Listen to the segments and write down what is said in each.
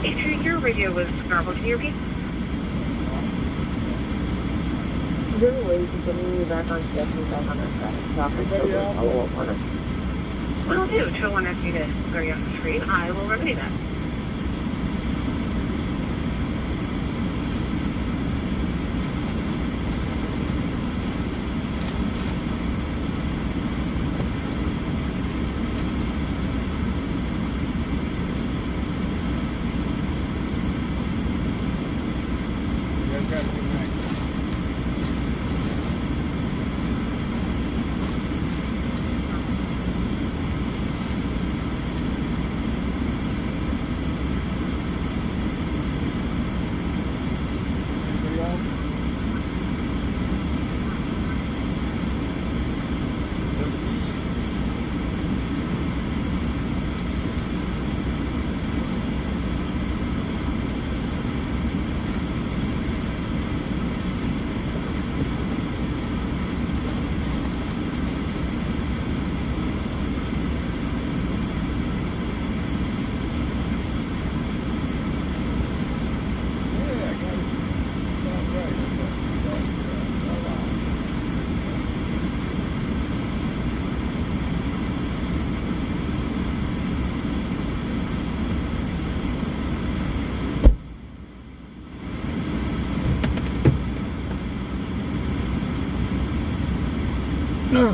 Adrian, your radio was garbled. Can you repeat? Is there any way you can put me back on shift and back on our side? Follow up on it. Will do. 201 asks me to clear you off the screen. I will remedy that.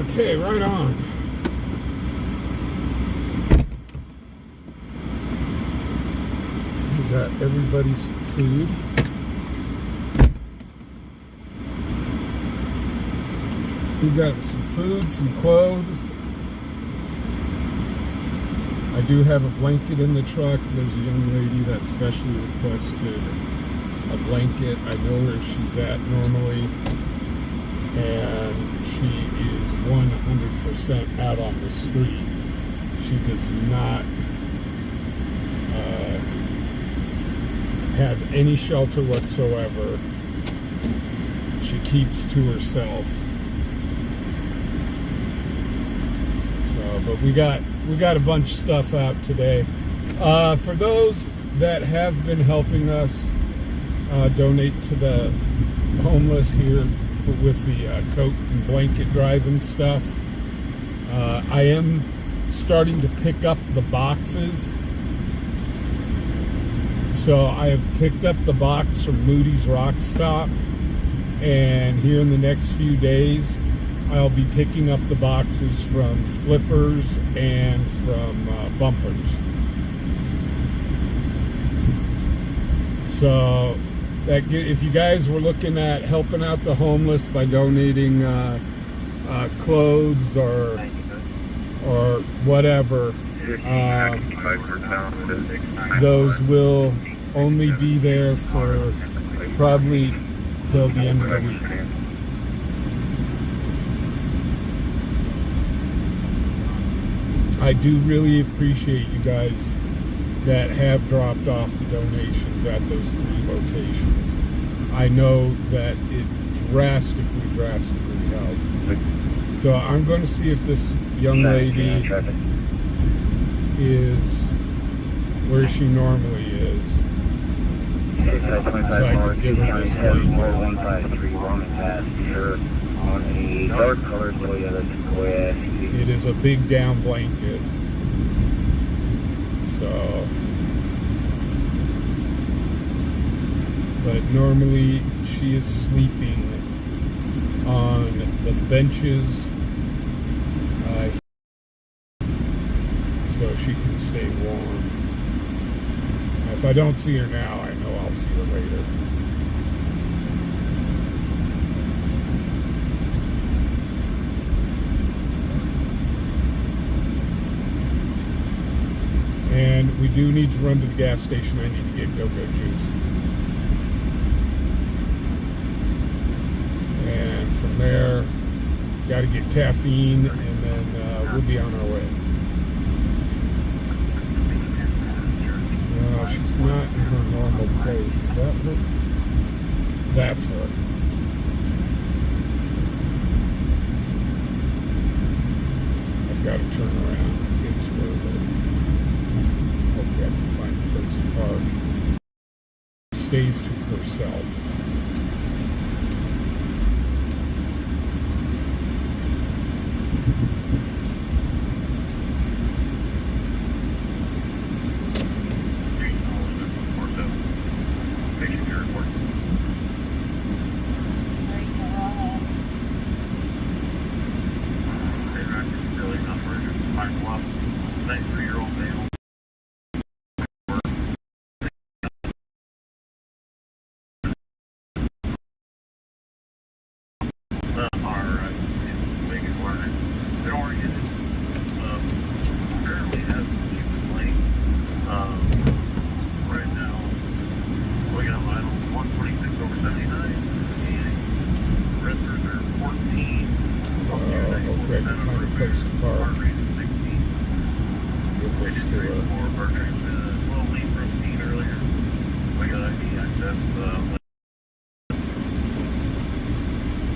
Okay, right on. We got everybody's food. We got some food, some clothes. I do have a blanket in the truck. There's a young lady that specially requested a blanket. I know where she's at normally, and she is 100% out on the street. She does not have any shelter whatsoever. She keeps to herself. So, but we got a bunch of stuff out today. For those that have been helping us donate to the homeless here with the coat and blanket drive and stuff, I am starting to pick up the boxes. So I have picked up the box from Moody's Rock Stop, and here in the next few days I'll be picking up the boxes from Flippers and from Bumpers. So that, if you guys were looking at helping out the homeless by donating clothes or whatever, those will only be there for probably till the end of the week. I do really appreciate you guys that have dropped off the donations at those 3 locations. I know that it drastically helps. So I'm going to see if this young lady is where she normally is. So I can give her this blanket. 4153 Roman Pass here on a dark colored Toyota Sequoia. It is a big down blanket. So, but normally she is sleeping on the benches, so she can stay warm. If I don't see her now, I know I'll see her later. And we do need to run to the gas station. I need to get go-go juice. And from there, got to get caffeine, and then we'll be on our way. No, she's not in her normal place. Is that her? That's her. I've got to turn around and get to her. Hopefully I can find a place to park. Stays to herself.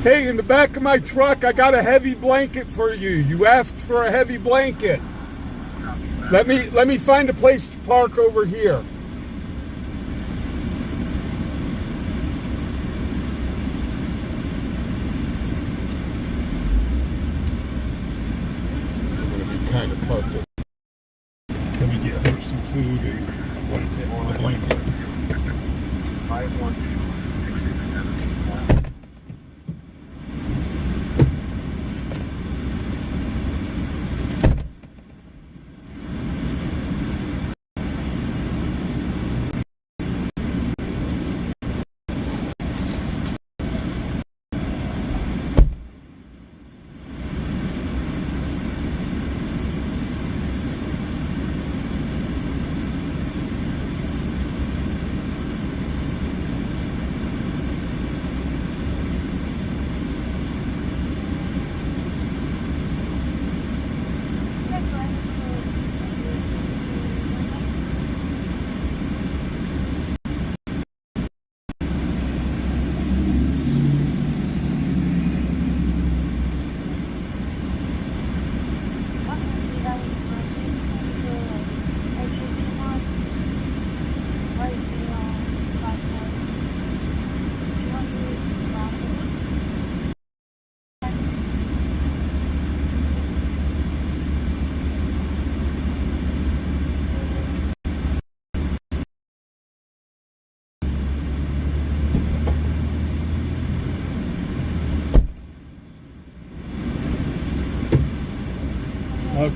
Hey, in the back of my truck, I got a heavy blanket for you. You asked for a heavy blanket. Let me find a place to park over here. I'm going to be kind of parked it. Let me get her some food and a blanket. 512.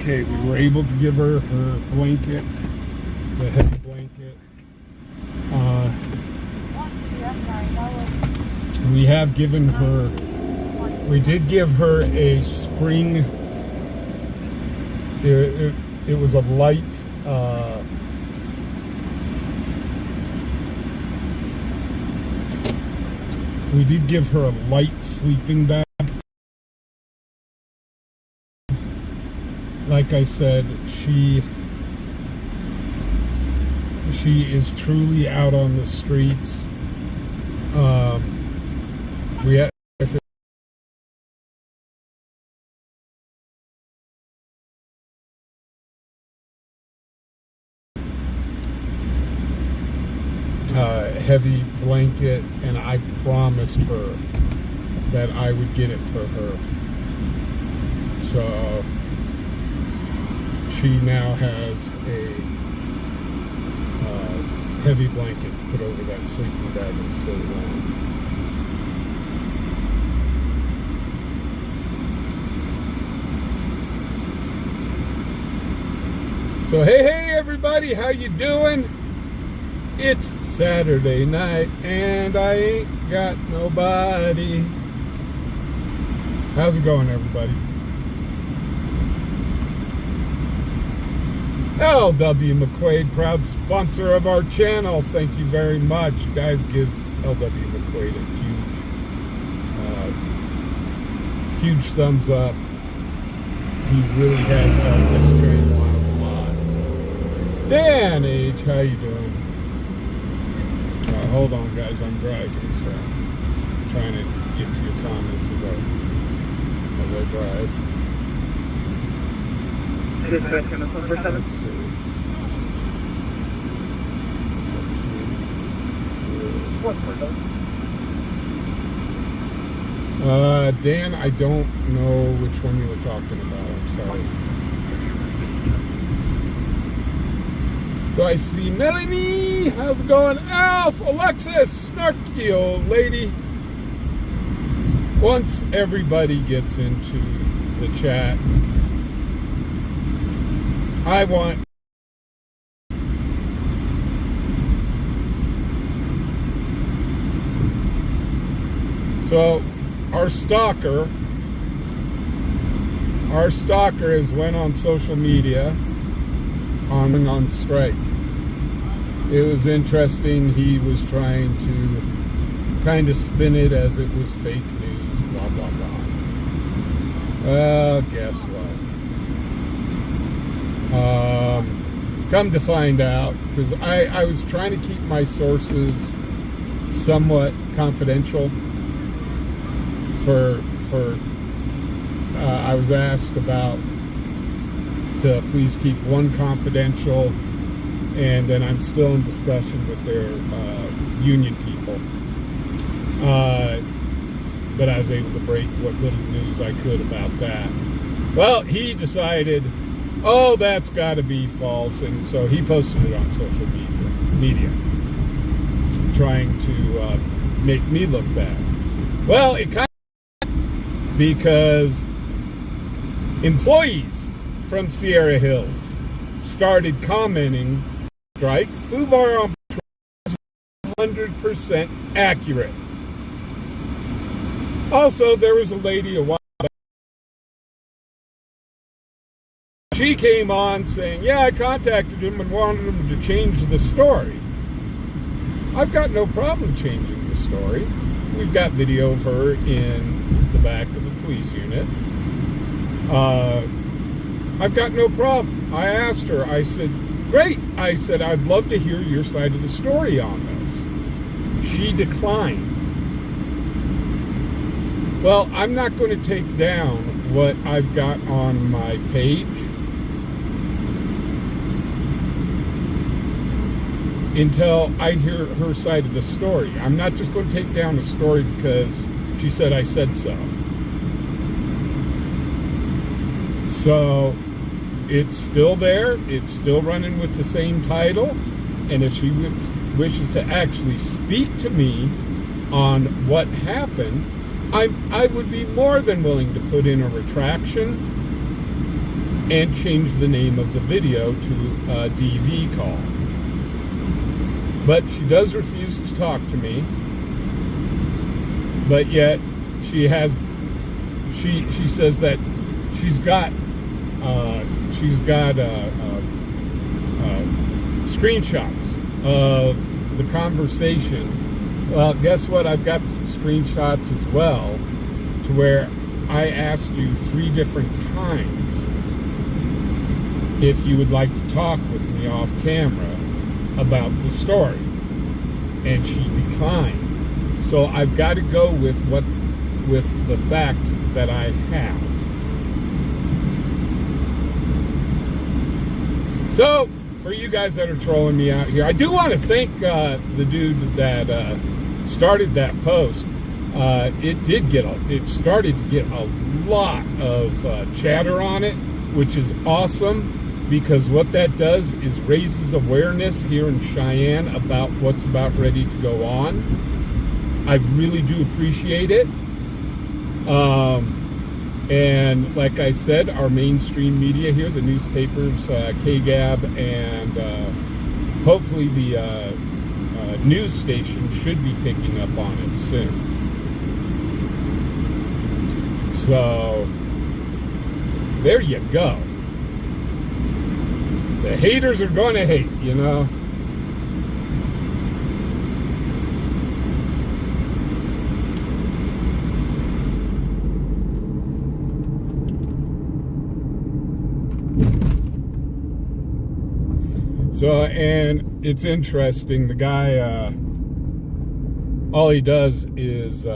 Okay, we were able to give her her blanket, the heavy blanket. We have given her, we did give her a spring, it was a light, we did give her a light sleeping bag. Like I said, she is truly out on the streets. We had, heavy blanket, and I promised her that I would get it for her. So she now has a heavy blanket to put over that sleeping bag and stay warm. So hey everybody, how you doing? It's Saturday night and I ain't got nobody. How's it going, everybody? LW McQuaid, proud sponsor of our channel. Thank you very much. Guys, give LW McQuaid a huge thumbs up. He really has helped this train a lot. Dan H, how you doing? Hold on, guys, I'm driving, so I'm trying to get to your comments as I drive. Let's see. Dan, I don't know which one you were talking about. I'm sorry. So I see Melanie. How's it going? Alf, Alexis, snarky old lady. Once everybody gets into the chat, I want so our stalker has went on social media on strike. It was interesting. He was trying to kind of spin it as it was fake news, blah blah blah. Well, guess what? Come to find out, because I was trying to keep my sources somewhat confidential. I was asked to please keep one confidential, and then I'm still in discussion with their union people. But I was able to break what little news I could about that. Well, he decided, oh, that's got to be false, and so he posted it on social media trying to make me look bad. Well, it kind of, because employees from Sierra Hills started commenting, strike, fubarOnPatroll is 100% accurate. Also, there was a lady a while back. She came on saying, yeah, I contacted him and wanted him to change the story. I've got no problem changing the story. We've got video of her in the back of the police unit. I've got no problem. I asked her, I said, great. I said, I'd love to hear your side of the story on this. She declined. Well, I'm not going to take down what I've got on my page until I hear her side of the story. I'm not just going to take down the story because she said I said so. So it's still there. It's still running with the same title. And if she wishes to actually speak to me on what happened, I would be more than willing to put in a retraction and change the name of the video to a DV call. But she does refuse to talk to me. But yet she says that she's got screenshots of the conversation. Well, guess what? I've got screenshots as well, to where I asked you 3 different times if you would like to talk with me off camera about the story, and she declined. So I've got to go with the facts that I have. So for you guys that are trolling me out here, I do want to thank the dude that started that post. It started to get a lot of chatter on it, which is awesome, because what that does is raises awareness here in Cheyenne about what's about ready to go on. I really do appreciate it. And like I said, our mainstream media here, the newspapers, KGAB, and hopefully the news station should be picking up on it soon. So, there you go. The haters are going to hate, you know. So, and it's interesting, the guy, all he does is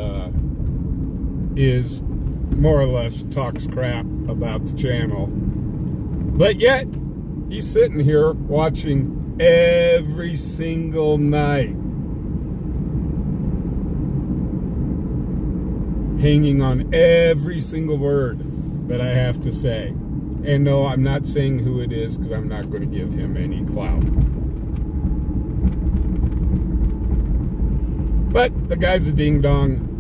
more or less talks crap about the channel. But yet, he's sitting here watching every single night, hanging on every single word that I have to say. And no, I'm not saying who it is, because I'm not going to give him any clout. But the guy's a ding-dong.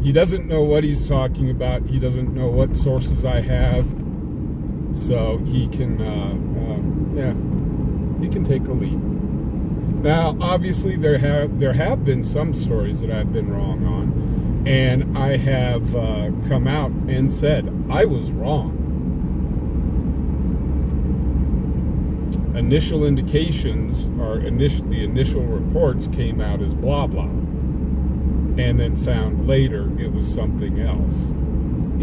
He doesn't know what he's talking about. He doesn't know what sources I have. So he can, he can take a lead. Now, obviously, there have been some stories that I've been wrong on. And I have come out and said, I was wrong. Initial indications, or the initial reports came out as blah blah, and then found later it was something else,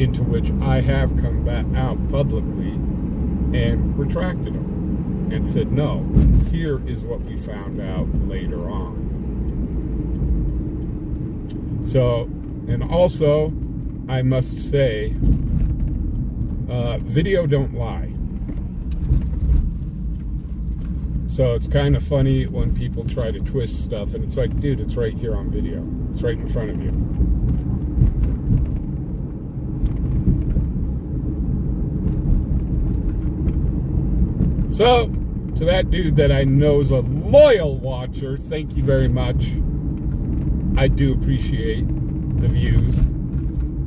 into which I have come back out publicly and retracted them and said, no, here is what we found out later on. So, and also I must say, video don't lie. So it's kind of funny when people try to twist stuff, and it's like, dude, it's right here on video. It's right in front of you. So, to that dude that I know is a loyal watcher, thank you very much. I do appreciate the views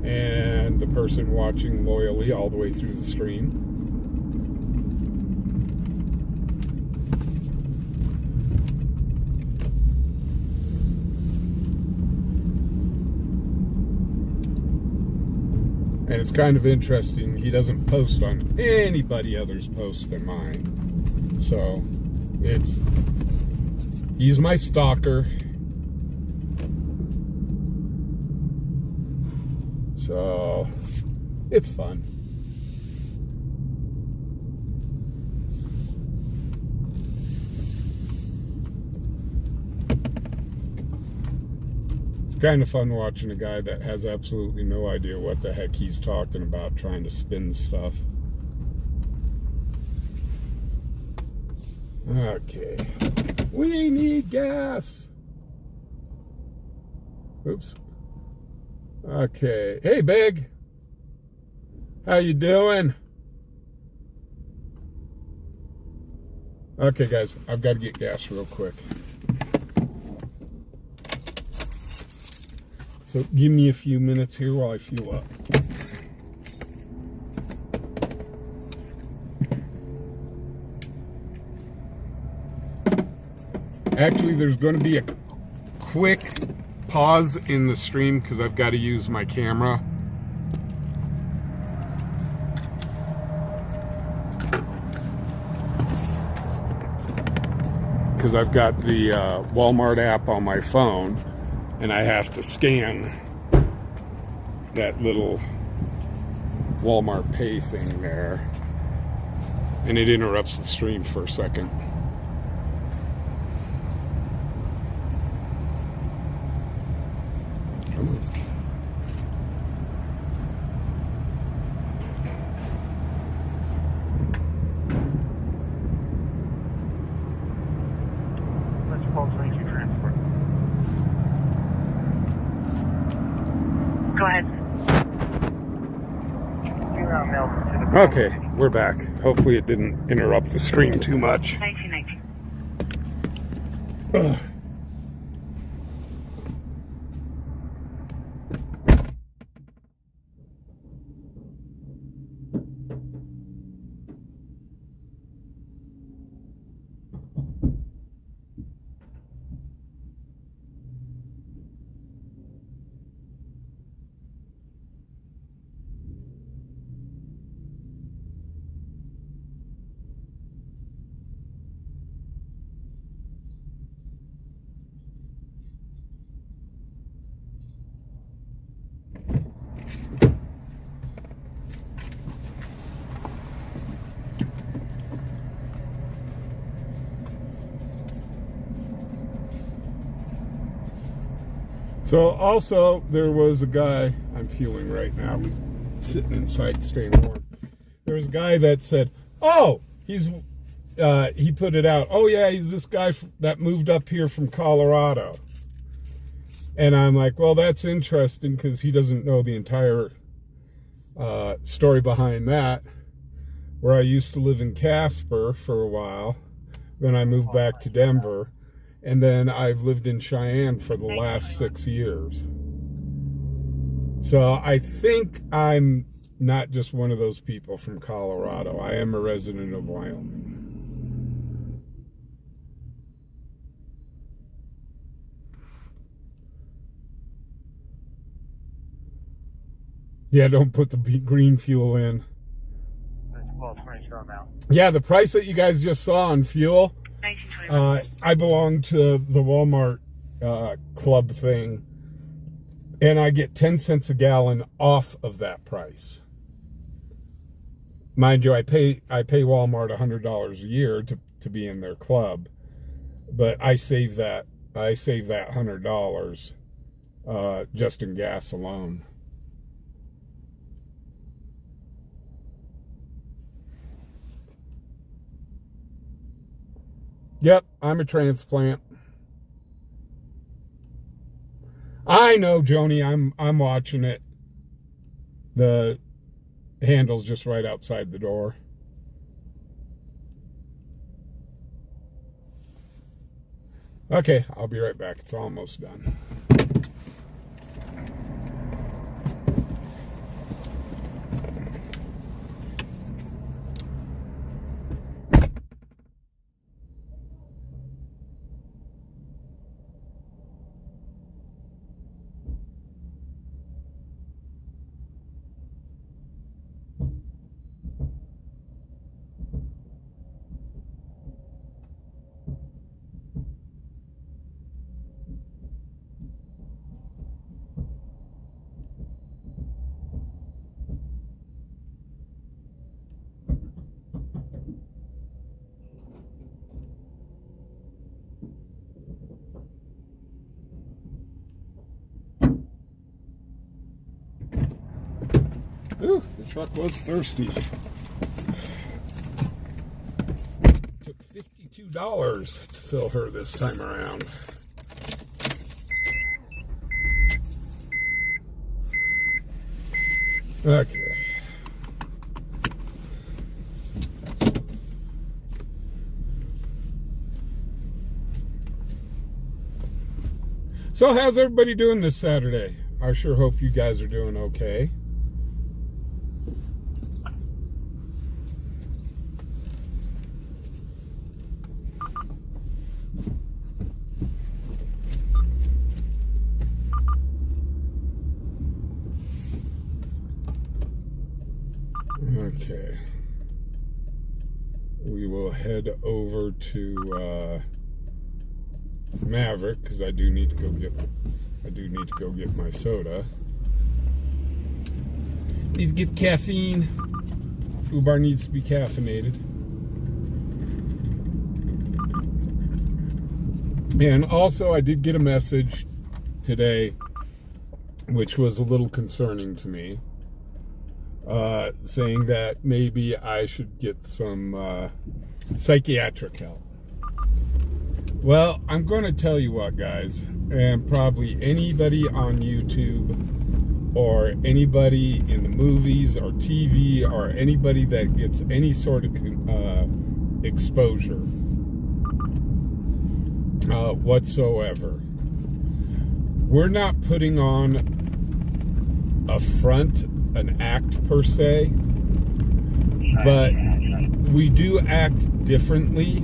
and the person watching loyally all the way through the stream. And it's kind of interesting, he doesn't post on anybody else's posts than mine. So, he's my stalker. So, it's fun. Kind of fun watching a guy that has absolutely no idea what the heck he's talking about, trying to spin stuff. Okay. We need gas. Oops. Okay. Hey, Big. How you doing? Okay, guys. I've got to get gas real quick. So give me a few minutes here while I fuel up. Actually, there's going to be a quick pause in the stream because I've got to use my camera. Because I've got the Walmart app on my phone and I have to scan that little Walmart Pay thing there, and it interrupts the stream for a second. Come on. Let's call 22 transport. Go ahead. Okay, we're back. Hopefully it didn't interrupt the stream too much. 1919. Ugh. So also there was a guy, I'm fueling right now, sitting inside staying warm. There was a guy that said, oh, he put it out, oh yeah, he's this guy that moved up here from Colorado. And I'm like, well, that's interesting because he doesn't know the entire story behind that. Where I used to live in Casper for a while, then I moved back to Denver. And then I've lived in Cheyenne for the last 6 years. So I think I'm not just one of those people from Colorado. I am a resident of Wyoming. Yeah, don't put the green fuel in. Yeah, the price that you guys just saw on fuel, I belong to the Walmart club thing, and I get 10 cents a gallon off of that price. Mind you, I pay Walmart $100 a year to be in their club, but I save that $100 just in gas alone. Yep, I'm a transplant. I know, Joni, I'm watching it. The handle's just right outside the door. Okay, I'll be right back. It's almost done. Ooh, the truck was thirsty. Took $52 to fill her this time around. Okay. So how's everybody doing this Saturday? I sure hope you guys are doing okay. Okay. We will head over to Maverick because I do need to go get my soda. Need to get caffeine. Fubar needs to be caffeinated. And also, I did get a message today, which was a little concerning to me, saying that maybe I should get some psychiatric help. Well, I'm going to tell you what, guys, and probably anybody on YouTube or anybody in the movies or TV or anybody that gets any sort of exposure whatsoever, we're not putting on a front, an act per se, but we do act differently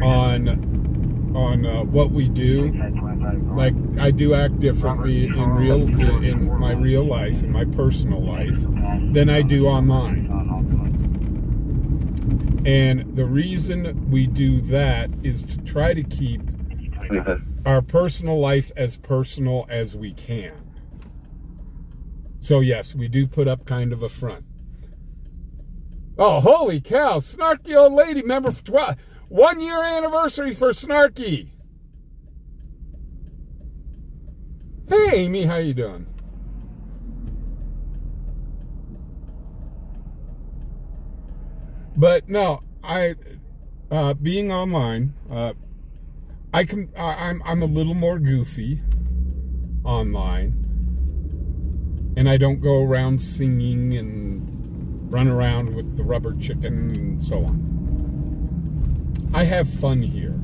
on what we do. Like, I do act differently in my real life, in my personal life, than I do online. And the reason we do that is to try to keep our personal life as personal as we can. So yes, we do put up kind of a front. Oh, holy cow, Snarky Old Lady member for 1 year anniversary for Snarky. Hey, Amy, how you doing? But no, being online, I'm a little more goofy online, and I don't go around singing and run around with the rubber chicken and so on. I have fun here.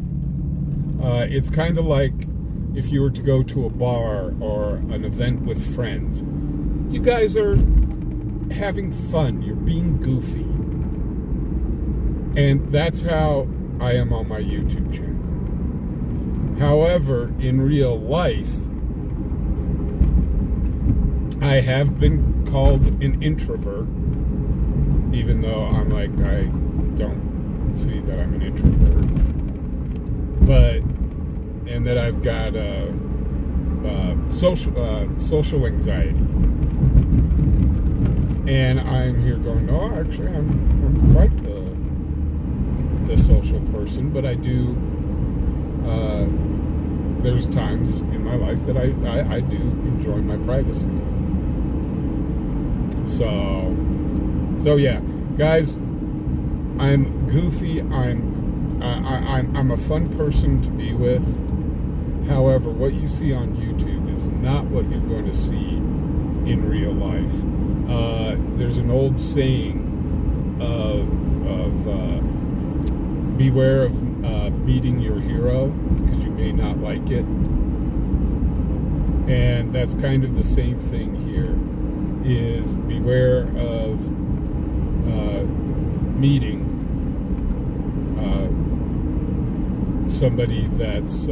It's kind of like if you were to go to a bar or an event with friends. You guys are having fun. You're being goofy. And that's how I am on my YouTube channel. However, in real life, I have been called an introvert, even though I'm like, I don't see that I'm an introvert. But, and that I've got social anxiety. And I'm here going, no, actually, I'm quite the social person, but I do, there's times in my life that I do enjoy my privacy. So yeah, guys, I'm goofy, I'm a fun person to be with. However, what you see on YouTube is not what you're going to see in real life. There's an old saying of beware of beating your hero, because you may not like it. And that's kind of the same thing here, is beware of meeting somebody that's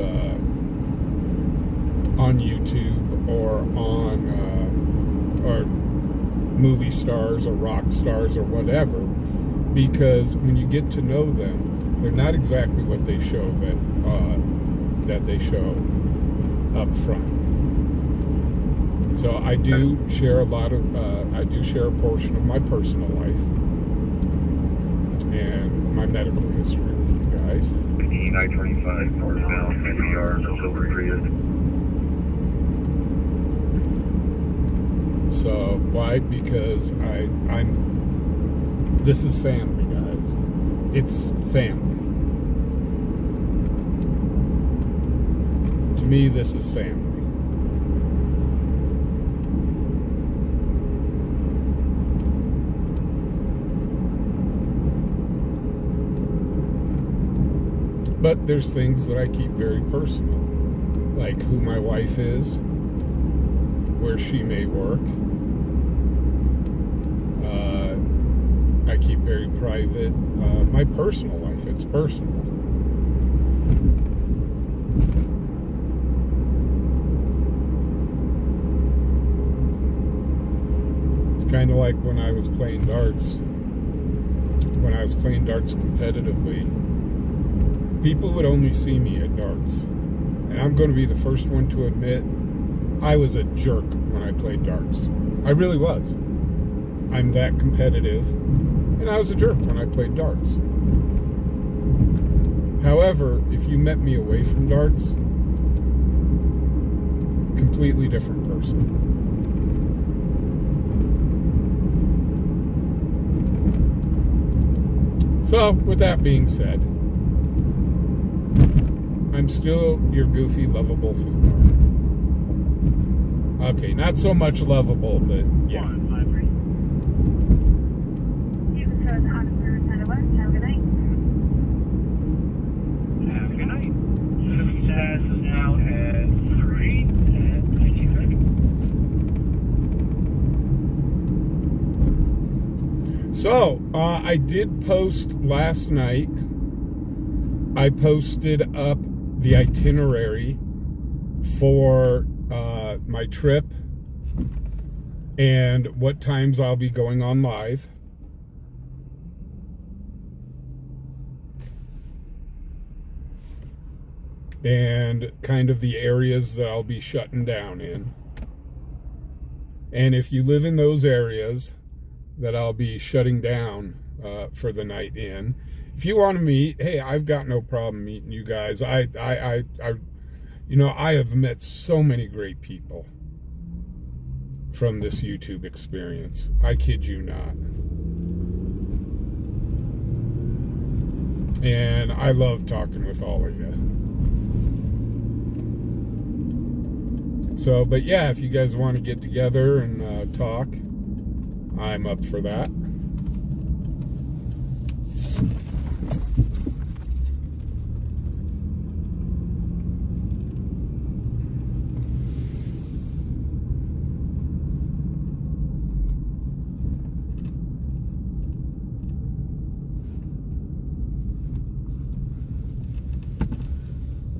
on YouTube or on or movie stars or rock stars or whatever, because when you get to know them, they're not exactly what they show that they show up front. So I do share a portion of my personal life and my medical history with you guys. I-25 northbound, NPR, no silver treated. So why? Because this is family, guys. It's family. To me, this is family. But there's things that I keep very personal, like who my wife is, where she may work. I keep very private. My personal life, it's personal. It's Kind of like when I was playing darts. When I was playing darts competitively, people would only see me at darts. And I'm going to be the first one to admit, I was a jerk when I played darts. I really was. I'm that competitive, and I was a jerk when I played darts. However, if you met me away from darts, completely different person. So, with that being said, I'm still your goofy, lovable fubar. Okay, not so much lovable, but yeah. Have a good night. System status is now at 3 and 19 seconds. So, I did post last night. I posted up the itinerary for my trip and what times I'll be going on live. And kind of the areas that I'll be shutting down in. And if you live in those areas that I'll be shutting down for the night in, if you want to meet, hey, I've got no problem meeting you guys. I have met so many great people from this YouTube experience. I kid you not. And I love talking with all of you. So, but yeah, if you guys want to get together and talk, I'm up for that.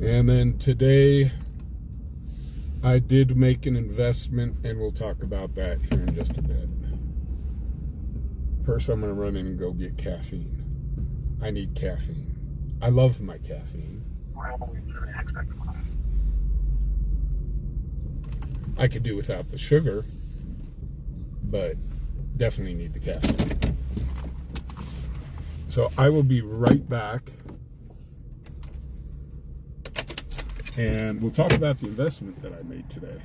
And then today, I did make an investment, and we'll talk about that here in just a bit. First, I'm going to run in and go get caffeine. I need caffeine. I love my caffeine. I could do without the sugar, but definitely need the caffeine. So I will be right back. And we'll talk about the investment that I made today.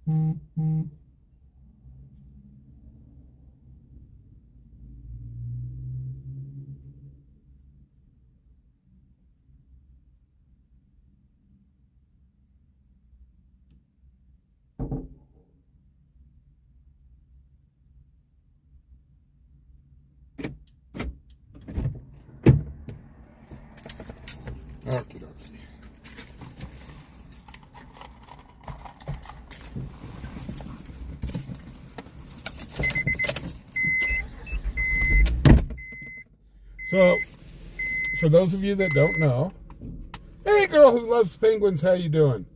Okie dokie. So, for those of you that don't know, hey girl who loves penguins, how you doing?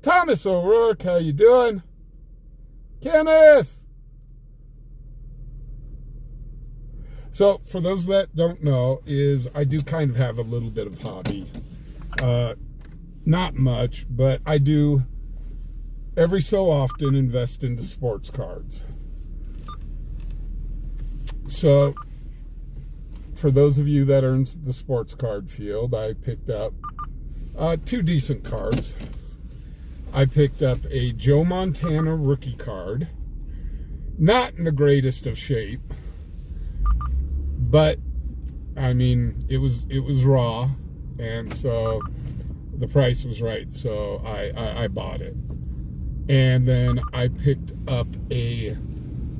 Thomas O'Rourke, how you doing? Kenneth! So, for those that don't know, is I do kind of have a little bit of hobby. Not much, but I do every so often invest into sports cards. So, for those of you that are in the sports card field, I picked up two decent cards. I picked up a Joe Montana rookie card. Not in the greatest of shape, but I mean it was raw, and so the price was right, so I bought it. And then I picked up a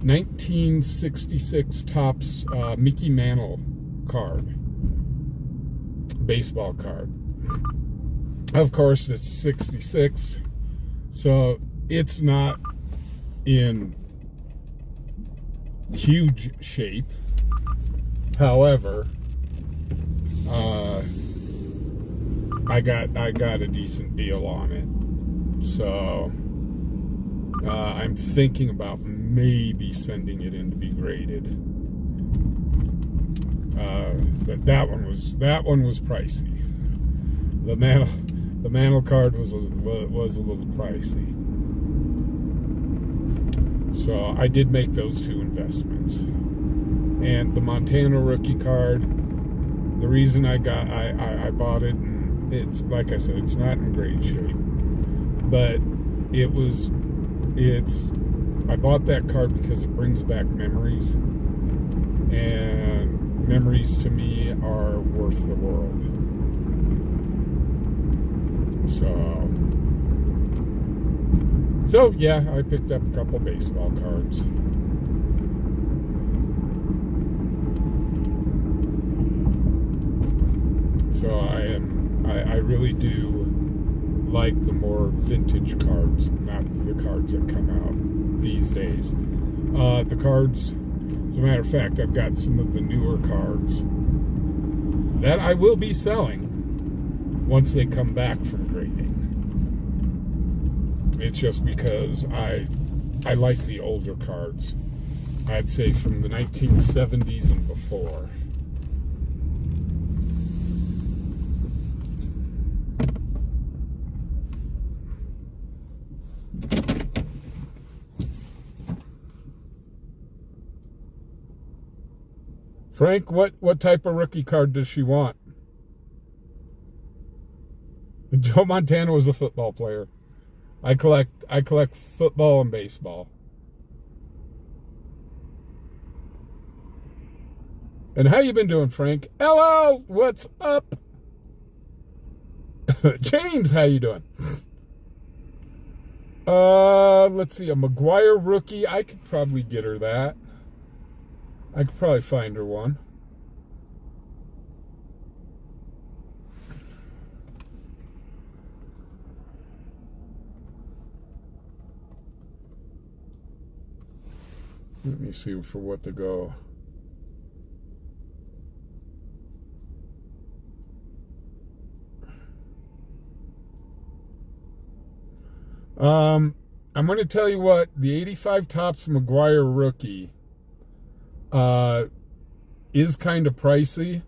1966 Topps Mickey Mantle card, baseball card. Of course, it's 66, so it's not in huge shape. However, I got a decent deal on it, so I'm thinking about maybe sending it in to be graded. But that one was pricey. The mantle card was a little pricey. So I did make those two investments. And the Montana rookie card, the reason I bought it, and it's like I said, it's not in great shape, but I bought that card because it brings back memories, and memories to me are worth the world. So yeah, I picked up a couple baseball cards. So I really do like the more vintage cards, not the cards that come out these days. The cards, as a matter of fact, I've got some of the newer cards that I will be selling once they come back from grading. It's just because I like the older cards. I'd say from the 1970s and before. Frank, what type of rookie card does she want? Joe Montana was a football player. I collect football and baseball. And how you been doing, Frank? Hello, what's up? James, how you doing? Let's see, a McGuire rookie. I could probably get her that. I could probably find her one. Let me see for what to go. I'm going to tell you what, the 85 Topps McGuire rookie is kind of pricey.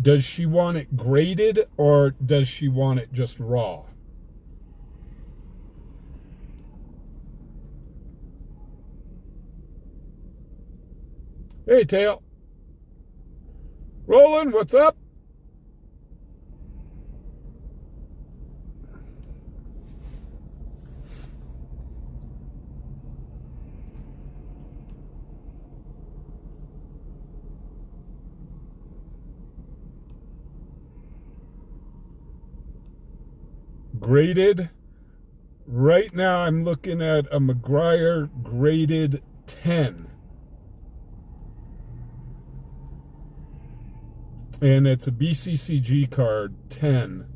Does she want it graded or does she want it just raw? Hey, Tail. Roland, what's up? graded. Right now I'm looking at a McGuire graded 10. And it's a BCCG card, 10.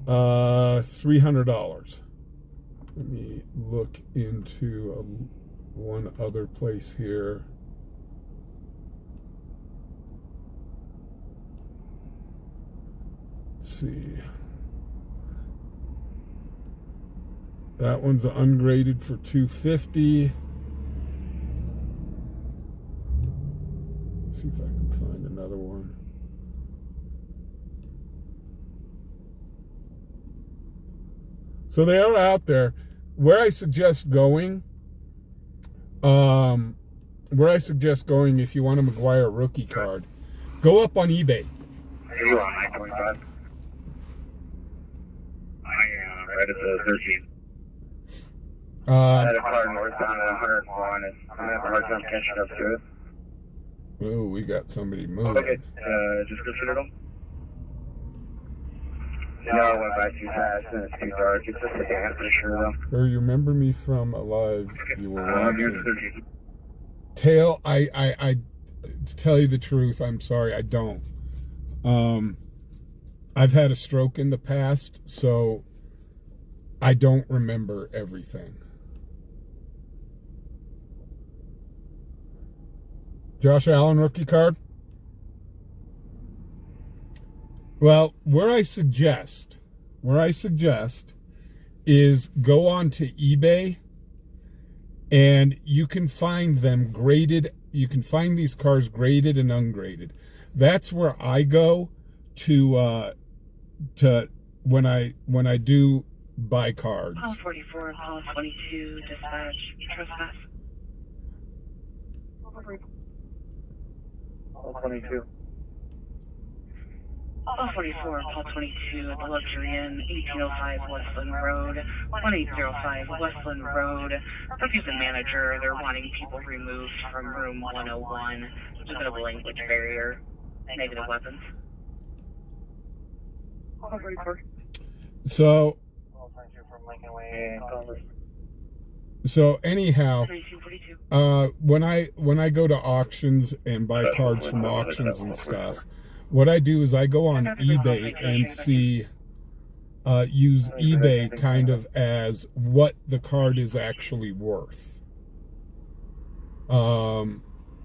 $300. Let me look into one other place here. Let's see. That one's ungraded for $250. Let's see if I can find another one. So they are out there. Where I suggest going, if you want a McGuire rookie card, go up on eBay. Are you on 925? I am right at the 13. I had a car northbound at 101, and I'm having a hard time catching up to it. Oh, we got somebody moving. Okay, just go through them. No, I went by too fast and it's too dark. It's just a dance for sure, though. Or you remember me from a live you were Here's watching. 13. Tail, I to tell you the truth, I'm sorry, I don't. I've had a stroke in the past, so I don't remember everything. Josh Allen rookie card? Well, where I suggest is go on to eBay and you can find them graded. You can find these cars graded and ungraded. That's where I go to when I do buy cards. Call 44, call 22, dispatch, trespass. Call 22. Call 44, call 22 at the Luxury Inn, 1805 Westland Road, 1805 Westland Road. Refuse the manager. They're wanting people removed from room 101. There's a bit of a language barrier. Negative weapons. Call 44. So Call 22 from Lincoln Way. So anyhow, 1942. when I go to auctions and buy cards from auctions and stuff, what I do is I go on eBay and see, use eBay kind of as what the card is actually worth.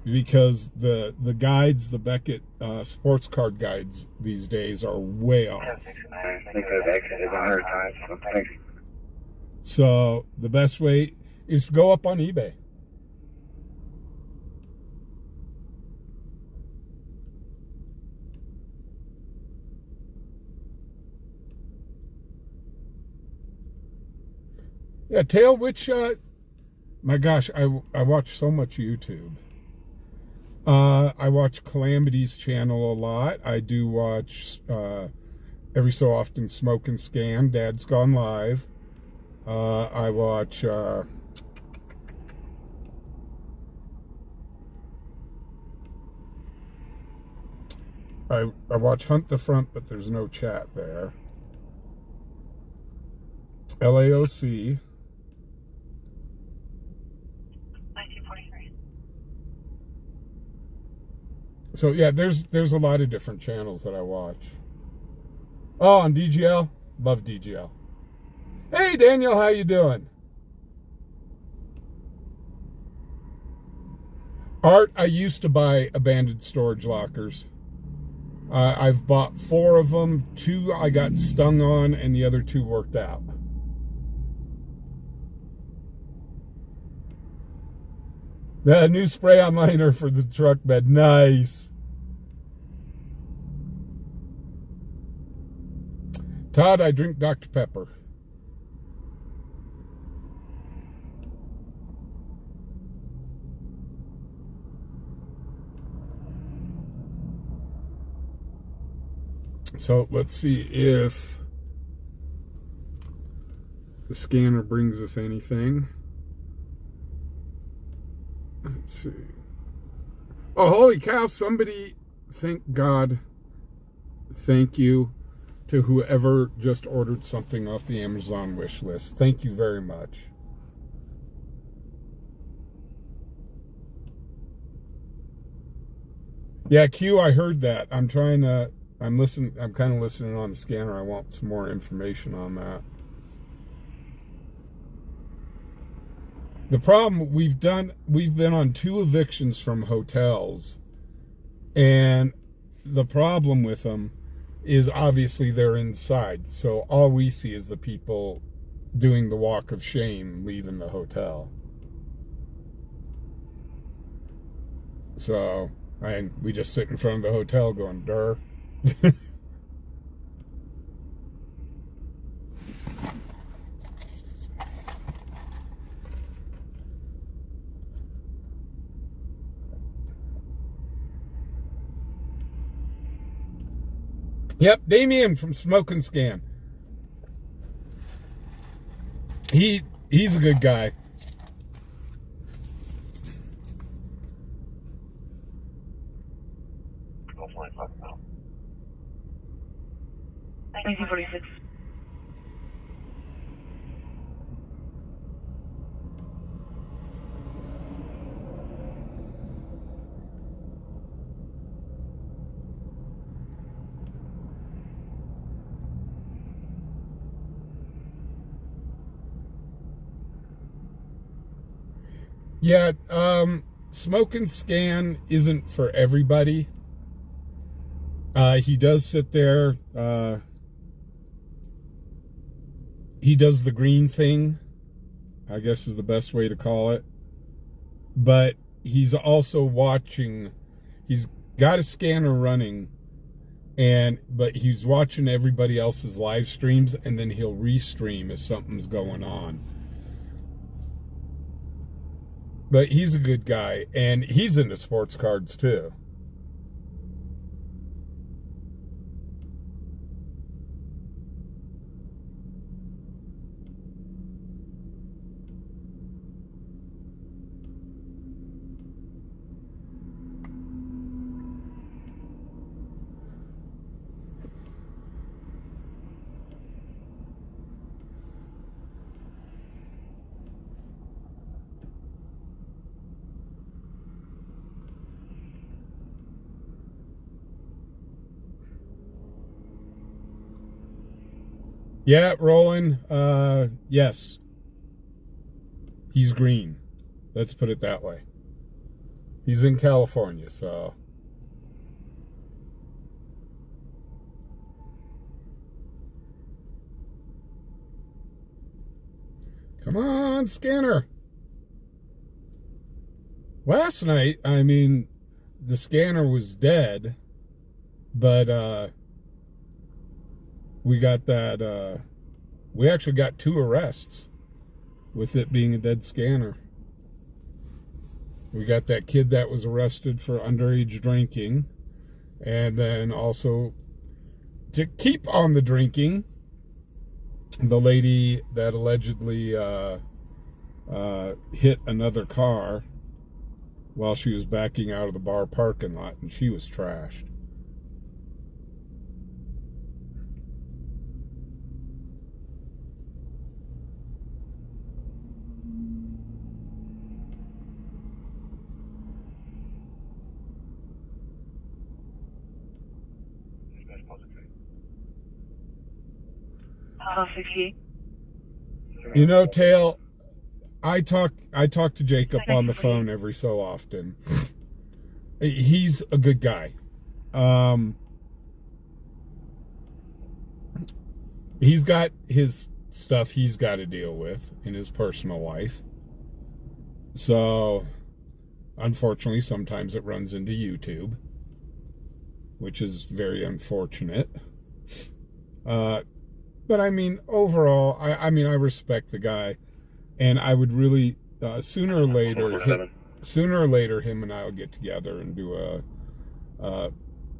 Because the guides, the Beckett sports card guides these days are way off. I think I've exited 100 times, so thanks. So the best way is to go up on eBay. Yeah, Tail, which, my gosh, I watch so much YouTube. I watch Calamity's channel a lot. I do watch, every so often, Smoke and Scan, Dad's Gone Live. I watch, I watch Hunt the Front, but there's no chat there. LAOC. 1943. So yeah, there's a lot of different channels that I watch. Oh, on DGL, love DGL. Hey Daniel, how you doing? Art, I used to buy abandoned storage lockers. I've bought 4 of them. 2 I got stung on, and the other 2 worked out. The new spray-on liner for the truck bed. Nice. Todd, I drink Dr. Pepper. So let's see if the scanner brings us anything. Let's see. Oh, holy cow, somebody, thank God, thank you. to whoever just ordered something off the Amazon wish list. Thank you very much. Yeah, Q, I heard that. I'm kind of listening on the scanner. I want some more information on that. The problem we've been on 2 evictions from hotels, and the problem with them is obviously they're inside. So all we see is the people doing the walk of shame leaving the hotel. So, and we just sit in front of the hotel going, "Durr." Yep, Damien from Smoke and Scan. He's a good guy. Thank you, 46. Yeah, Smoke and Scan isn't for everybody. He does sit there. He does the green thing, I guess is the best way to call it. But he's also watching. He's got a scanner running, but he's watching everybody else's live streams, and then he'll restream if something's going on. But he's a good guy, and he's into sports cards too. Yeah, Roland, yes. He's green. Let's put it that way. He's in California, so. Come on, scanner. Last night, I mean, the scanner was dead, but, we got that, we actually got 2 arrests with it being a dead scanner. We got that kid that was arrested for underage drinking, and then also to keep on the drinking, the lady that allegedly hit another car while she was backing out of the bar parking lot, and she was trashed. You know, Tail, I talk to Jacob on the phone every so often. He's a good guy. He's got his stuff he's got to deal with in his personal life. So, unfortunately, sometimes it runs into YouTube, which is very unfortunate. But I mean, overall, I mean, I respect the guy, and I would really sooner or later, him and I will get together and do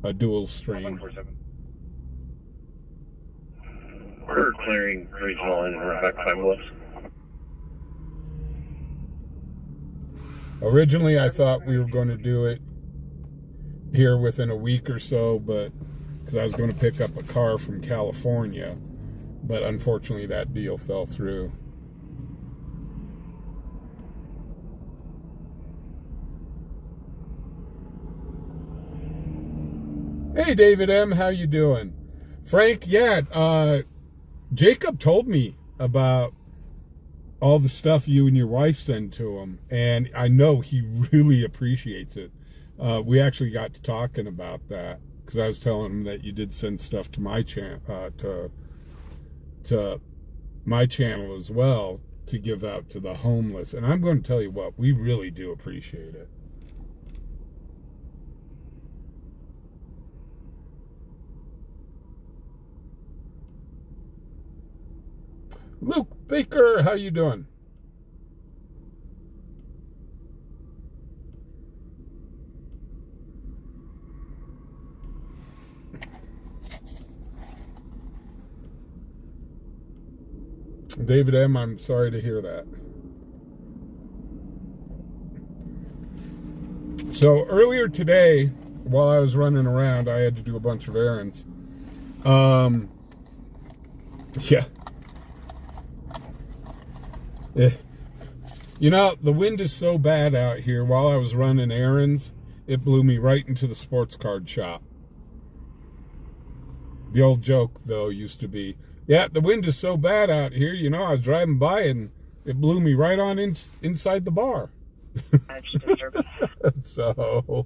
a dual stream. We're clearing regional and back 5 lifts. Originally, I thought we were going to do it here within a week or so, but because I was going to pick up a car from California, but unfortunately that deal fell through. Hey, David M., how you doing? Frank, yeah, Jacob told me about all the stuff you and your wife send to him, and I know he really appreciates it. We actually got to talking about that, because I was telling him that you did send stuff to my to my channel as well to give out to the homeless, and I'm going to tell you what, we really do appreciate it. Luke Baker, how you doing? David M., I'm sorry to hear that. So earlier today, while I was running around, I had to do a bunch of errands. Yeah. You know, the wind is so bad out here. While I was running errands, it blew me right into the sports card shop. The old joke, though, used to be, yeah, the wind is so bad out here, you know, I was driving by and it blew me right on inside the bar. So...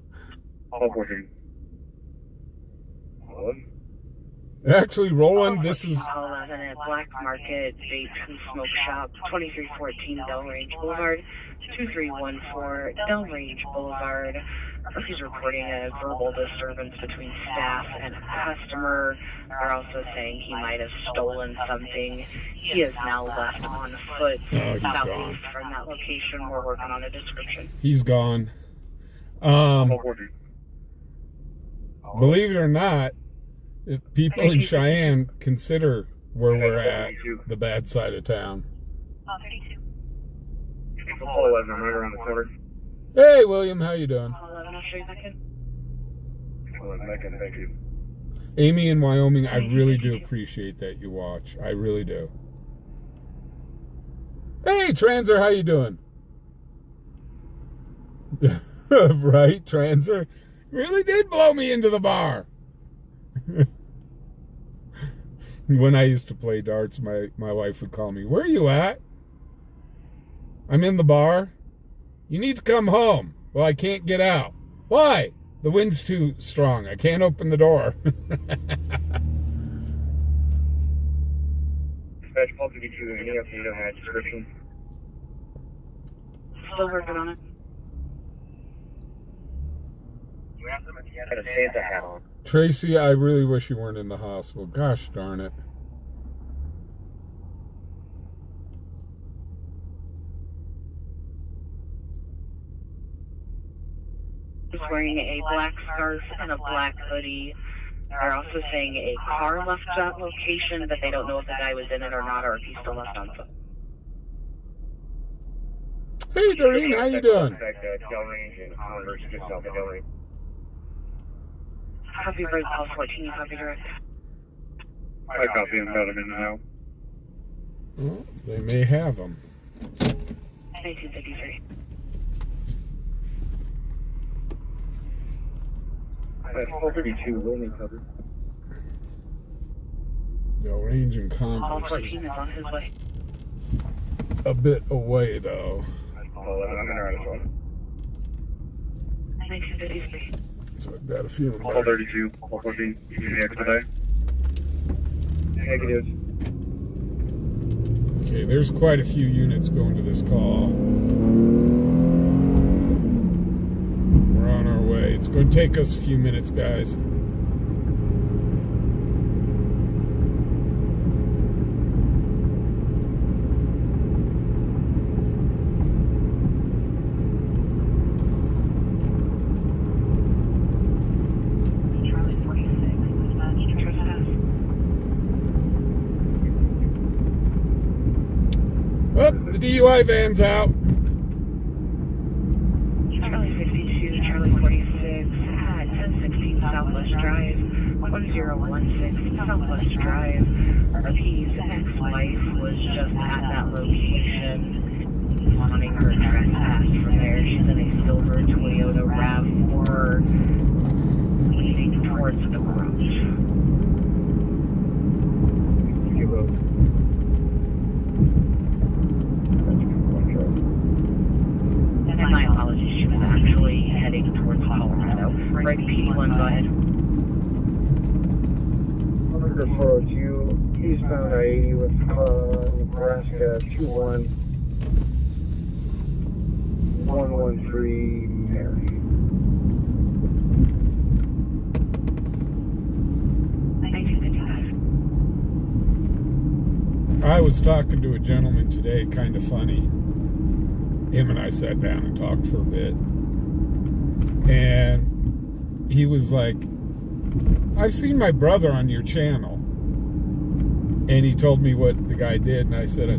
Actually, Roland, this is... 11 at Black Market, Vape and Smoke Shop, 2314 Delrange Boulevard, 2314 Delrange Boulevard. He's reporting a verbal disturbance between staff and a customer. They're also saying he might have stolen something. He is now left on foot southeast from that location. We're working on a description. He's gone. Believe it or not, if people in Cheyenne consider where we're at the bad side of town. 32. 11, right around the corner. Hey, William, how you doing? 11, I'll show you back in. 11, back in, thank you. Amy in Wyoming, I really do appreciate that you watch. I really do. Hey, Transer, how you doing? Right, Transer? Really did blow me into the bar. When I used to play darts, my wife would call me, "Where are you at?" "I'm in the bar." "You need to come home." "Well, I can't get out." "Why?" "The wind's too strong. I can't open the door." Dispatch call to be true. Any update on that description? Still working on it. You asked them if you had a Santa hat on. Tracy, I really wish you weren't in the hospital. Gosh darn it. He's wearing a black scarf and a black hoodie. They're also saying a car left that location, but they don't know if the guy was in it or not, or if he's still left on foot. Hey, Doreen, how you doing? Copy Bird Call 14, copy direct. I copy him, got him in now. Well, they may have them. 1953. That's 432, rolling cover. The range and Call converse 14 is on his way. a bit away, though. Call 11, I'm in right as well. 1953. So I've got a feeling. Call 32, call 14, you need the expedite? Negatives. Okay, there's quite a few units going to this call. We're on our way. It's going to take us a few minutes, guys. Charlie 46, dispatch, trespass. Oh, the DUI van's out. Charlie 52, Charlie 46, at 1016 Southwest Drive. 1016 Southwest Drive. Rp's ex-wife was just at that location, wanting her trespass from there. She's in a silver Toyota RAV4, leading towards the garage. And my apologies, she was actually heading towards Colorado. Right, PD1, go ahead. 402, eastbound I-80 with Nebraska 21113 Mary. I was talking to a gentleman today, kind of funny. Him and I sat down and talked for a bit. And he was like, I've seen my brother on your channel. And he told me what the guy did, and I said,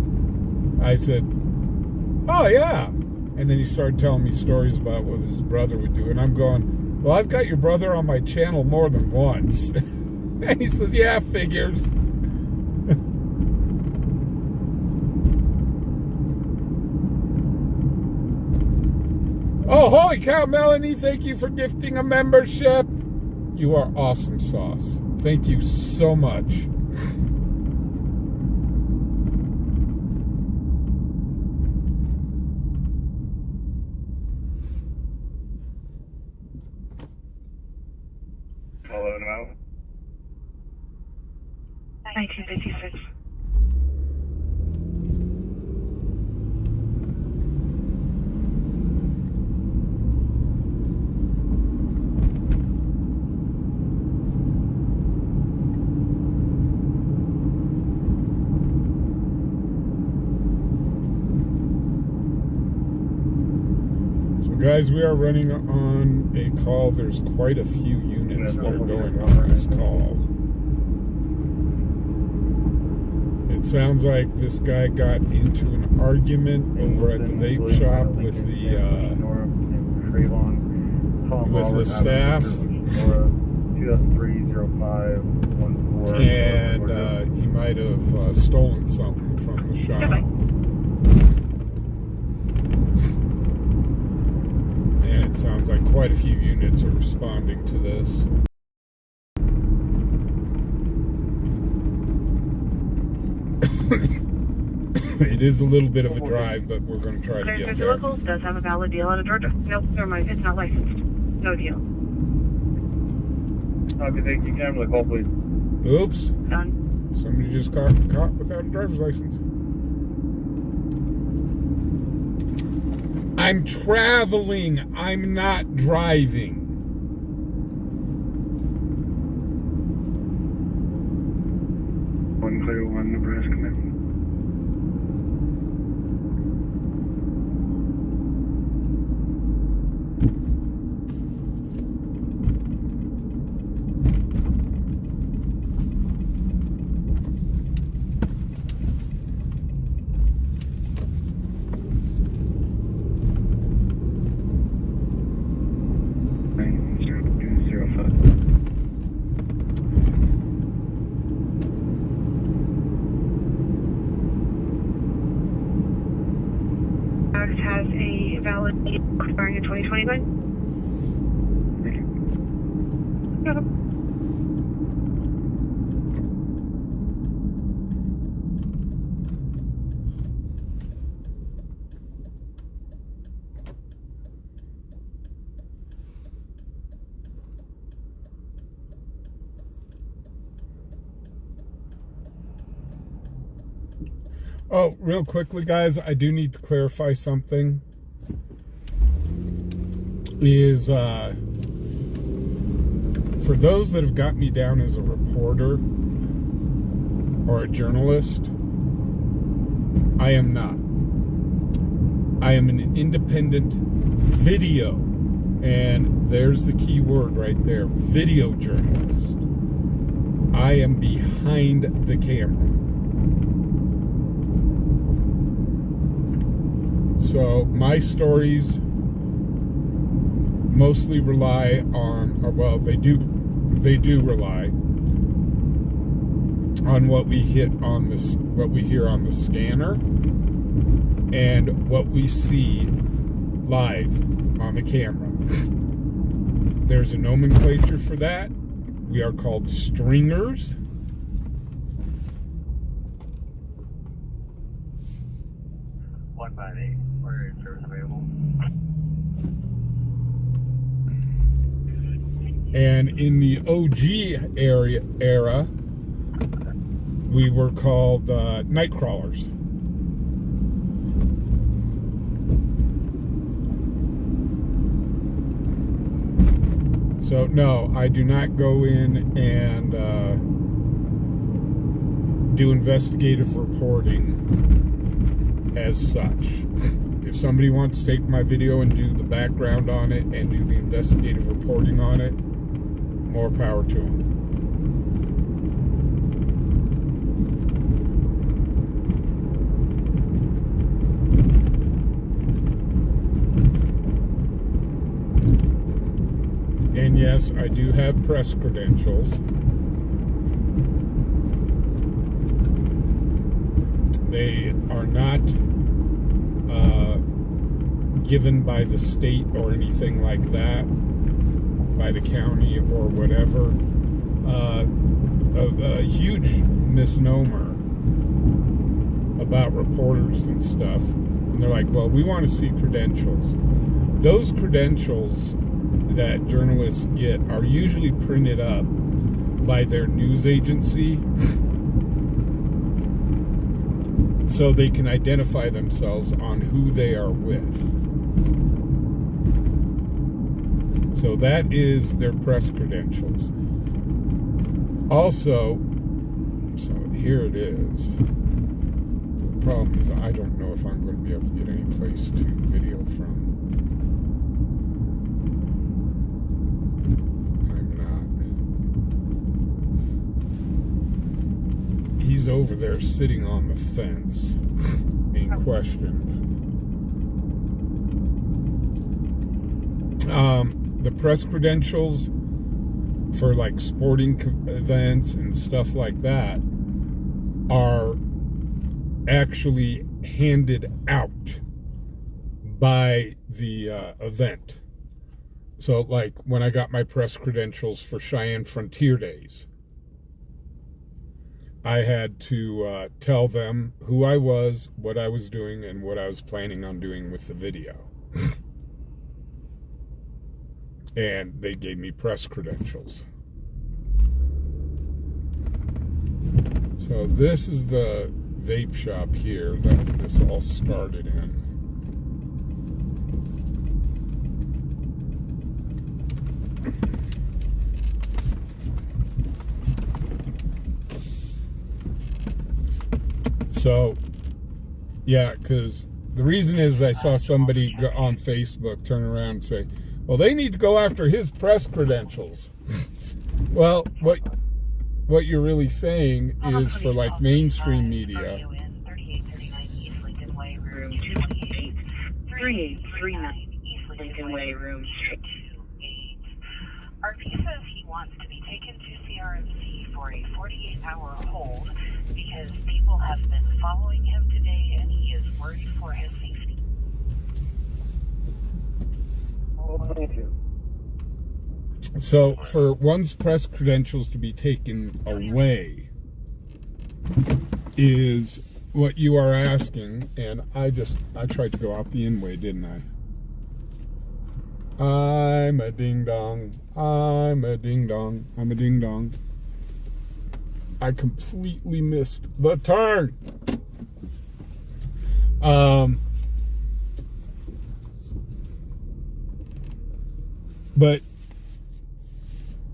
oh yeah. And then he started telling me stories about what his brother would do. And I'm going, well, I've got your brother on my channel more than once. And he says, yeah, figures. Oh, holy cow, Melanie, thank you for gifting a membership. You are awesome sauce. Thank you so much. Hello, no. 1956. Guys, we are running on a call. There's quite a few units that are going on this call. It sounds like this guy got into an argument over at the vape shop with the staff. And he might have stolen something from the shop. And it sounds like quite a few units are responding to this. It is a little bit of a drive, but we're going to try to get there. Locals does have a valid deal out of Georgia. Nope, never mind. It's not licensed. No deal. Okay, thank you. Camera, call please. Oops. Done. Somebody just got caught without a driver's license. I'm traveling. I'm not driving. One clear, one Nebraska, man. Has a valid deal expiring in 2029. Thank you. Yep. Oh, real quickly, guys, I do need to clarify something. For those that have got me down as a reporter or a journalist, I am not. I am an independent video, and there's the key word right there, video journalist. I am behind the camera. So my stories mostly rely on, well, they do they do rely on what we hit on this, what we hear on the scanner, and what we see live on the camera. There's a nomenclature for that. We are called stringers. Where is service available? And in the OG era, we were called night crawlers. So no, I do not go in and do investigative reporting as such. If somebody wants to take my video and do the background on it and do the investigative reporting on it, more power to them. And yes, I do have press credentials. They are not given by the state or anything like that, by the county or whatever. A huge misnomer about reporters and stuff. And they're like, well, we want to see credentials. Those credentials that journalists get are usually printed up by their news agency so they can identify themselves on who they are with. So that is their press credentials. Also, so here it is. The problem is I don't know if I'm going to be able to get any place to video from. He's over there sitting on the fence being questioned. The press credentials for like sporting events and stuff like that are actually handed out by the event. So like when I got my press credentials for Cheyenne Frontier Days, I had to tell them who I was, what I was doing, and what I was planning on doing with the video. And they gave me press credentials. So this is the vape shop here that this all started in. So, yeah, because the reason is I saw somebody on Facebook turn around and say, well, they need to go after his press credentials. Well, what you're really saying is for like mainstream media. 3839 East Lincoln Way, room 228. 3839 East Lincoln Way, room 228. RP says he wants to be taken to CRMC for a 48-hour hold because people have been following him today and he is worried for his safety. So for one's press credentials to be taken away is what you are asking, and I tried to go out the in-way, didn't I? I'm a ding-dong, I'm a ding-dong, I'm a ding-dong. I completely missed the turn. But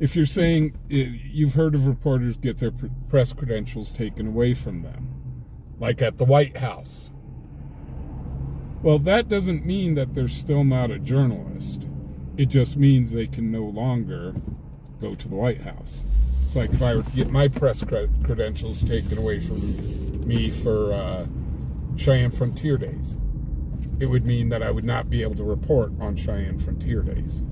if you're saying you've heard of reporters get their press credentials taken away from them, like at the White House, well, that doesn't mean that they're still not a journalist. It just means they can no longer go to the White House. It's like if I were to get my press credentials taken away from me for Cheyenne Frontier Days, it would mean that I would not be able to report on Cheyenne Frontier Days.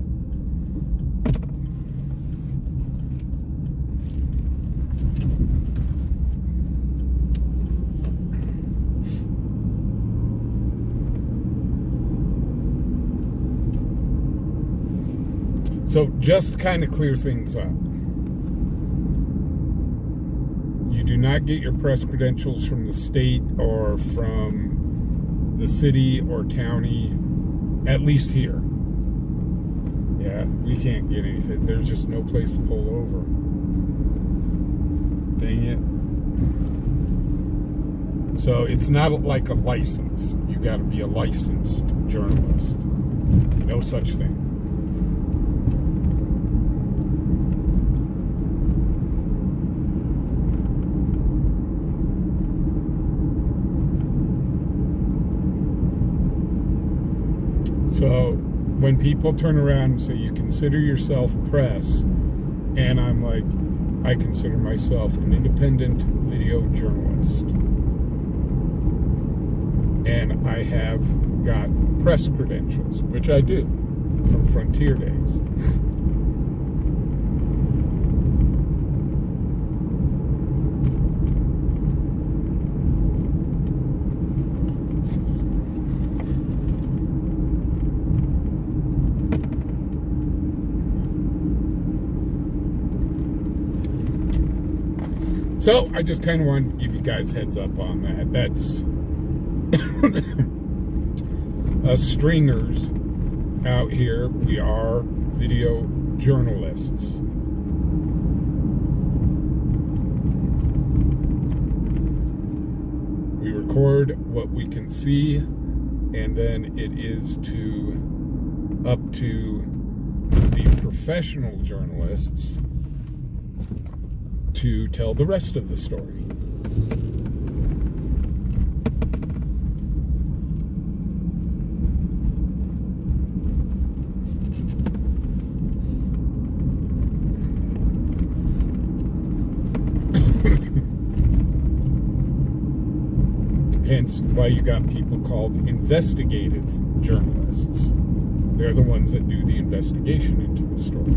So just to kind of clear things up, you do not get your press credentials from the state or from the city or county, at least here. Yeah, we can't get anything. There's just no place to pull over. Dang it. So it's not like a license. You got to be a licensed journalist. No such thing. So when people turn around and say, you consider yourself press, and I'm like, I consider myself an independent video journalist. And I have got press credentials, which I do, from Frontier days. So I just kind of wanted to give you guys heads up on that. That's us stringers out here. We are video journalists. We record what we can see, and then it is up to the professional journalists to tell the rest of the story. Hence why you got people called investigative journalists. They're the ones that do the investigation into the story.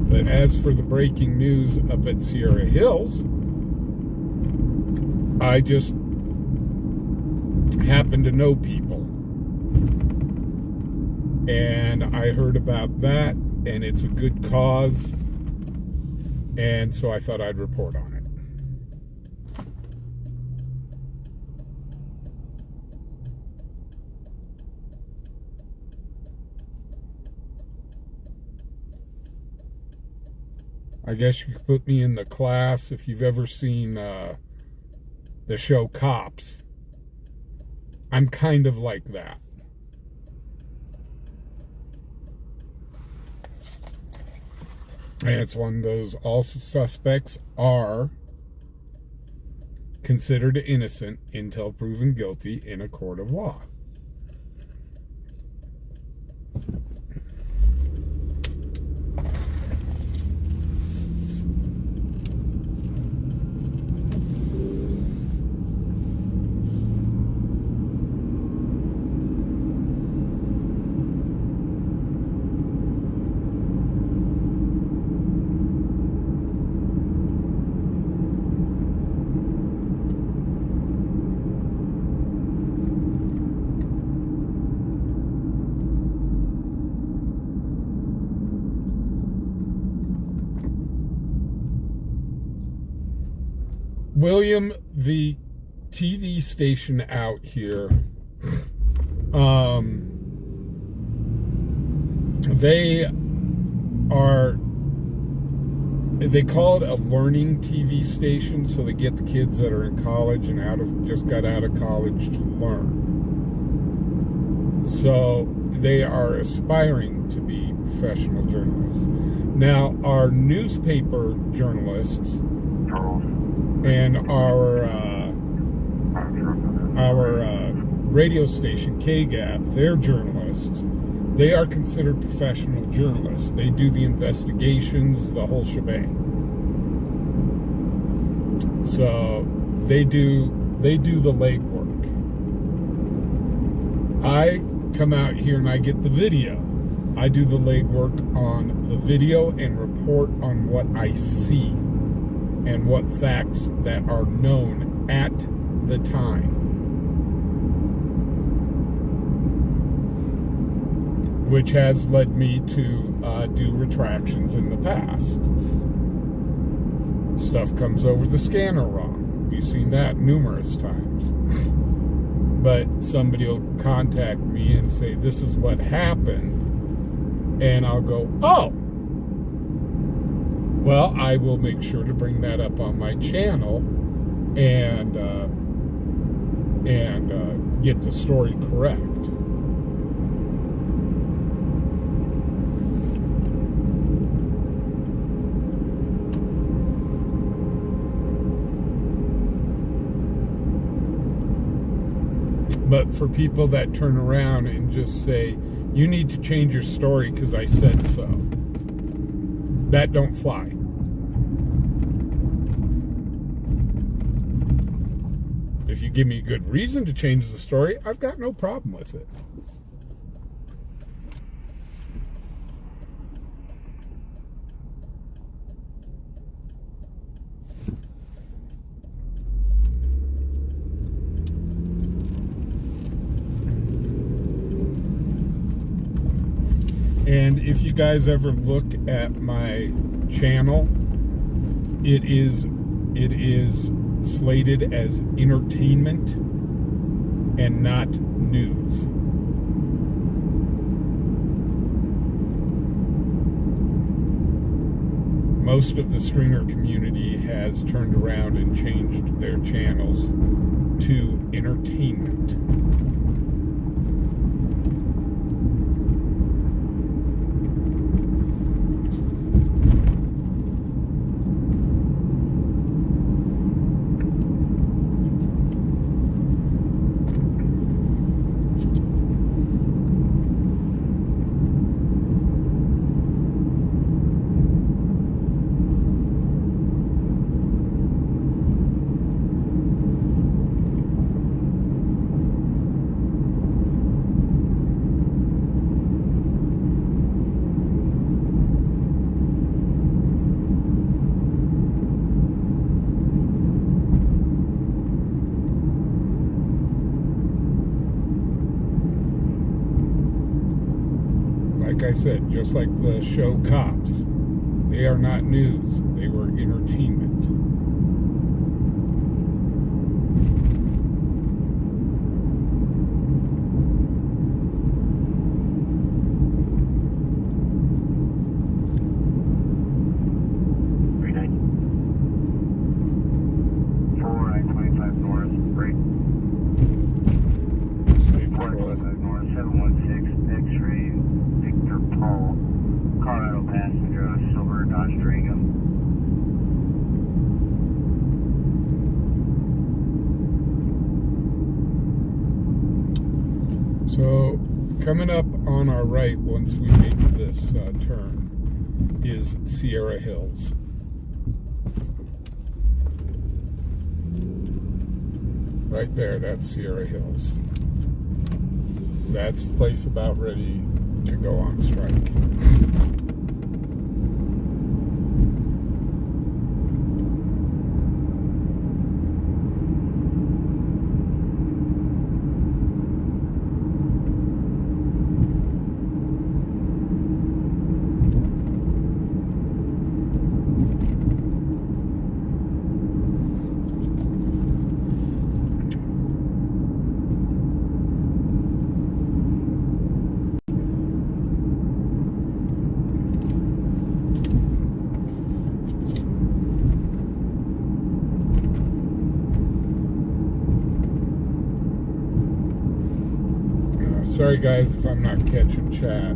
But as for the breaking news up at Sierra Hills, I just happen to know people. And I heard about that, and it's a good cause. And so I thought I'd report on it. I guess you could put me in the class if you've ever seen the show Cops. I'm kind of like that. And it's one of those, all suspects are considered innocent until proven guilty in a court of law. William, the TV station out here, they call it a learning TV station, so they get the kids that are in college and just got out of college to learn. So they are aspiring to be professional journalists. Now, our newspaper journalists and our radio station, KGAP, they're journalists. They are considered professional journalists. They do the investigations, the whole shebang. So they do the legwork. I come out here and I get the video. I do the legwork on the video and report on what I see and what facts that are known at the time. Which has led me to do retractions in the past. Stuff comes over the scanner wrong. We've seen that numerous times. But somebody will contact me and say, this is what happened. And I'll go, oh! Well, I will make sure to bring that up on my channel and get the story correct. But for people that turn around and just say, you need to change your story because I said so, that don't fly. If you give me a good reason to change the story, I've got no problem with it. And if you guys ever look at my channel, it is slated as entertainment and not news. Most of the stringer community has turned around and changed their channels to entertainment. Like I said, just like the show Cops, they are not news, they were entertainment. So, coming up on our right, once we make this turn, is Sierra Hills. Right there, that's Sierra Hills. That's the place about ready to go on strike. Sorry guys if I'm not catching chat.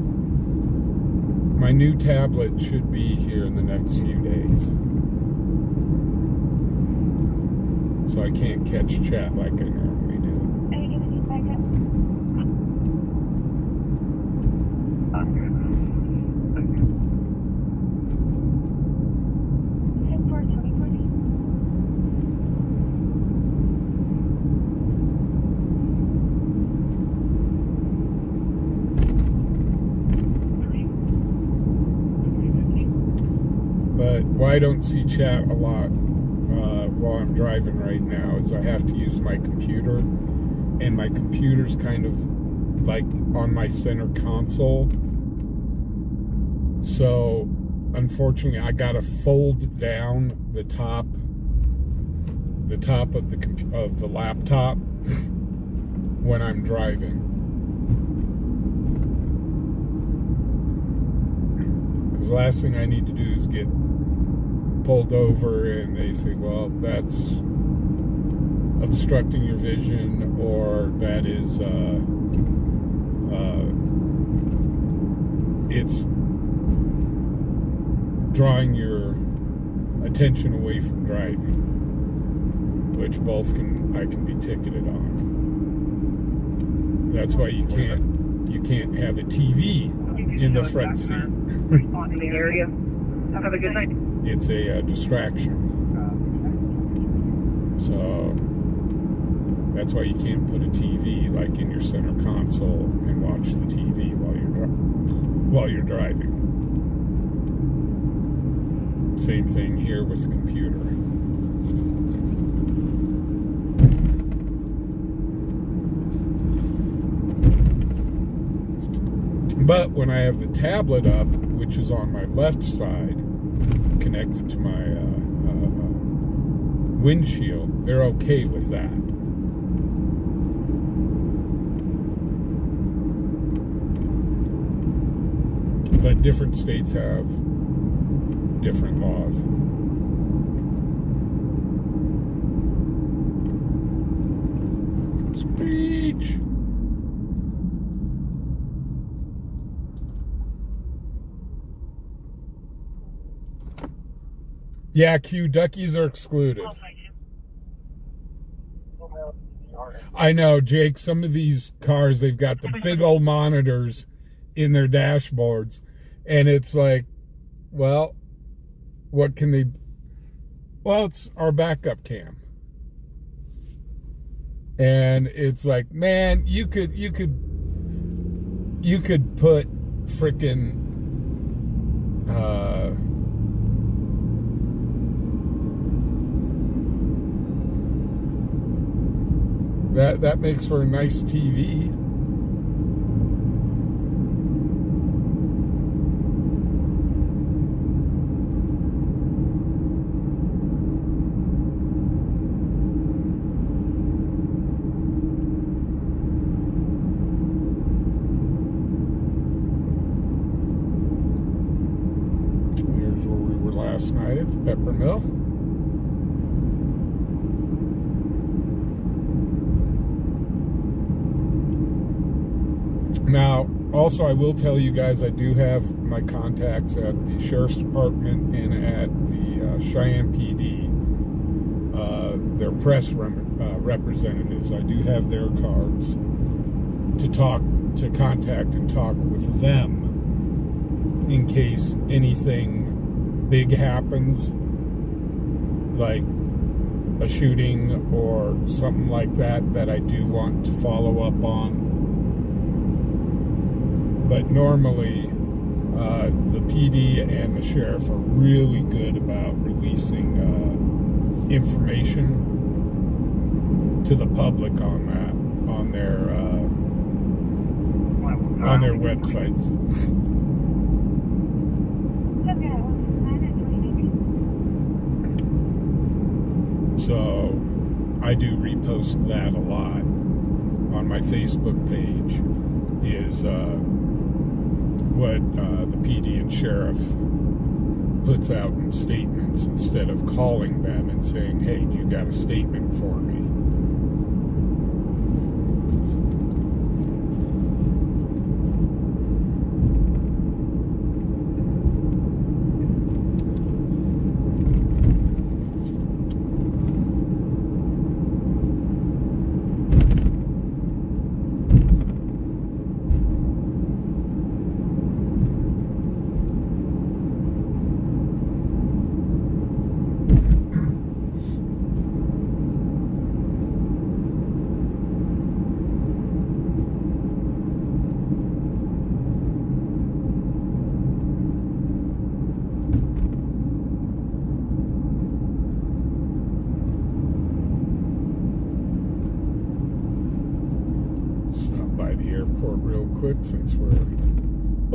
My new tablet should be here in the next few days. So I can't catch chat like I normally do. Are you gonna need backup? I'm good. Thank you. 10-4-2014. But why I don't see chat a lot while I'm driving right now is I have to use my computer, and my computer's kind of like on my center console. So unfortunately, I gotta fold down the top of the laptop when I'm driving. Because the last thing I need to do is get pulled over and they say, well, that's obstructing your vision, or that is it's drawing your attention away from driving, which I can be ticketed on. That's why you can't have a TV in the front seat. In the area. Have a good night. It's a distraction. So that's why you can't put a TV like in your center console and watch the TV while you're driving. Same thing here with the computer. But when I have the tablet up, which is on my left side, connected to my windshield, they're okay with that. But different states have different laws. Screech! Yeah, Q, duckies are excluded. I know, Jake, some of these cars, they've got the big old monitors in their dashboards, and it's like, well, what can they... Well, it's our backup cam. And it's like, man, you could put frickin' that makes for a nice TV. Here's where we were last night at the Pepper Mill. Now, also, I will tell you guys, I do have my contacts at the Sheriff's Department and at the Cheyenne PD. Their press representatives. I do have their cards to contact and talk with them in case anything big happens, like a shooting or something like that I do want to follow up on. But normally, the PD and the sheriff are really good about releasing information to the public on that, on their websites. So I do repost that a lot on my Facebook page. Is what the PD and sheriff puts out in statements instead of calling them and saying, hey, you got a statement for me? quick since we're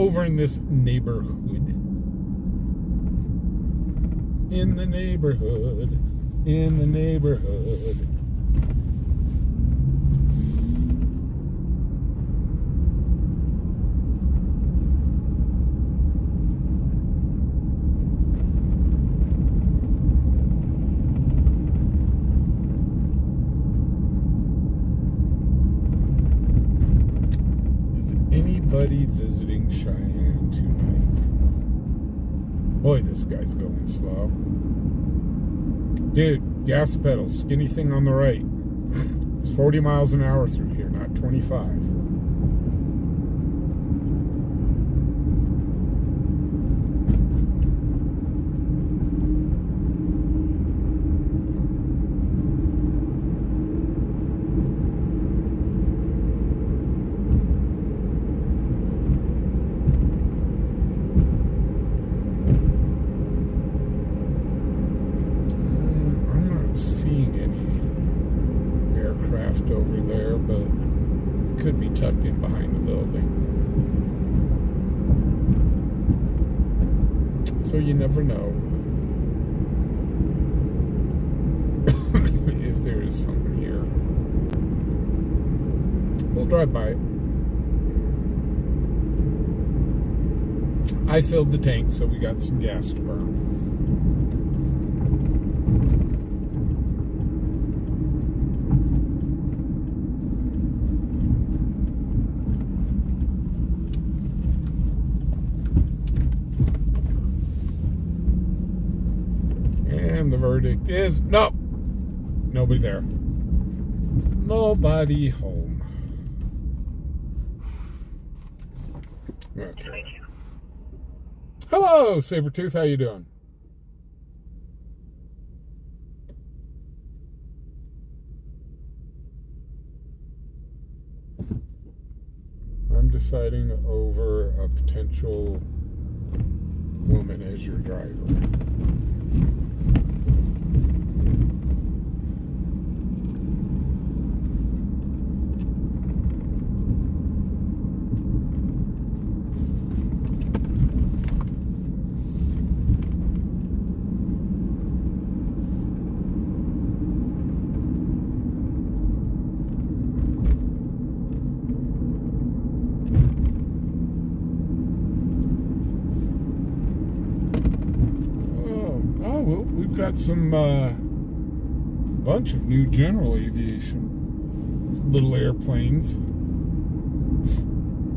over in this neighborhood. In the neighborhood. In the neighborhood. Anybody visiting Cheyenne tonight? Boy, this guy's going slow. Dude, gas pedal, skinny thing on the right. It's 40 miles an hour through here, not 25. Over there, but could be tucked in behind the building. So you never know if there is someone here. We'll drive by it. I filled the tank, so we got some gas to burn. The verdict is no. Nobody there. Nobody home. Okay. Hello, Sabretooth. How you doing? I'm deciding over a potential woman as your driver. Got some bunch of new general aviation little airplanes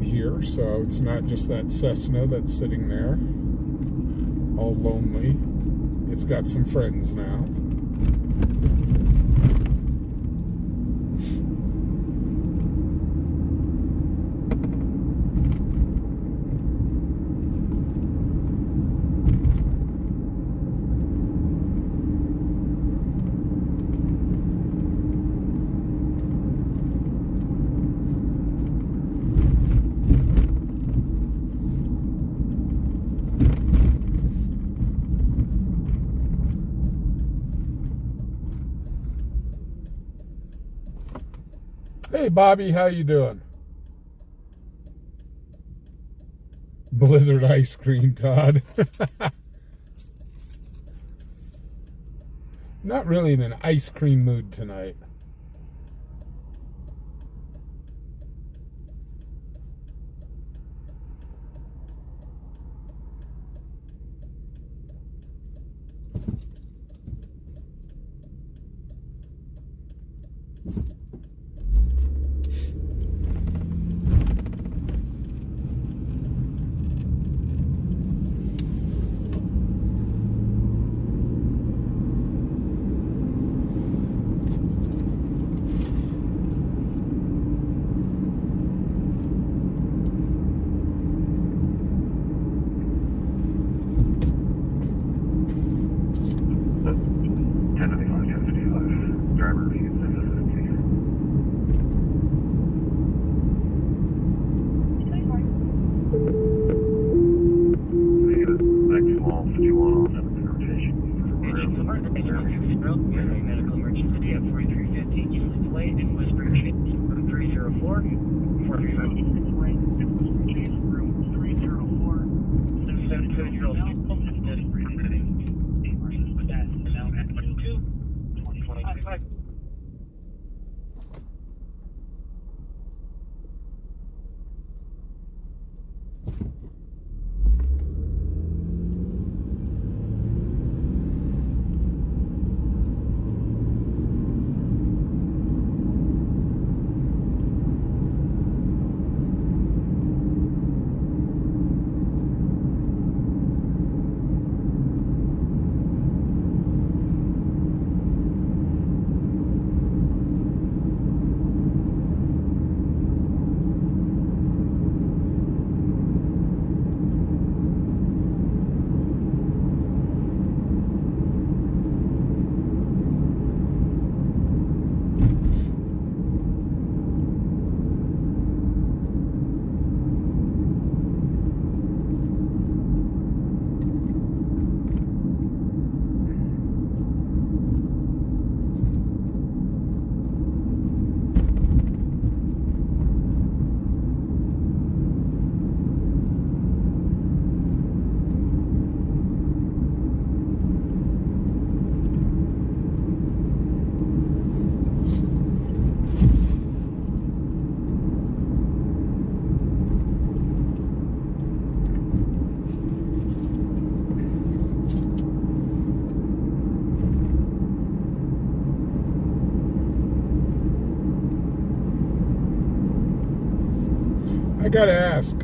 here, so it's not just that Cessna that's sitting there all lonely. It's got some friends now. Hey, Bobby, how you doing? Blizzard ice cream, Todd. Not really in an ice cream mood tonight. I gotta ask,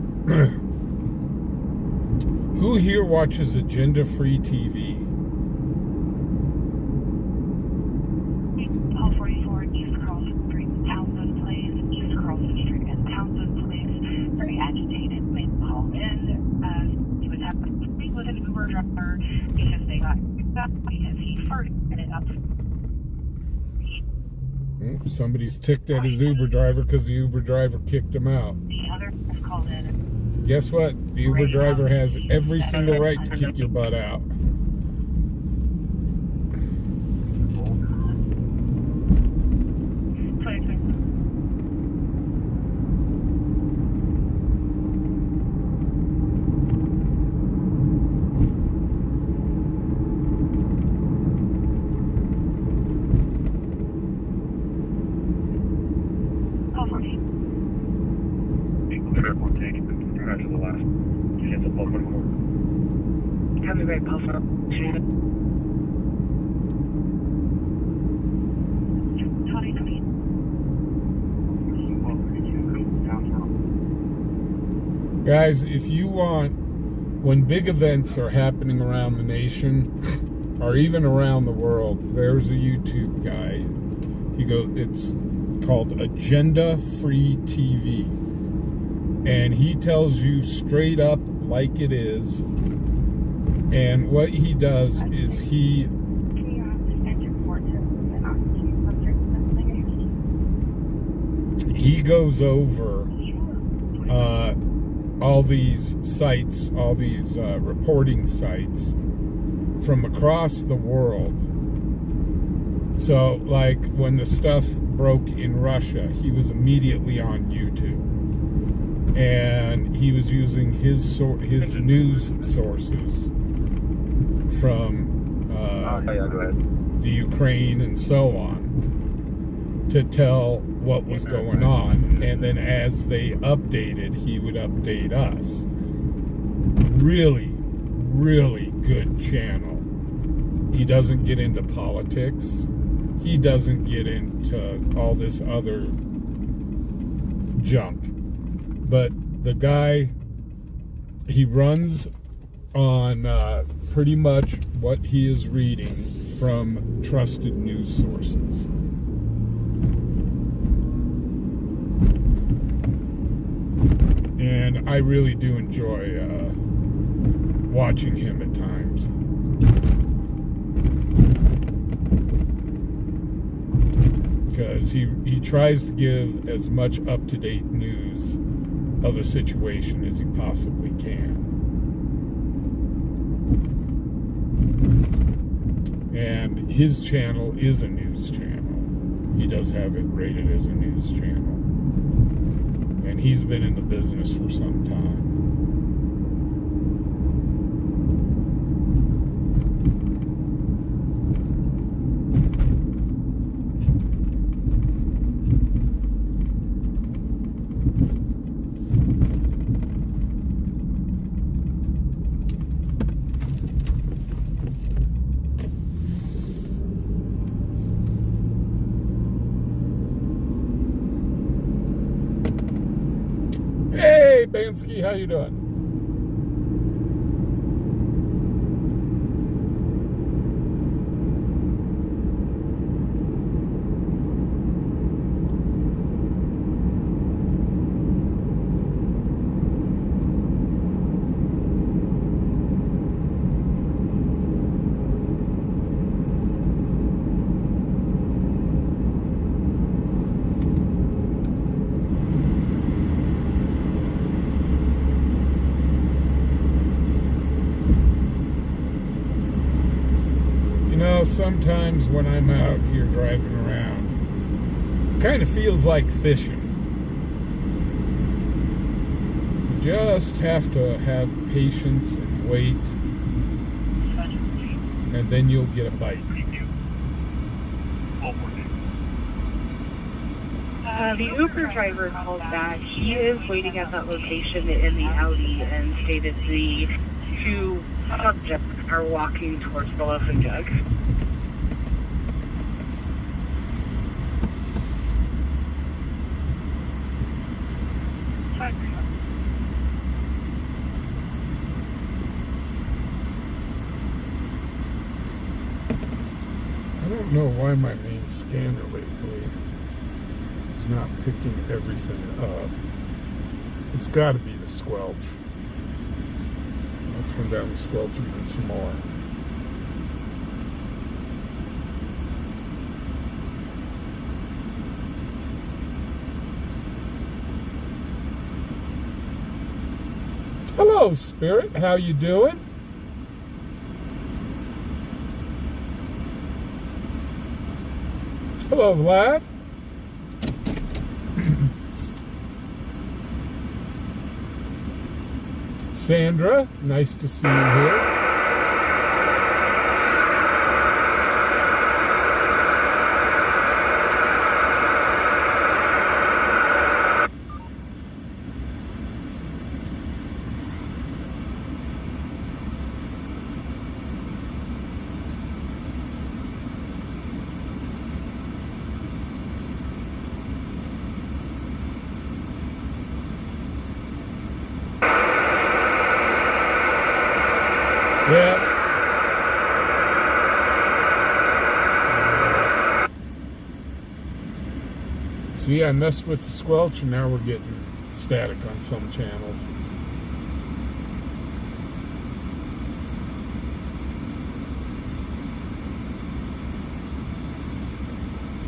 who here watches agenda-free TV? Call 44 East Carlson Street, Townsend Place, East Carlson Street, and Townsend Place. Very agitated. They called in. He was having to speak with an Uber driver because they got picked up because he farted and it up. Somebody's ticked at his Uber driver because the Uber driver kicked him out. The other was called in. Guess what? The Uber driver has every single right to kick your butt out. Have a very powerful. Guys, if you want, when big events are happening around the nation or even around the world, there's a YouTube guy. It's called Agenda Free TV. And he tells you straight up like it is. And what he does is he goes over all these sites, all these reporting sites from across the world. So, like, when the stuff broke in Russia, he was immediately on YouTube. And he was using his news sources from the Ukraine and so on to tell what was going on. And then as they updated, he would update us. Really, really good channel. He doesn't get into politics. He doesn't get into all this other junk. But the guy, he runs on pretty much what he is reading from trusted news sources. And I really do enjoy watching him at times. Because he tries to give as much up-to-date news of a situation as he possibly can. And his channel is a news channel. He does have it rated as a news channel. And he's been in the business for some time. Bansky, how you doing? Sometimes when I'm out here driving around, it kind of feels like fishing. You just have to have patience and wait, and then you'll get a bite. The Uber driver called back. He is waiting at that location in the Audi and stated the two subjects are walking towards the Loafing Jug. I don't know why my main scanner lately is not picking everything up. It's got to be the squelch. I'll turn down the squelch even some more. Hello, Spirit. How you doing? Hello, Vlad. Sandra, nice to see you here. Yeah. See, I messed with the squelch and now we're getting static on some channels.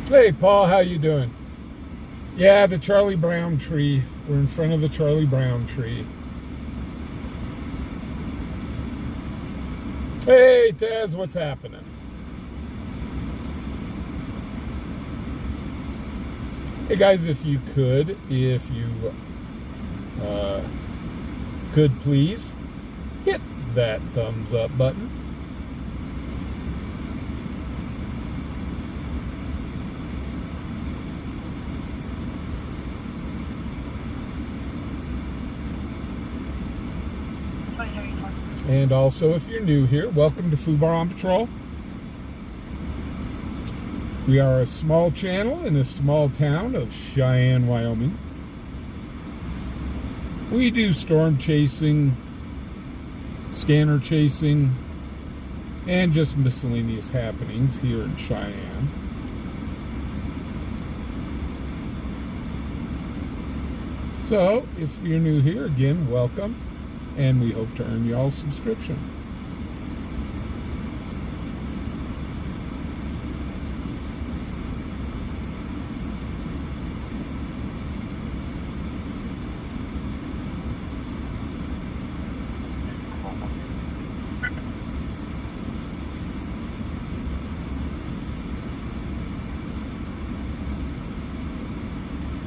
Hey, Paul, how you doing? Yeah, the Charlie Brown tree. We're in front of the Charlie Brown tree. Hey, Taz, what's happening? Hey, guys, if you could please hit that thumbs up button. And also, if you're new here, welcome to fubarOnPatrol. We are a small channel in a small town of Cheyenne, Wyoming. We do storm chasing, scanner chasing, and just miscellaneous happenings here in Cheyenne. So, if you're new here, again, welcome. And we hope to earn y'all's subscription.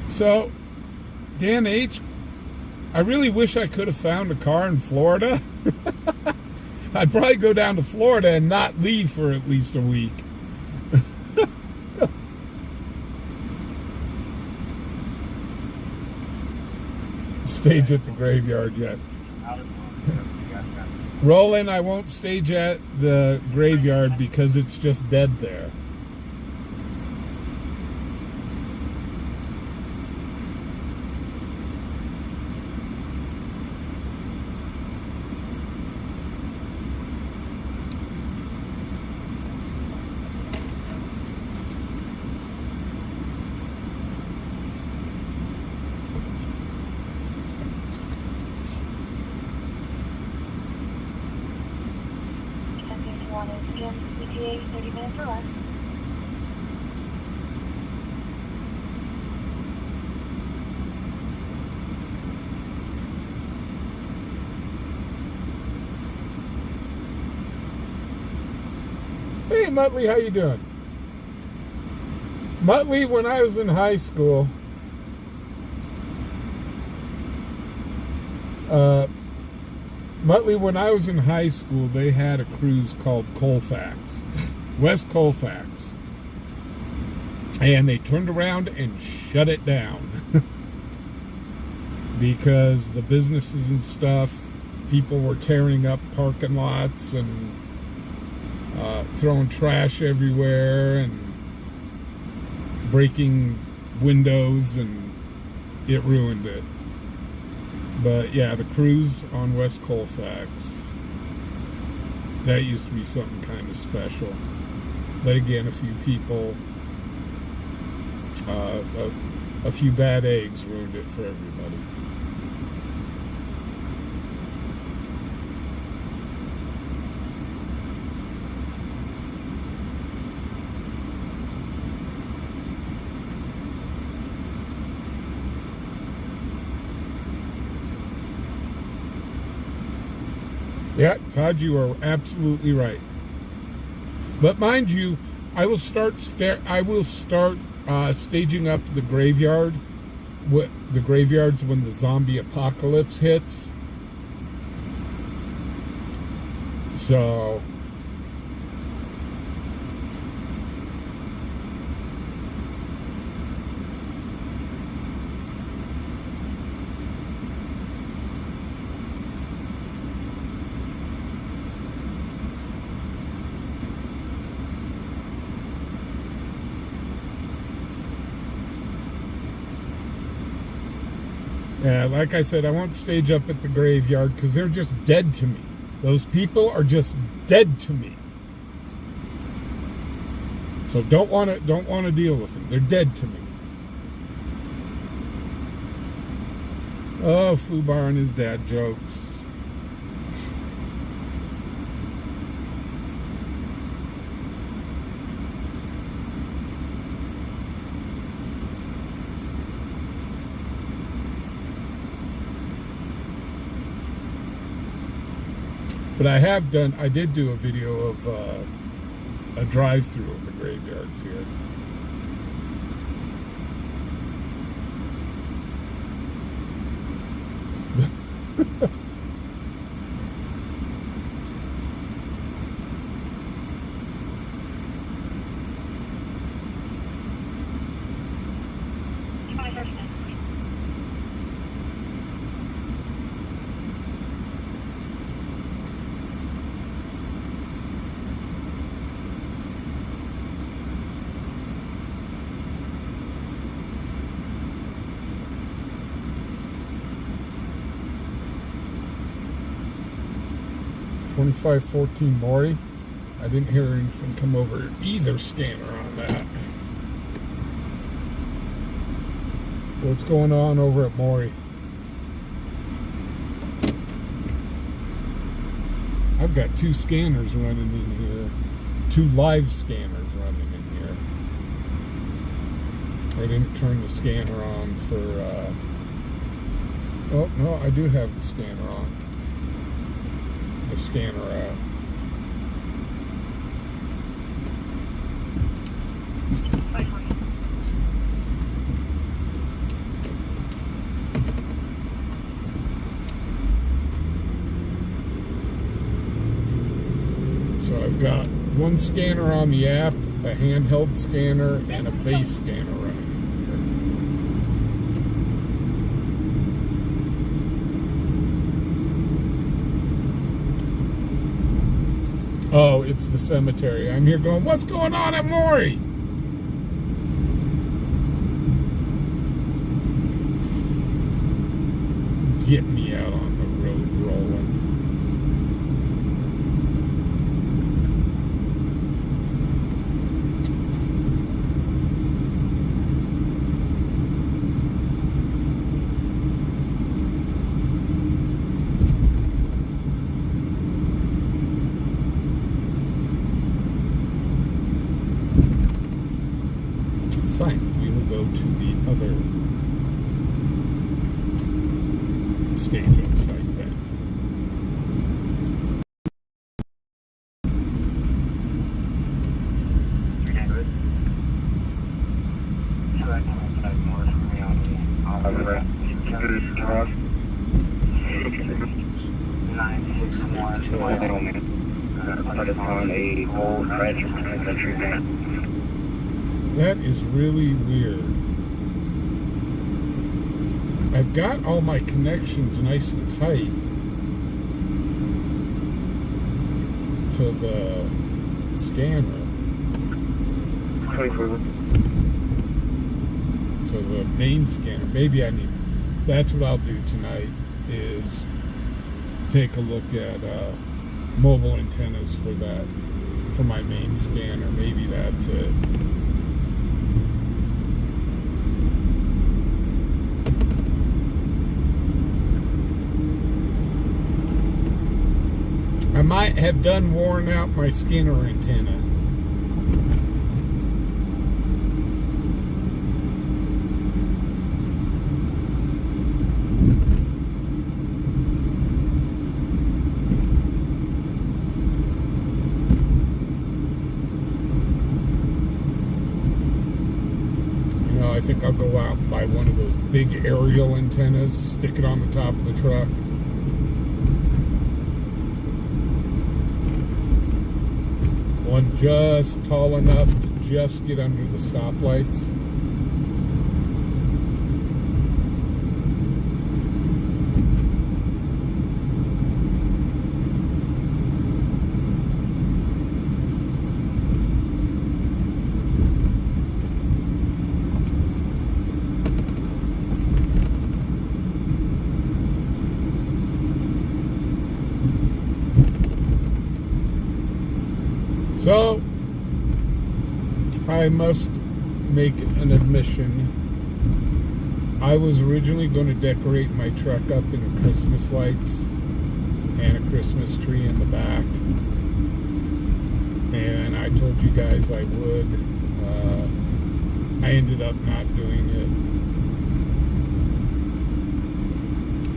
So, Dan H., I really wish I could have found a car in Florida. I'd probably go down to Florida and not leave for at least a week. Stage at the graveyard yet. Roland, I won't stage at the graveyard because it's just dead there. 101 is ETA 30 minutes or less. Hey, Muttley, how you doing? Muttley, when I was in high school, they had a cruise called Colfax, West Colfax, and they turned around and shut it down because the businesses and stuff, people were tearing up parking lots and throwing trash everywhere and breaking windows, and it ruined it. But yeah, the cruise on West Colfax, that used to be something kind of special. But again, a few people, a few bad eggs ruined it for everybody. Yeah, Todd, you are absolutely right. But mind you, I will start staging up the graveyard. The graveyards when the zombie apocalypse hits. So yeah, like I said, I won't stage up at the graveyard because they're just dead to me. Those people are just dead to me. So don't want to deal with them. They're dead to me. Oh, Fubar and his dad jokes. But I did do a video of a drive-through of the graveyards here. $25.14 Maury. I didn't hear anything come over either scanner on that. What's going on over at Maury? I've got 2 scanners running in here. 2 live scanners running in here. I didn't turn the scanner on for... oh, no, I do have the scanner on. The scanner out. So I've got 1 scanner on the app, a handheld scanner, and a base scanner running. Oh, it's the cemetery. I'm here going, what's going on at Maury? Get me out on the road rolling. to the other stadium site then. That is really weird. I've got all my connections nice and tight to the scanner. To the main scanner. Maybe I need... That's what I'll do tonight, is take a look at mobile antennas for that, for my main scanner. Maybe that's it. I might have done worn out my scanner antenna. I think I'll go out and buy one of those big aerial antennas, stick it on the top of the truck. One just tall enough to just get under the stoplights. So, I must make an admission. I was originally going to decorate my truck up in Christmas lights and a Christmas tree in the back. And I told you guys I would. I ended up not doing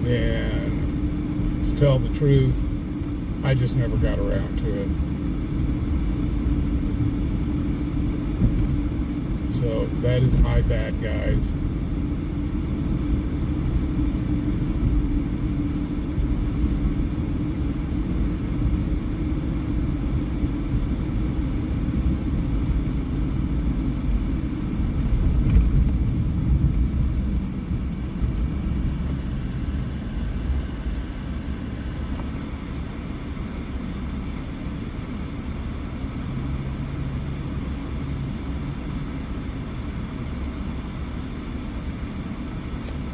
it. And to tell the truth, I just never got around to it. So that is my bad, guys.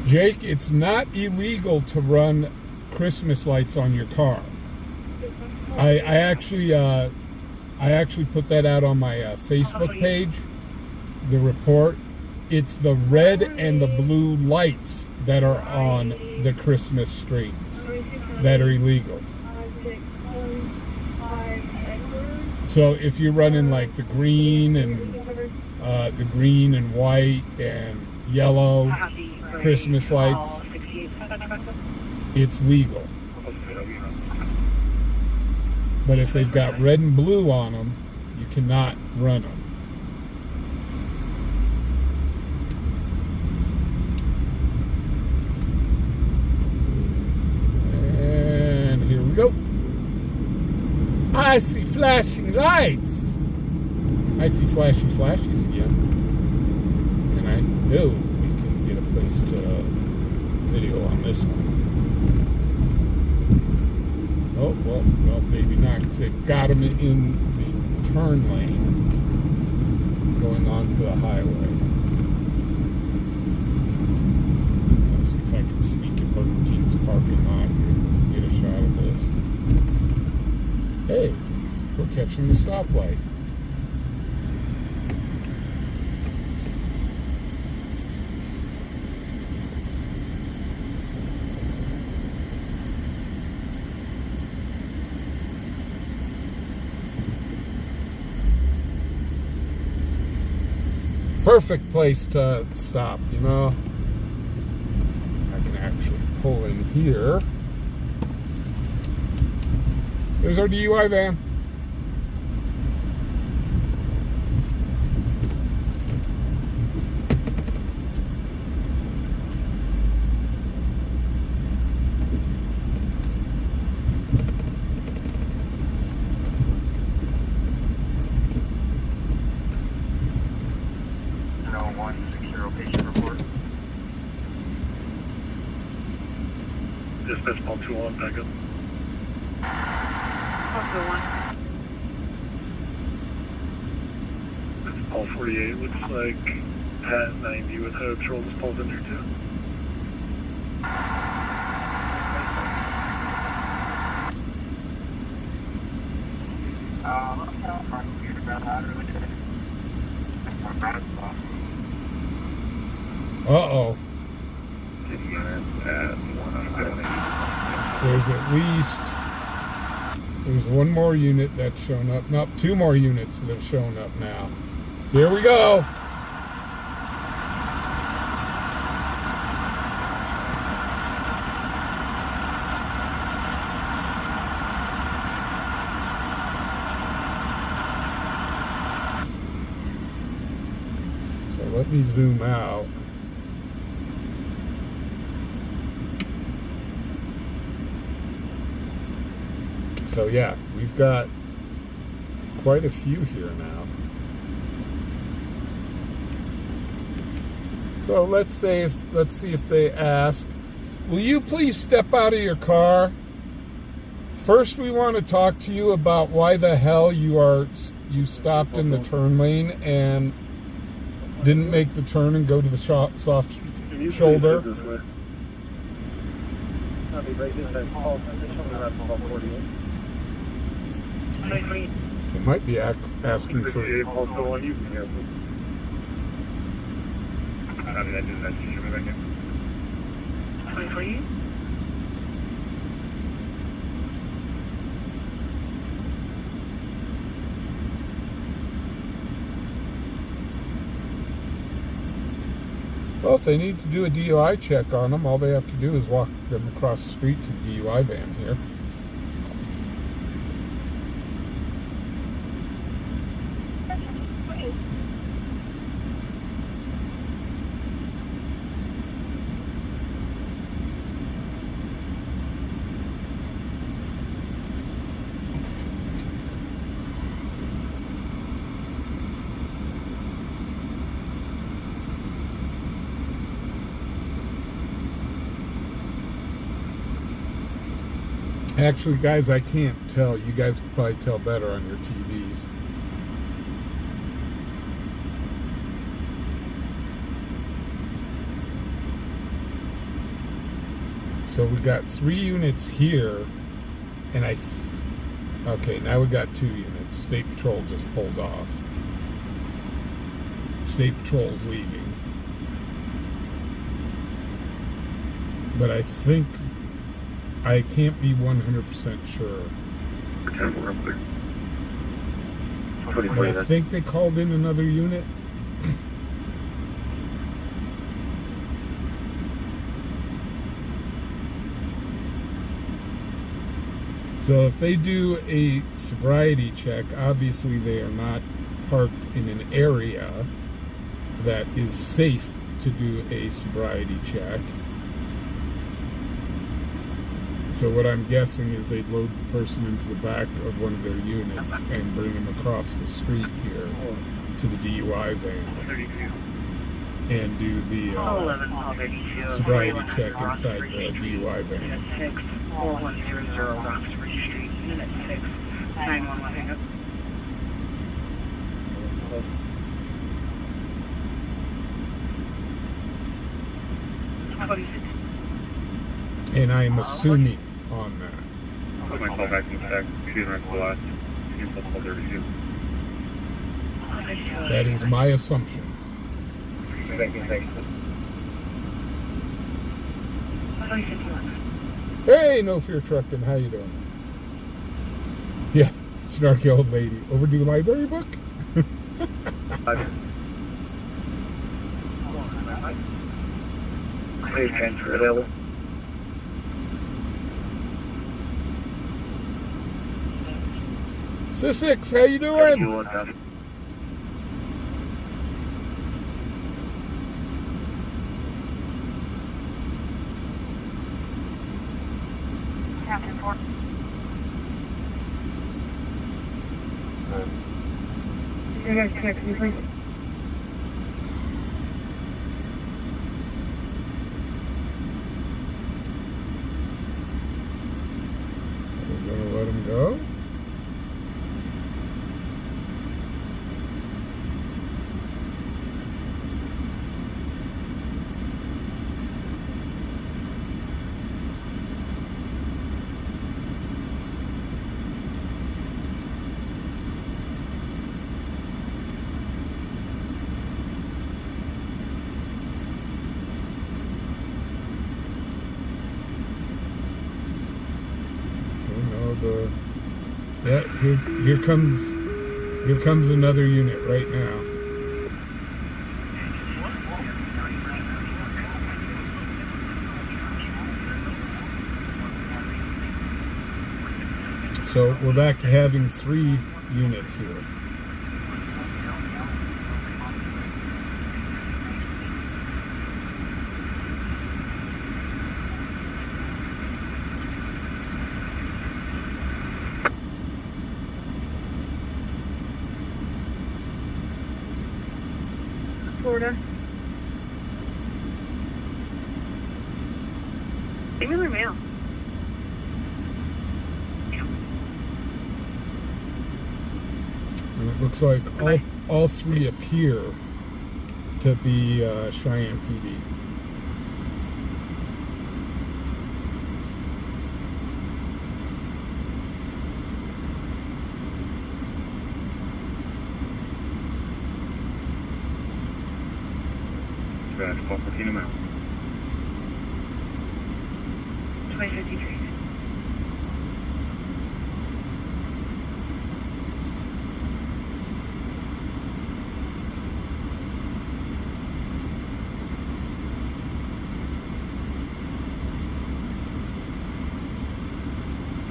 Jake, it's not illegal to run Christmas lights on your car. I actually put that out on my Facebook page, the report. It's the red and the blue lights that are on the Christmas strings that are illegal. So if you're running like the green and white and yellow Christmas lights, it's legal. But if they've got red and blue on them, you cannot run them. And here we go. I see flashing lights. I see flashy flashes again. And I know we can get a place to video on this one. Oh, well, maybe not, because they've got them in the turn lane going onto the highway. Let's see if I can sneak in Burger King's parking lot and get a shot of this. Hey, we're catching the stoplight. Perfect place to stop, you know. I can actually pull in here. There's our DUI van. Dispatch call 2-1, back up. Paul 48 looks like Pat 90 with Highway Patrol just pulled in here too. Uh-oh. There's one more unit that's shown up. No, two more units that have shown up now. Here we go. So let me zoom out. So yeah, we've got quite a few here now. So let's see if they ask, will you please step out of your car? First, we want to talk to you about why the hell you stopped in the turn lane and didn't make the turn and go to the soft shoulder. They might be asking for. Also on you can hear. Well, if they need to do a DUI check on them, all they have to do is walk them across the street to the DUI van here. Actually, guys, I can't tell. You guys can probably tell better on your TVs. So we got 3 units here, and okay, now we got 2 units. State Patrol just pulled off. State Patrol's leaving. But I think I can't be 100% sure. I think they called in another unit. So if they do a sobriety check, obviously they are not parked in an area that is safe to do a sobriety check. So what I'm guessing is they'd load the person into the back of one of their units and bring them across the street here to the DUI van and do the sobriety check inside the DUI van. Unit 6, 4100 Roxbury Street. Unit 6, 911 hang up. And I'm assuming on that. Put my call back in check. Shooting right to the last. That is my assumption. Thank you. Hey, No Fear Trucking, how you doing? Yeah, snarky old lady. Overdue library book? Please transfer available. Sissix, how you doing? Captain 4. You guys text me, please. We're gonna let him go. Yeah, here comes another unit right now. So we're back to having 3 units here. Florida. Regular mail. And it looks like all 3 appear to be Cheyenne PD. That's 14 amount. 2053.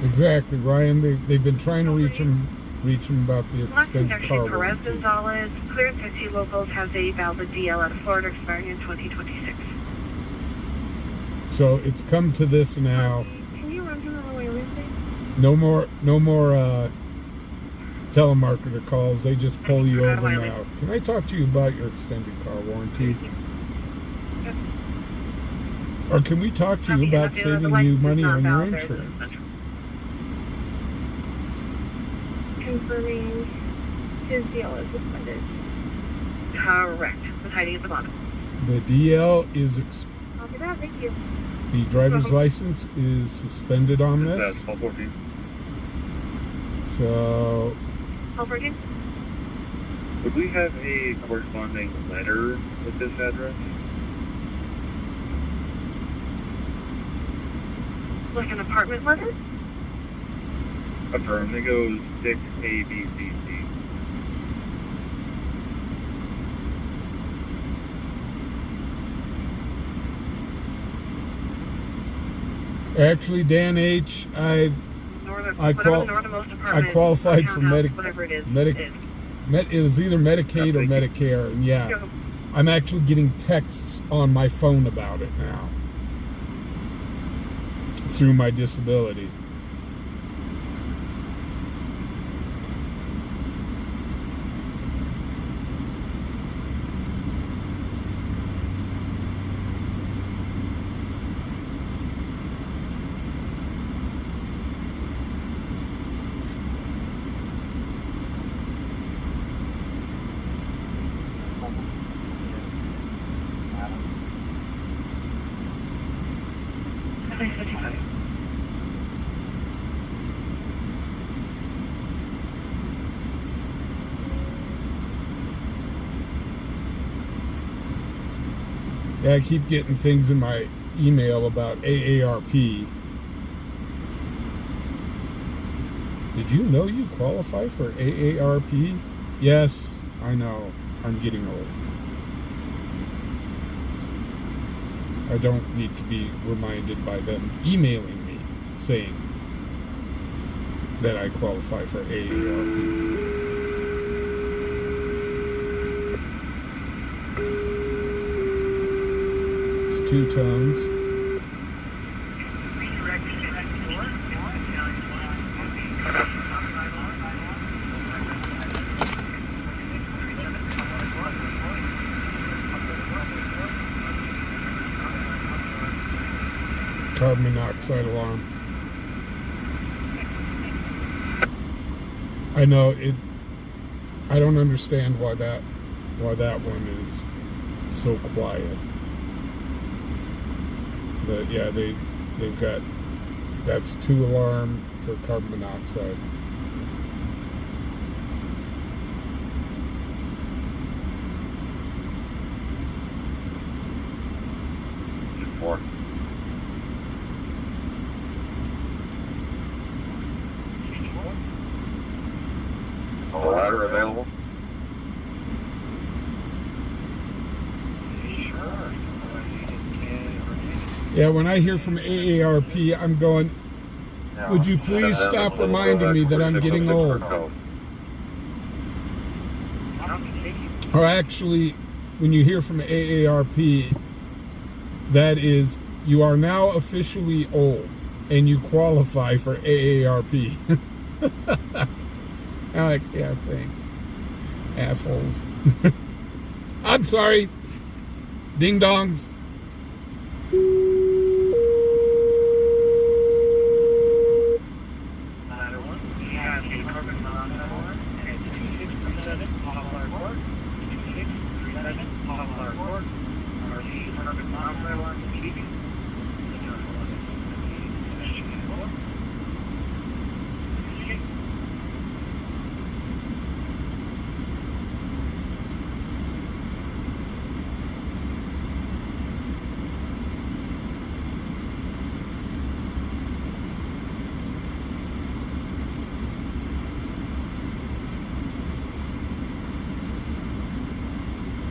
Exactly, Ryan. They've been trying to reach him about the Martin extended car Perez warranty. Gonzalez, cleared 50 locals, has a valid DL out of Florida expiring in 2026. So it's come to this now. Can you run him on the way with me? No more telemarketer calls. They just pull you over now. Can I talk to you about your extended car warranty? Or can we talk to you about saving you money on your insurance? Confirming his DL is suspended. Correct. With hiding at the bottom. The DL is I'll do that. Thank you. the driver's license is suspended on That's this. 1214. So 1214? Would we have a corresponding letter with this address? Like an apartment letter? Affirm. It goes 6 A B C C. actually, Dan H, I qualified for it was either Medicaid or Medicare, and yeah, I'm actually getting texts on my phone about it now through my disability. Yeah, I keep getting things in my email about AARP. Did you know you qualify for AARP? Yes, I know. I'm getting old. I don't need to be reminded by them emailing me saying that I qualify for AARP. It's 2 tones. Carbon monoxide alarm. I know it. I don't understand why that one is so quiet. But yeah, they've got, that's 2 alarm for carbon monoxide. Four. A ladder available? Yeah, when I hear from AARP, I'm going, would you please stop reminding me that I'm getting old? Or actually, when you hear from AARP, that is, you are now officially old and you qualify for AARP. I'm like, yeah, thanks, assholes. I'm sorry, ding dongs.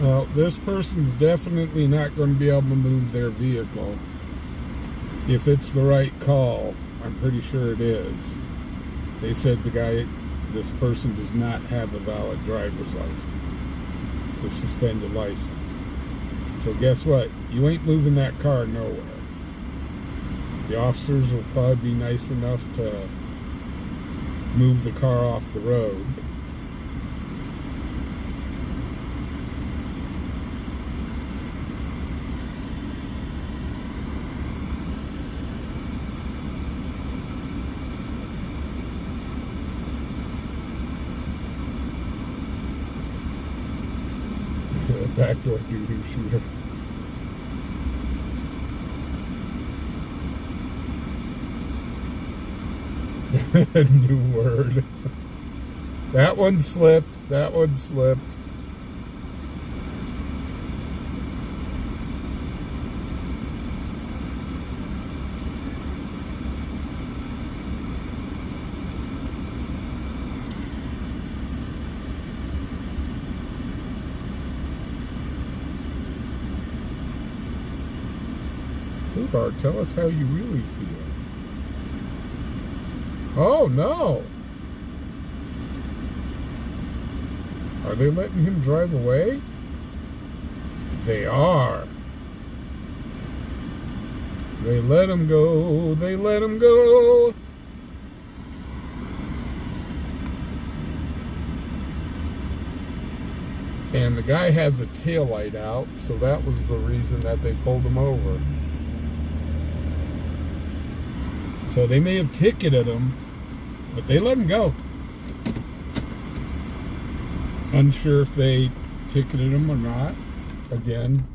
Well, this person's definitely not going to be able to move their vehicle. If it's the right call, I'm pretty sure it is. They said this person does not have a valid driver's license. It's a suspended license. So guess what? You ain't moving that car nowhere. The officers will probably be nice enough to move the car off the road. Backdoor doo-doo shooter. New word. That one slipped. That one slipped. Fubar, tell us how you really feel. Oh no! Are they letting him drive away? They are. They let him go. They let him go. And the guy has the taillight out, so that was the reason that they pulled him over. So they may have ticketed him, but they let him go. Unsure if they ticketed him or not. Again,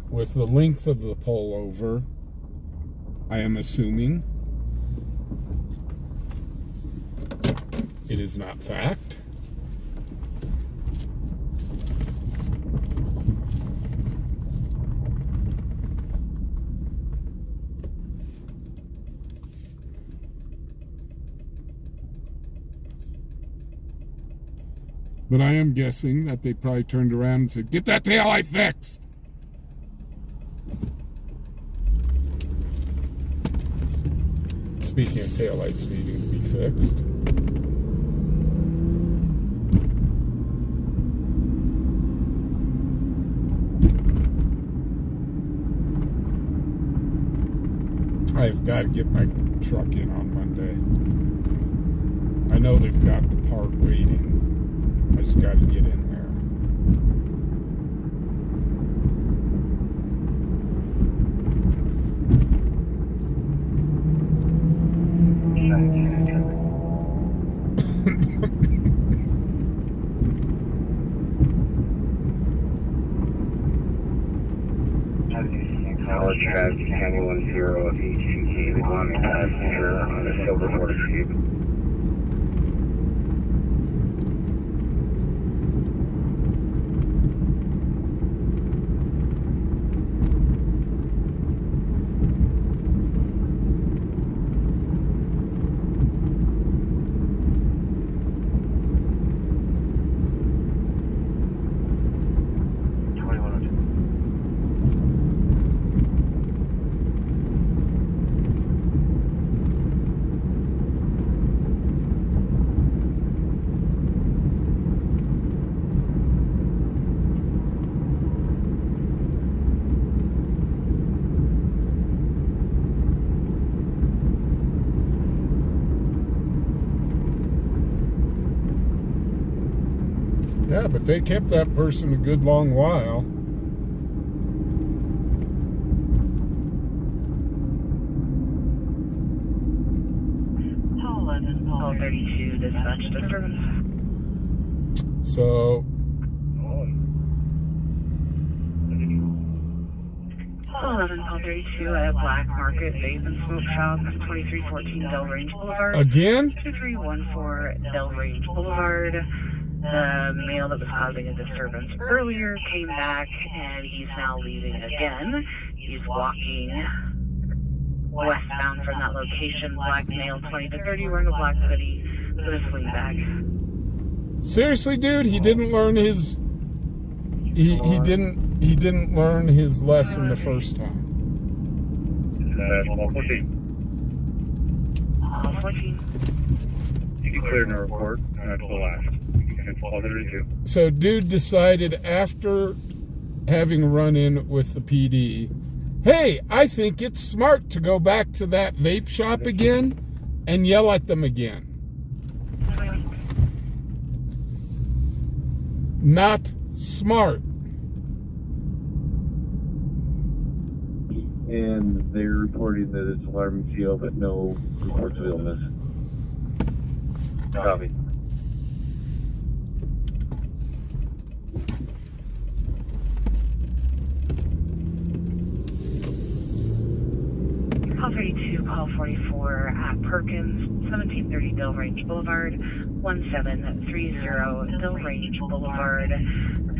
with the length of the pullover, I am assuming it is not fact. But I am guessing that they probably turned around and said, "Get that taillight fixed!" Speaking of taillights needing to be fixed. I've got to get my truck in on Monday. I know they've got the part waiting. I just got to get in there. College Traffic County 10 of H2K, we want me passenger on the Silver Water Street. Yeah, but they kept that person a good long while. Call 32, dispatch disturbance. So, Call 11, call 32 at Black Market Vape and Smoke Shop, 2314 Del Range Boulevard. again? 2314 Del Range Boulevard. The male that was causing a disturbance earlier came back, and he's now leaving again. He's walking westbound from that location. Black male, 20 to 30, wearing a black hoodie with a sling bag. Seriously, dude, he didn't learn his... He didn't learn his lesson the first time. All 14. All 14. You can clear no report to the last. It's all 32. So, dude decided after having a run-in with the PD, hey, I think it's smart to go back to that vape shop again and yell at them again. Not smart. And they're reporting that it's alarming CO, but no reports of illness. Copy. Call 32, call 44 at Perkins, 1730 Del Range Boulevard, 1730 Del Range Boulevard.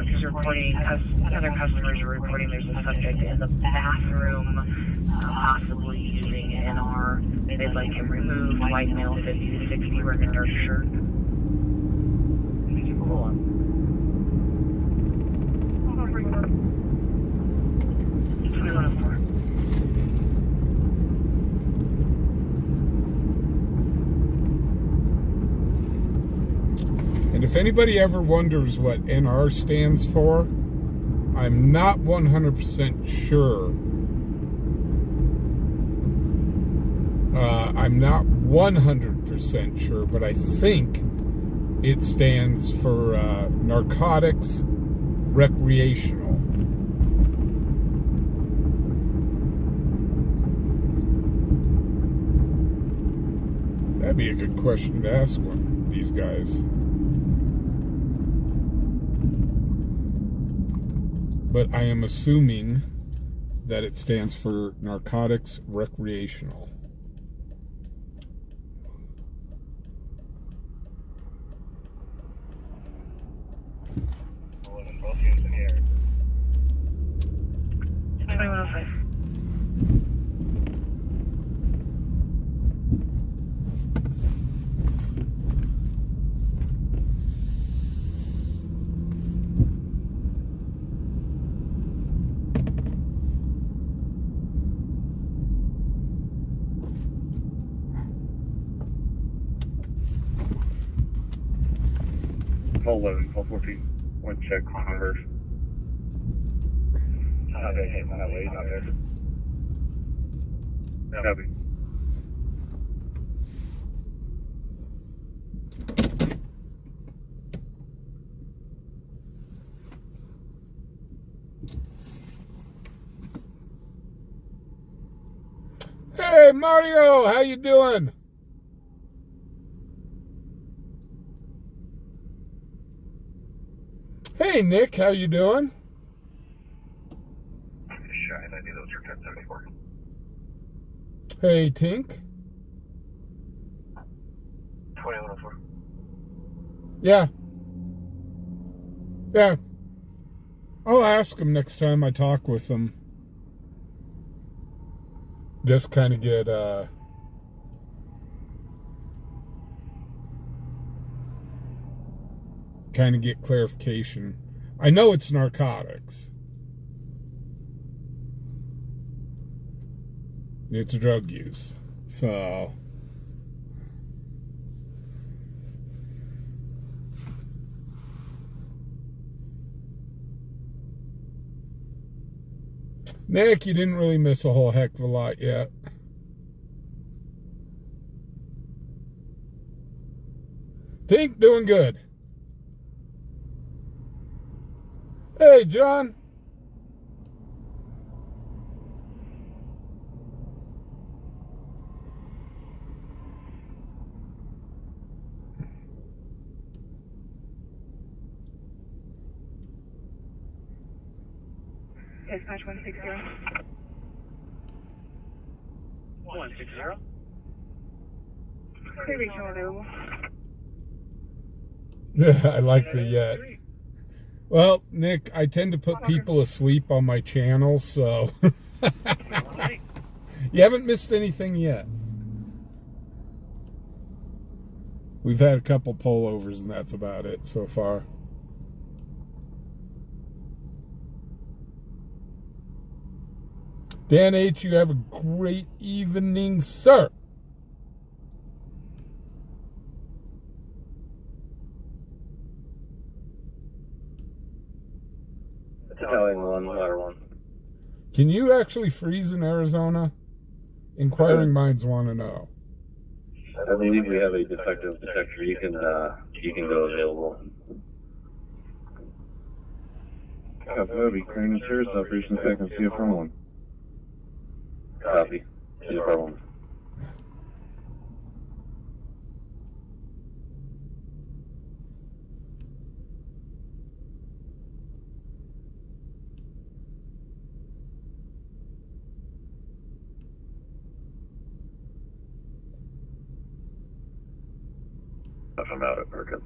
He's reporting, other customers are reporting there's a subject in the bathroom, possibly using NR. They'd like him removed. White male, 50 to 60, wearing a dark shirt. Hold on. 2104. And if anybody ever wonders what NR stands for, I'm not 100% sure. I'm not 100% sure, but I think it stands for narcotics recreational. That'd be a good question to ask one of these guys. But I am assuming that it stands for narcotics recreational. Both units in the air. 2105. 1211, 1214. One check, Converse. Not there, hey, not that way, not there. Copy. Hey, Mario, how you doing? Hey, Nick, how you doing? Cheyenne, I need those for 1074. Hey, Tink. 2104. Yeah. Yeah. I'll ask him next time I talk with him. Just kind of get clarification. I know it's narcotics. It's drug use. So Nick, you didn't really miss a whole heck of a lot yet. Tink, doing good. Hey, John. Dispatch 160. 160. Pre-regional available. I like the yet. Well, Nick, I tend to put people asleep on my channel, so you haven't missed anything yet. We've had a couple pullovers, and that's about it so far. Dan H., you have a great evening, sir. Telling one, ladder one. Can you actually freeze in Arizona? Inquiring minds want to know. I believe we have a defective detector. You can go available. Copy, Crane and Sears, Operation Second, CFR 1. Copy. CFR 1. I'm out at Perkins.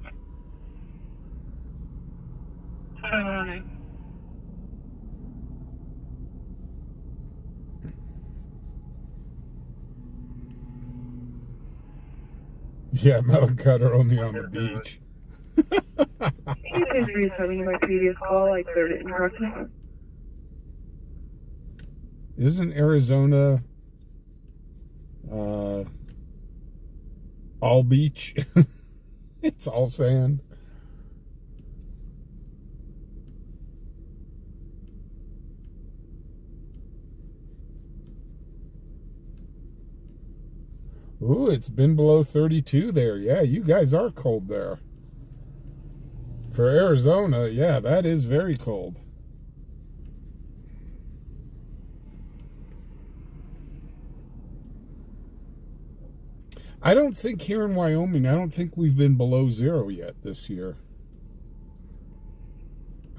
2109. Yeah, metal cutter only on the beach. You guys resending my previous call, I cleared it incorrectly. Isn't Arizona all beach? It's all sand. Ooh, it's been below 32 there. Yeah, you guys are cold there. For Arizona, yeah, that is very cold. I don't think here in Wyoming, I don't think we've been below zero yet this year.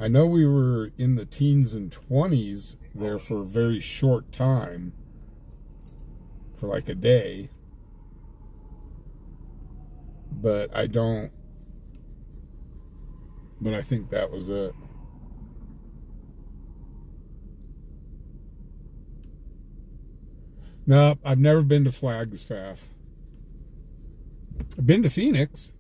I know we were in the teens and 20s there for a very short time, for like a day. But I think that was it. No, I've never been to Flagstaff. I've been to Phoenix.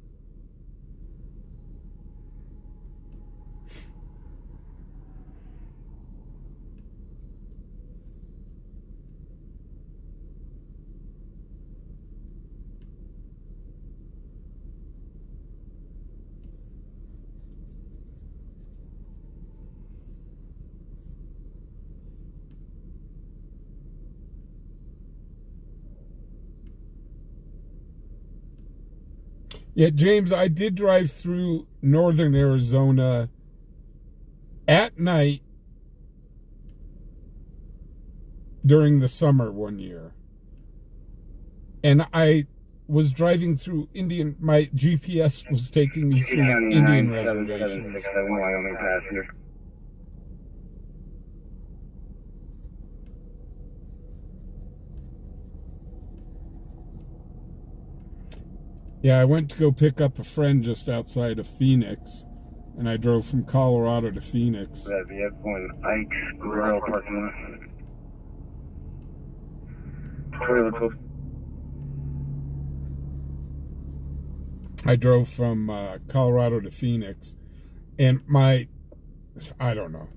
Yeah, James, I did drive through northern Arizona at night during the summer one year. And I was driving through my GPS was taking me through Indian reservations. Wyoming passenger. Yeah, I went to go pick up a friend just outside of Phoenix, and I drove from Colorado to Phoenix. That vehicle in Ike's Grill parking lot. I drove from Colorado to Phoenix, and I don't know,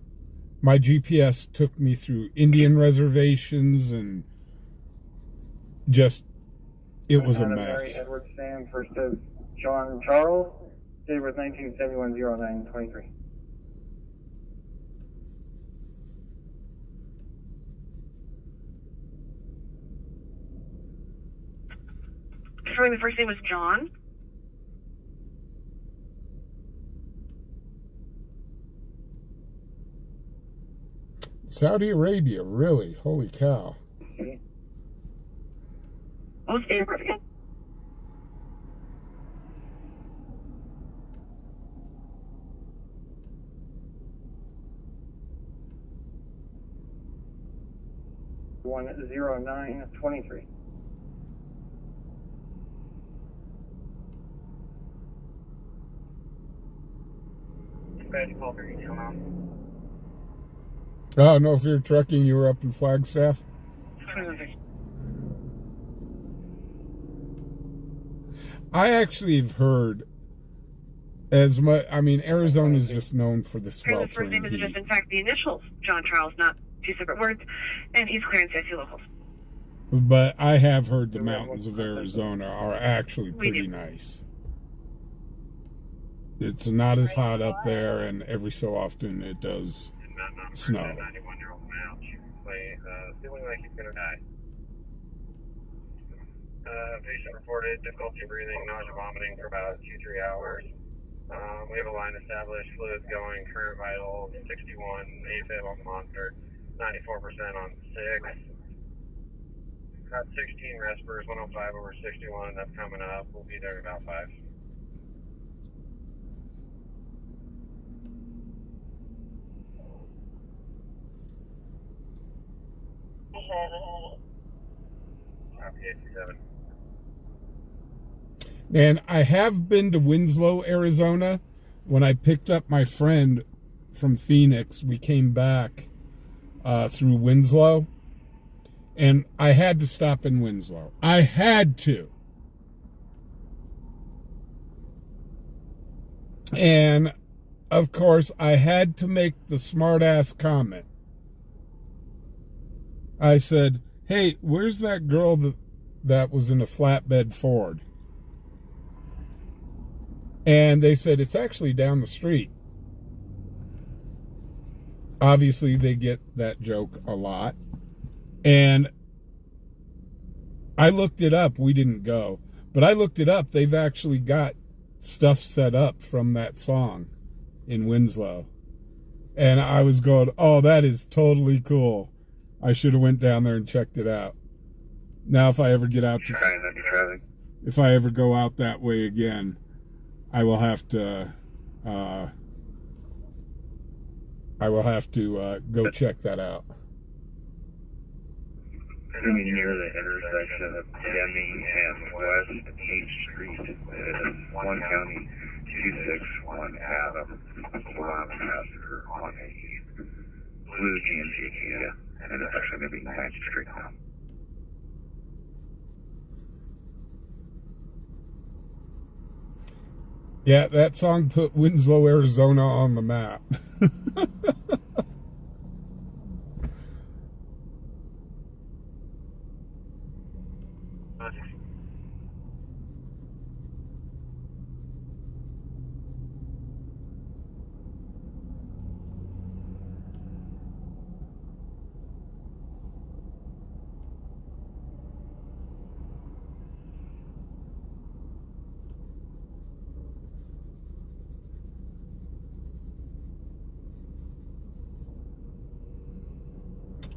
my GPS took me through Indian reservations and just, it was a mess. Mary Edward Sam, first of John Charles, date with 1971-09-23. Confirming the first name was John. Saudi Arabia, really? Holy cow. What was the date of birth again? One 09-23. Oh, no, if you're trucking, you were up in Flagstaff? I actually have heard as much. I mean, Arizona is just known for the The first sweltering name is heat. just, in fact, the initials, John Charles, not two separate words, and he's clearance SC locals. But I have heard the mountains of Arizona are actually pretty nice. It's not as hot up there, and every so often it does snow. 91-year-old male, feeling like he's going to die. Patient reported difficulty breathing, nausea, vomiting for about 2-3 hours. We have a line established, fluids going, current vitals 61, AFib on the monitor, 94% on 6. Got 16 respirators, 105 over 61. That's coming up. We'll be there in about 5. Copy 87. And I have been to Winslow, Arizona. When I picked up my friend from Phoenix, we came back through Winslow. And I had to stop in Winslow. I had to. And, of course, I had to make the smart-ass comment. I said, hey, where's that girl that was in a flatbed Ford? And they said, it's actually down the street. Obviously, they get that joke a lot. And I looked it up. We didn't go. But I looked it up. They've actually got stuff set up from that song in Winslow. And I was going, oh, that is totally cool. I should have went down there and checked it out. Now, if I ever get out to... If I ever go out that way again, I will have to... go check that out. Near the intersection of Deming and West 8th Street, 1 County 261 Adam, Guam passenger on a blue GMC Kia, and it's actually going to be 9th Street now. Yeah, that song put Winslow, Arizona on the map.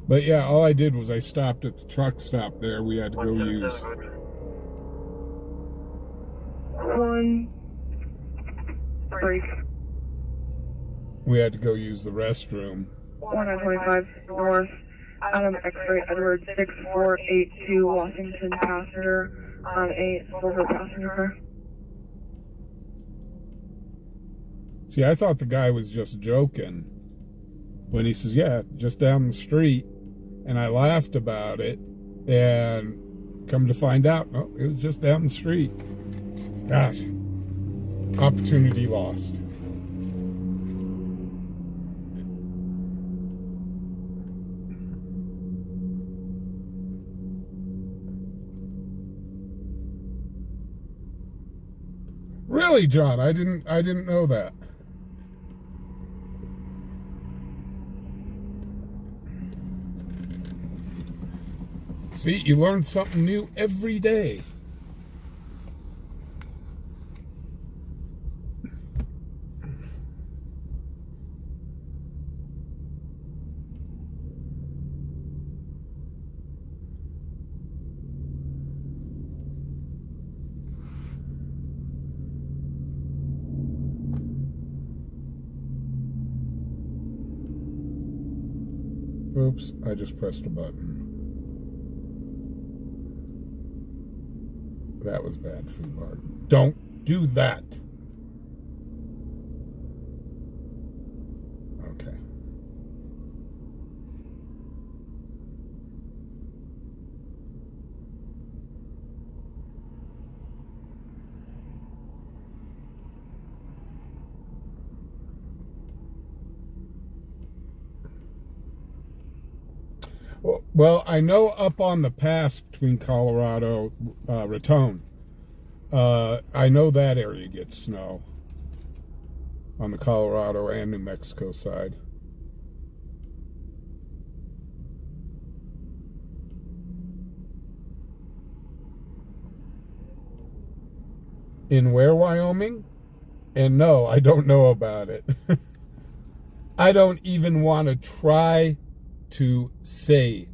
But yeah, all I did was I stopped at the truck stop there. We had to go use. 1 break. We had to go use the restroom. 125 north. Adam X-ray Edward 6482 Washington passenger on a silver passenger car. See, I thought the guy was just joking when he says, yeah, just down the street. And I laughed about it, and come to find out, no, it was just down the street. Gosh, opportunity lost. Really, John? I didn't know that. See, you learn something new every day. Oops, I just pressed a button. That was bad, Fubar. Don't do that. Okay. Well, I know up on the pass between Colorado, Raton, I know that area gets snow on the Colorado and New Mexico side. In where, Wyoming? And no, I don't know about it. I don't even want to try to say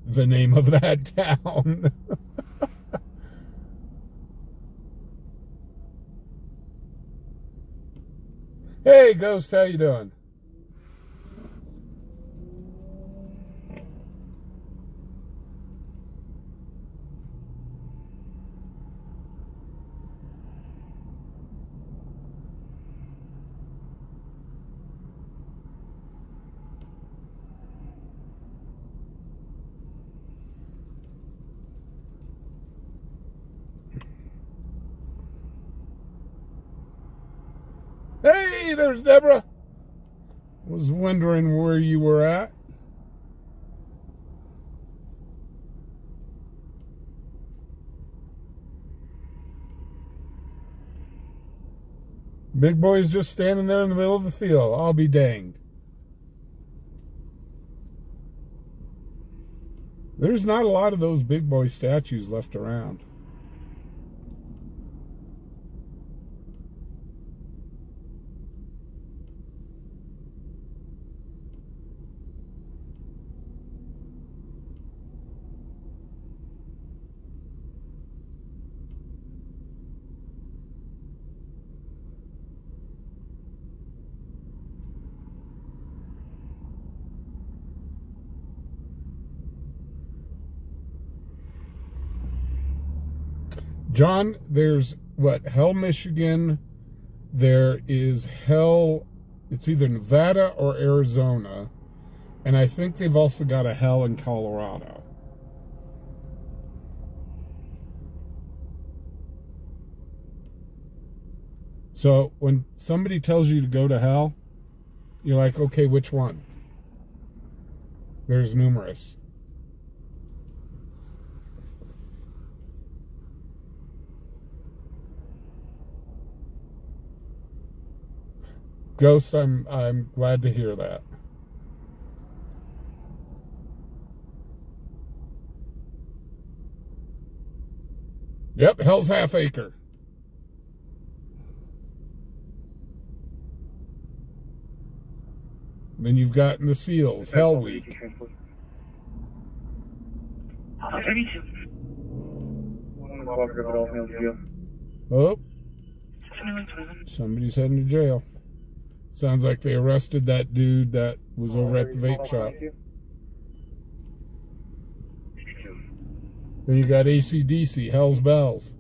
the name of that town. Hey, Ghost, how you doing? Hey, there's Deborah. Was wondering where you were at. Big boy's just standing there in the middle of the field. I'll be danged. There's not a lot of those big boy statues left around. John, there's what, Hell, Michigan. There is Hell, it's either Nevada or Arizona. And I think they've also got a Hell in Colorado. So when somebody tells you to go to Hell, you're like, okay, which one? There's numerous. Ghost, I'm glad to hear that. Yep, Hell's Half Acre. Then you've got in the Seals, Hell Week. 32. Oh, 21. somebody's heading to jail. Sounds like they arrested that dude that was over at the vape shop. Then you got AC/DC, Hell's Bells.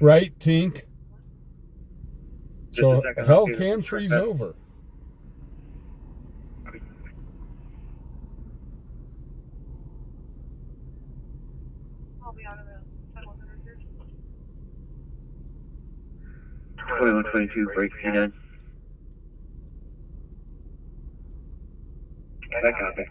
Right, Tink? So hell can freeze over. I'll be out of the 700 here. 2122, break C9. That copy.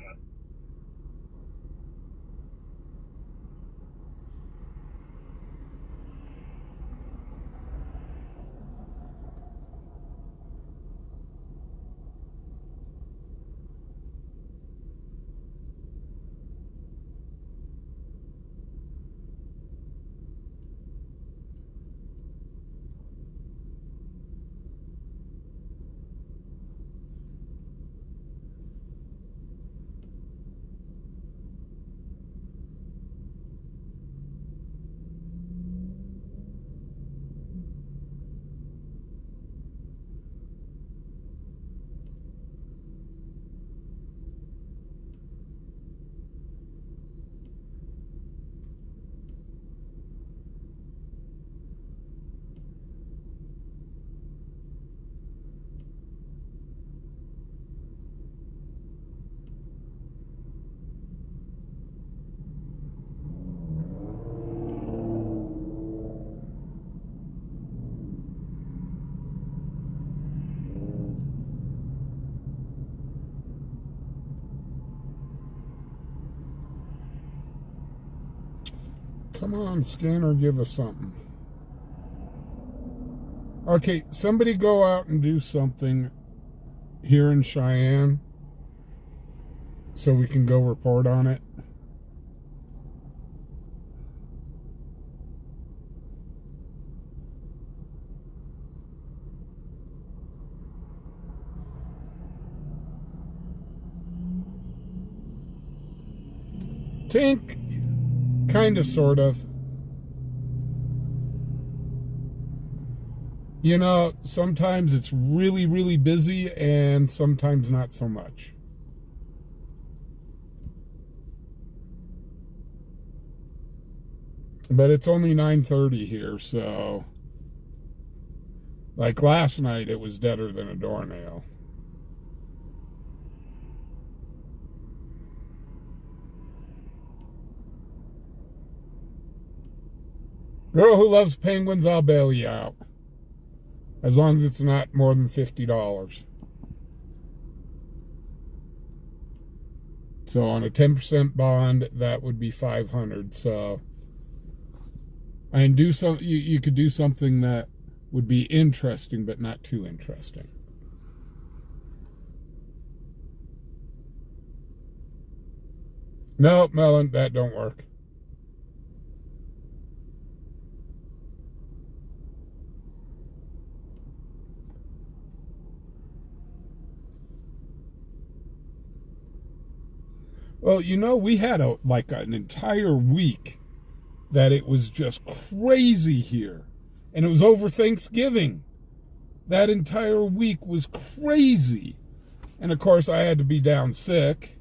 Come on, scanner, give us something. Okay, somebody go out and do something here in Cheyenne so we can go report on it. Tink, kind of, sort of. You know, sometimes it's really, really busy and sometimes not so much. But it's only 9:30 here, so... Like last night, it was deader than a doornail. Girl who loves penguins, I'll bail you out. As long as it's not more than $50. So on a 10% bond, that would be $500. So, and do some. You could do something that would be interesting, but not too interesting. No, Melon, that don't work. Well, you know, we had an entire week that it was just crazy here. And it was over Thanksgiving. That entire week was crazy. And of course, I had to be down sick.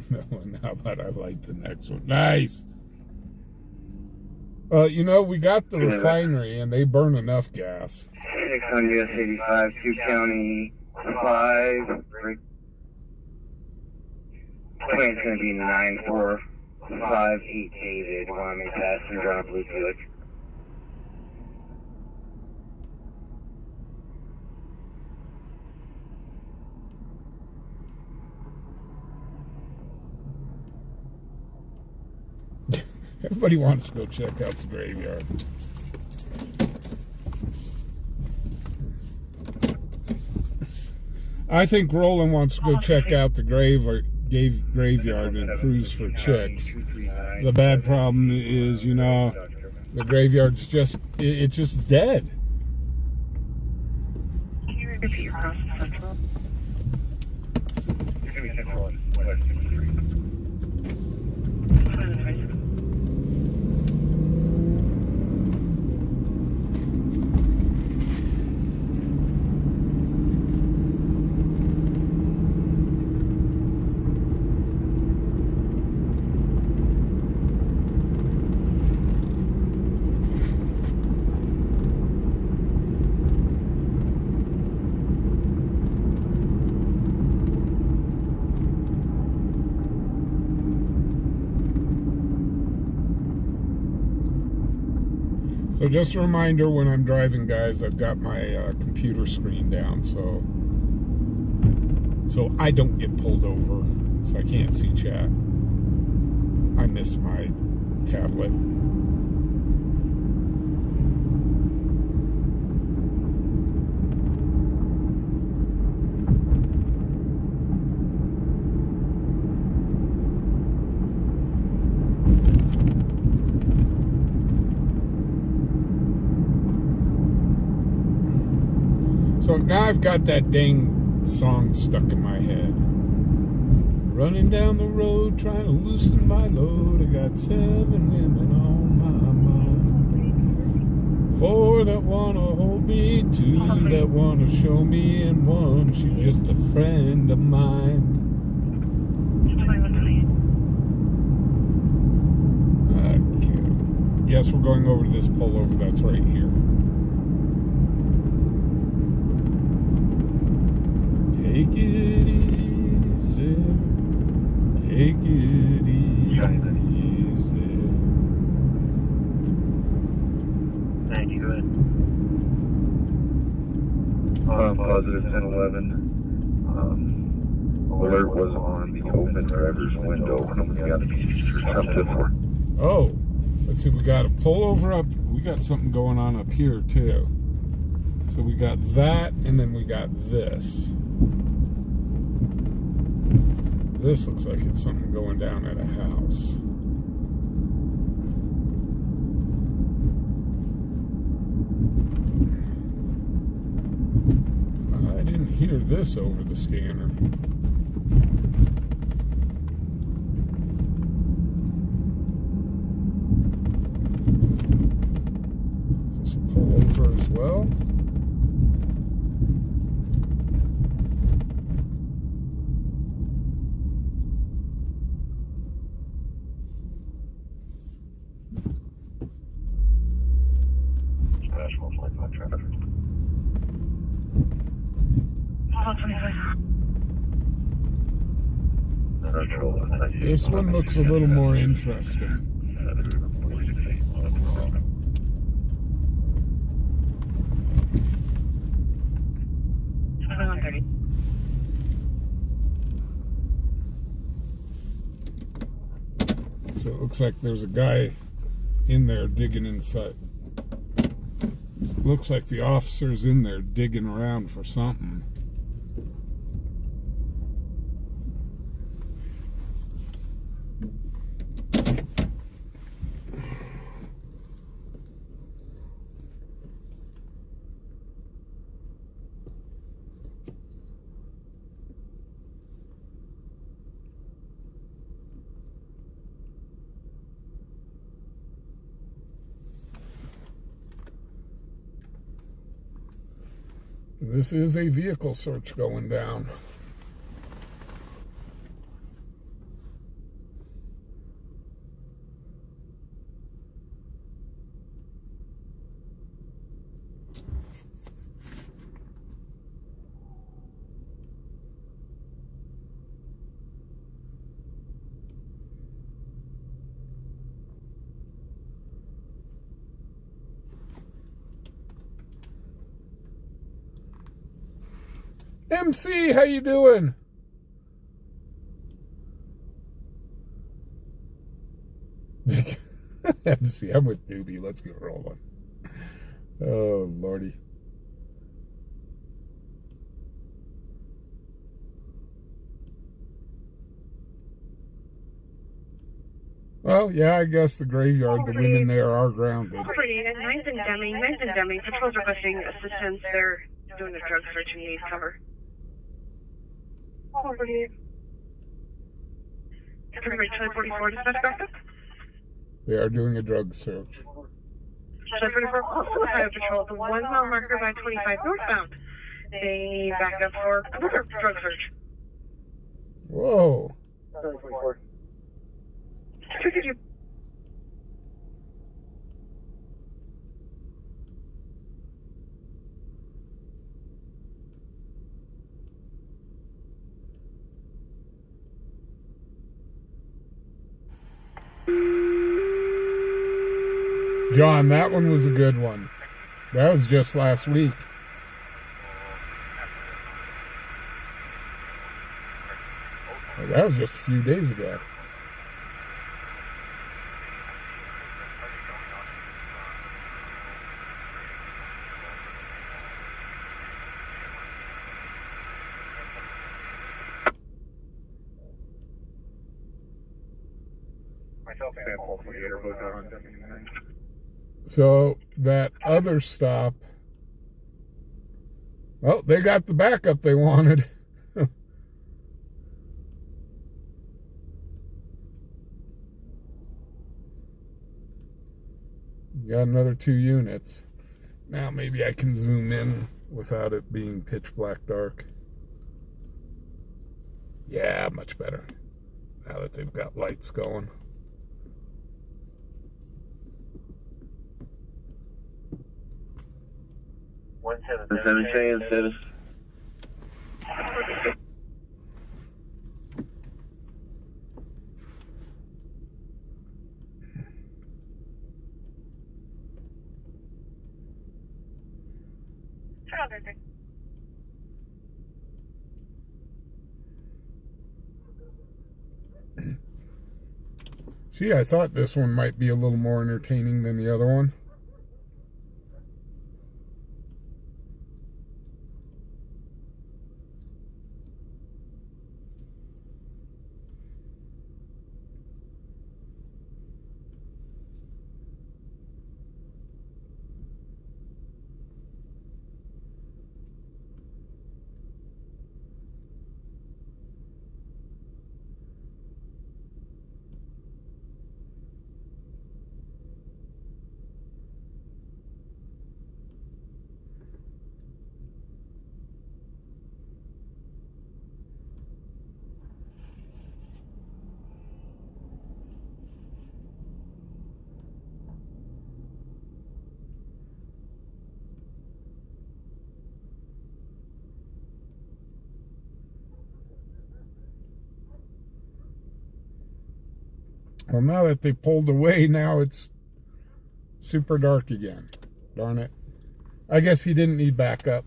No, and how about I light the next one? Nice. You know, we got the refinery and they burn enough gas. 6 on US 85, 2 County 5. Plan's going to be 9458 David. Want to make passenger on a blue Buick. Everybody wants to go check out the graveyard. I think Roland wants to go check out the graveyard and cruise for chicks. The bad problem is, you know, the graveyard's it's just dead. Can you repeat across Central? It's going to be Central and West 6th Street. So just a reminder, when I'm driving, guys, I've got my computer screen down, so I don't get pulled over, so I can't see chat. I miss my tablet. So now I've got that dang song stuck in my head. Running down the road, trying to loosen my load. I got 7 women on my mind. 4 that want to hold me, 2 that want to show me, and 1, she's just a friend of mine. Okay. Yes, we're going over to this pullover that's right here. Take it easy, take it easy. 90, go ahead. Positive 1011. Alert was on the open driver's window when we got a piece or something. Oh, let's see, we got a pullover up. We got something going on up here too. So we got that, and then we got this. This looks like it's something going down at a house. I didn't hear this over the scanner. Is this a pullover as well? This one looks a little more interesting. So it looks like there's a guy in there digging inside. Looks like the officer's in there digging around for something. This is a vehicle search going down. MC, how you doing? MC, I'm with Doobie. Let's get rolling. Oh, Lordy. Well, yeah, I guess the graveyard, the women there are grounded. Property at 9th and Deming. 9th and Deming. Patrol's requesting assistance. They're doing a drug search and need cover. Property. Everybody, Charlie 44, dispatch backup. They are doing a drug search. Charlie 44, also Ohio Patrol at the 1 mile marker by 25 northbound. They need backup for another drug search. Whoa. Charlie 44. Could you? John, that one was a good one. That was just last week. That was just a few days ago. Myself and Paul 48 are both out on Deming. So that other stop, well, they got the backup they wanted. Got another 2 units. Now maybe I can zoom in without it being pitch black dark. Yeah, much better. Now that they've got lights going. Seven Cheyenne status. See, I thought this one might be a little more entertaining than the other one. Well, now that they pulled away, now it's super dark again. Darn it. I guess he didn't need backup.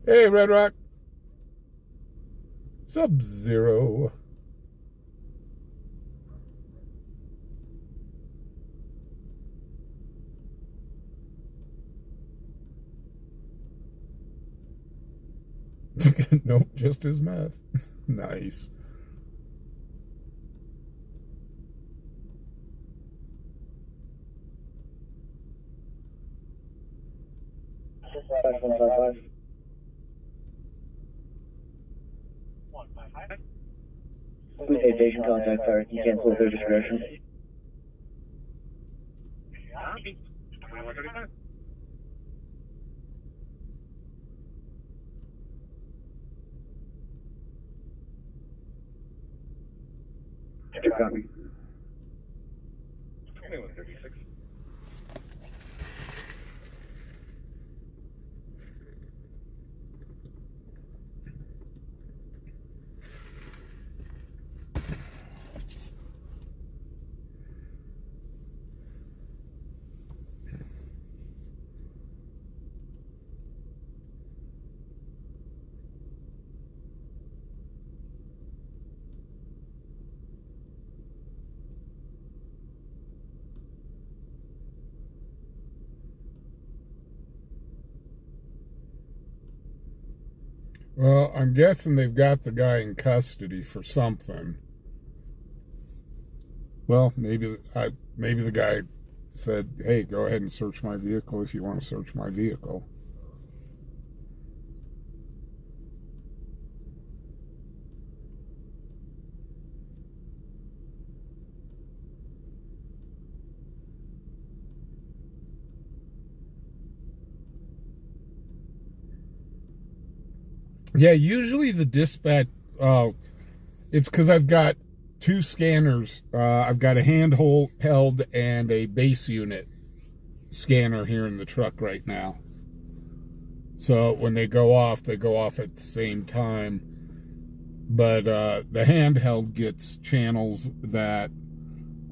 Hey, Red Rock. Sub-Zero. Nope, just his math. Nice. Please take station contact fire. You cancel at their discretion. Copy. 2136. Well, I'm guessing they've got the guy in custody for something. Well, maybe the guy said, hey, go ahead and search my vehicle if you want to search my vehicle. Yeah, usually the dispatch, it's because I've got two scanners. I've got a handheld and a base unit scanner here in the truck right now. So when they go off at the same time. But the handheld gets channels that,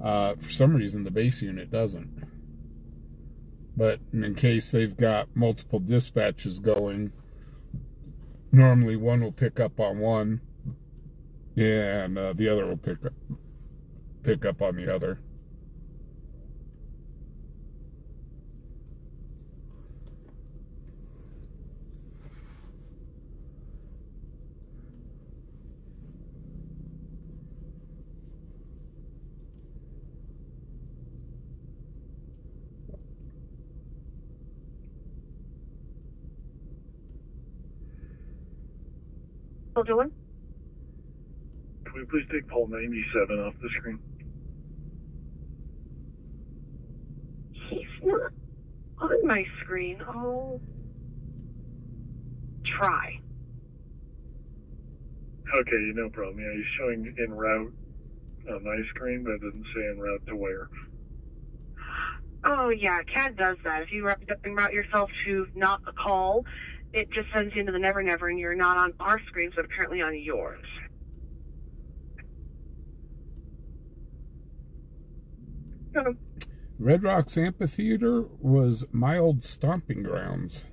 for some reason, the base unit doesn't. But in case they've got multiple dispatches going, normally one will pick up on one, and the other will pick up on the other. Soldier 1? Can we please take pole 97 off the screen? He's not on my screen. I'll try. Okay, no problem. Yeah, he's showing en route on my screen, but it doesn't say en route to where. Oh, yeah, CAD does that. If you route yourself to not a call, it just sends you into the Never Never, and you're not on our screens, but apparently on yours. Red Rocks Amphitheater was my old stomping grounds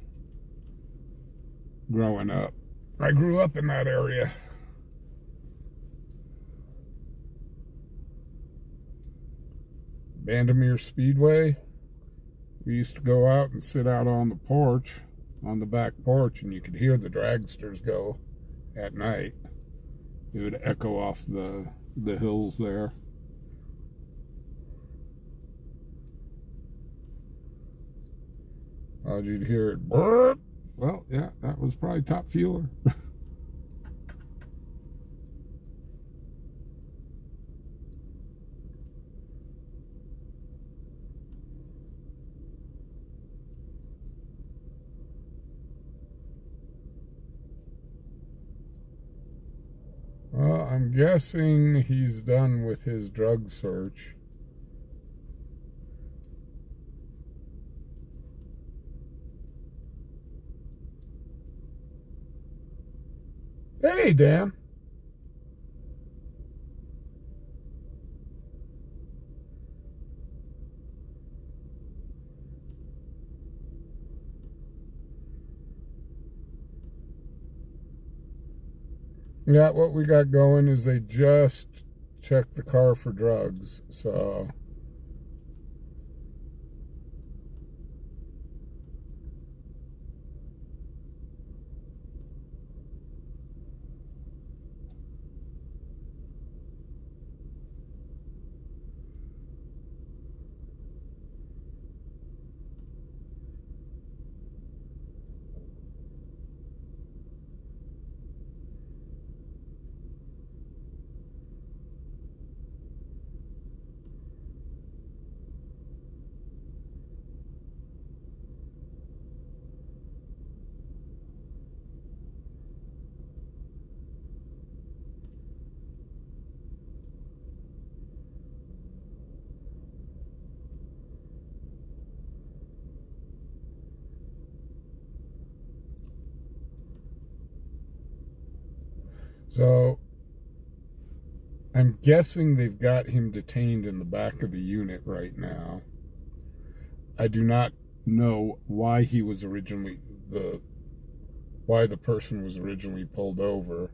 growing up. I grew up in that area. Vandermeer Speedway. We used to go out and sit out on the porch, on the back porch, and you could hear the dragsters go at night. It would echo off the hills there. Oh, you'd hear it burp. Well, yeah, that was probably Top Fueler. Well, I'm guessing he's done with his drug search. Hey, Dan. Yeah, what we got going is they just checked the car for drugs, so... So, I'm guessing they've got him detained in the back of the unit right now. I do not know why he was originally why the person was originally pulled over.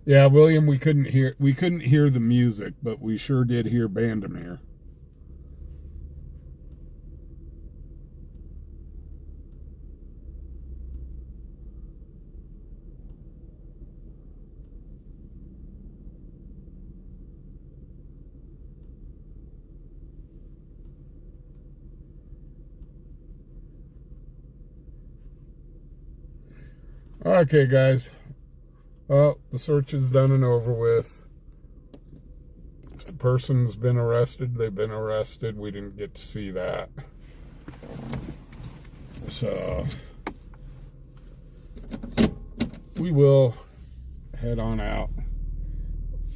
Yeah, William, we couldn't hear the music, but we sure did hear Vandermeer. Okay, guys. Well, the search is done and over with. If the person's been arrested, they've been arrested. We didn't get to see that. So, we will head on out.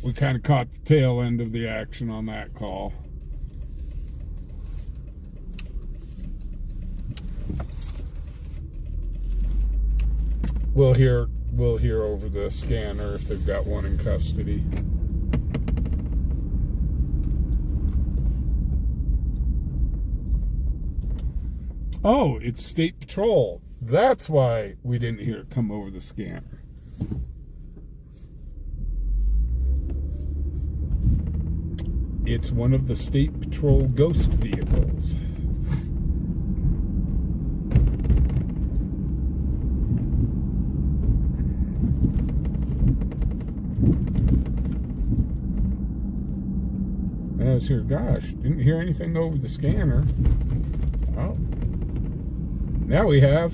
We kind of caught the tail end of the action on that call. We'll hear over the scanner if they've got one in custody. Oh, it's State Patrol. That's why we didn't hear it come over the scanner. It's one of the State Patrol ghost vehicles. I was here, gosh, didn't hear anything over the scanner. Oh. Now we have.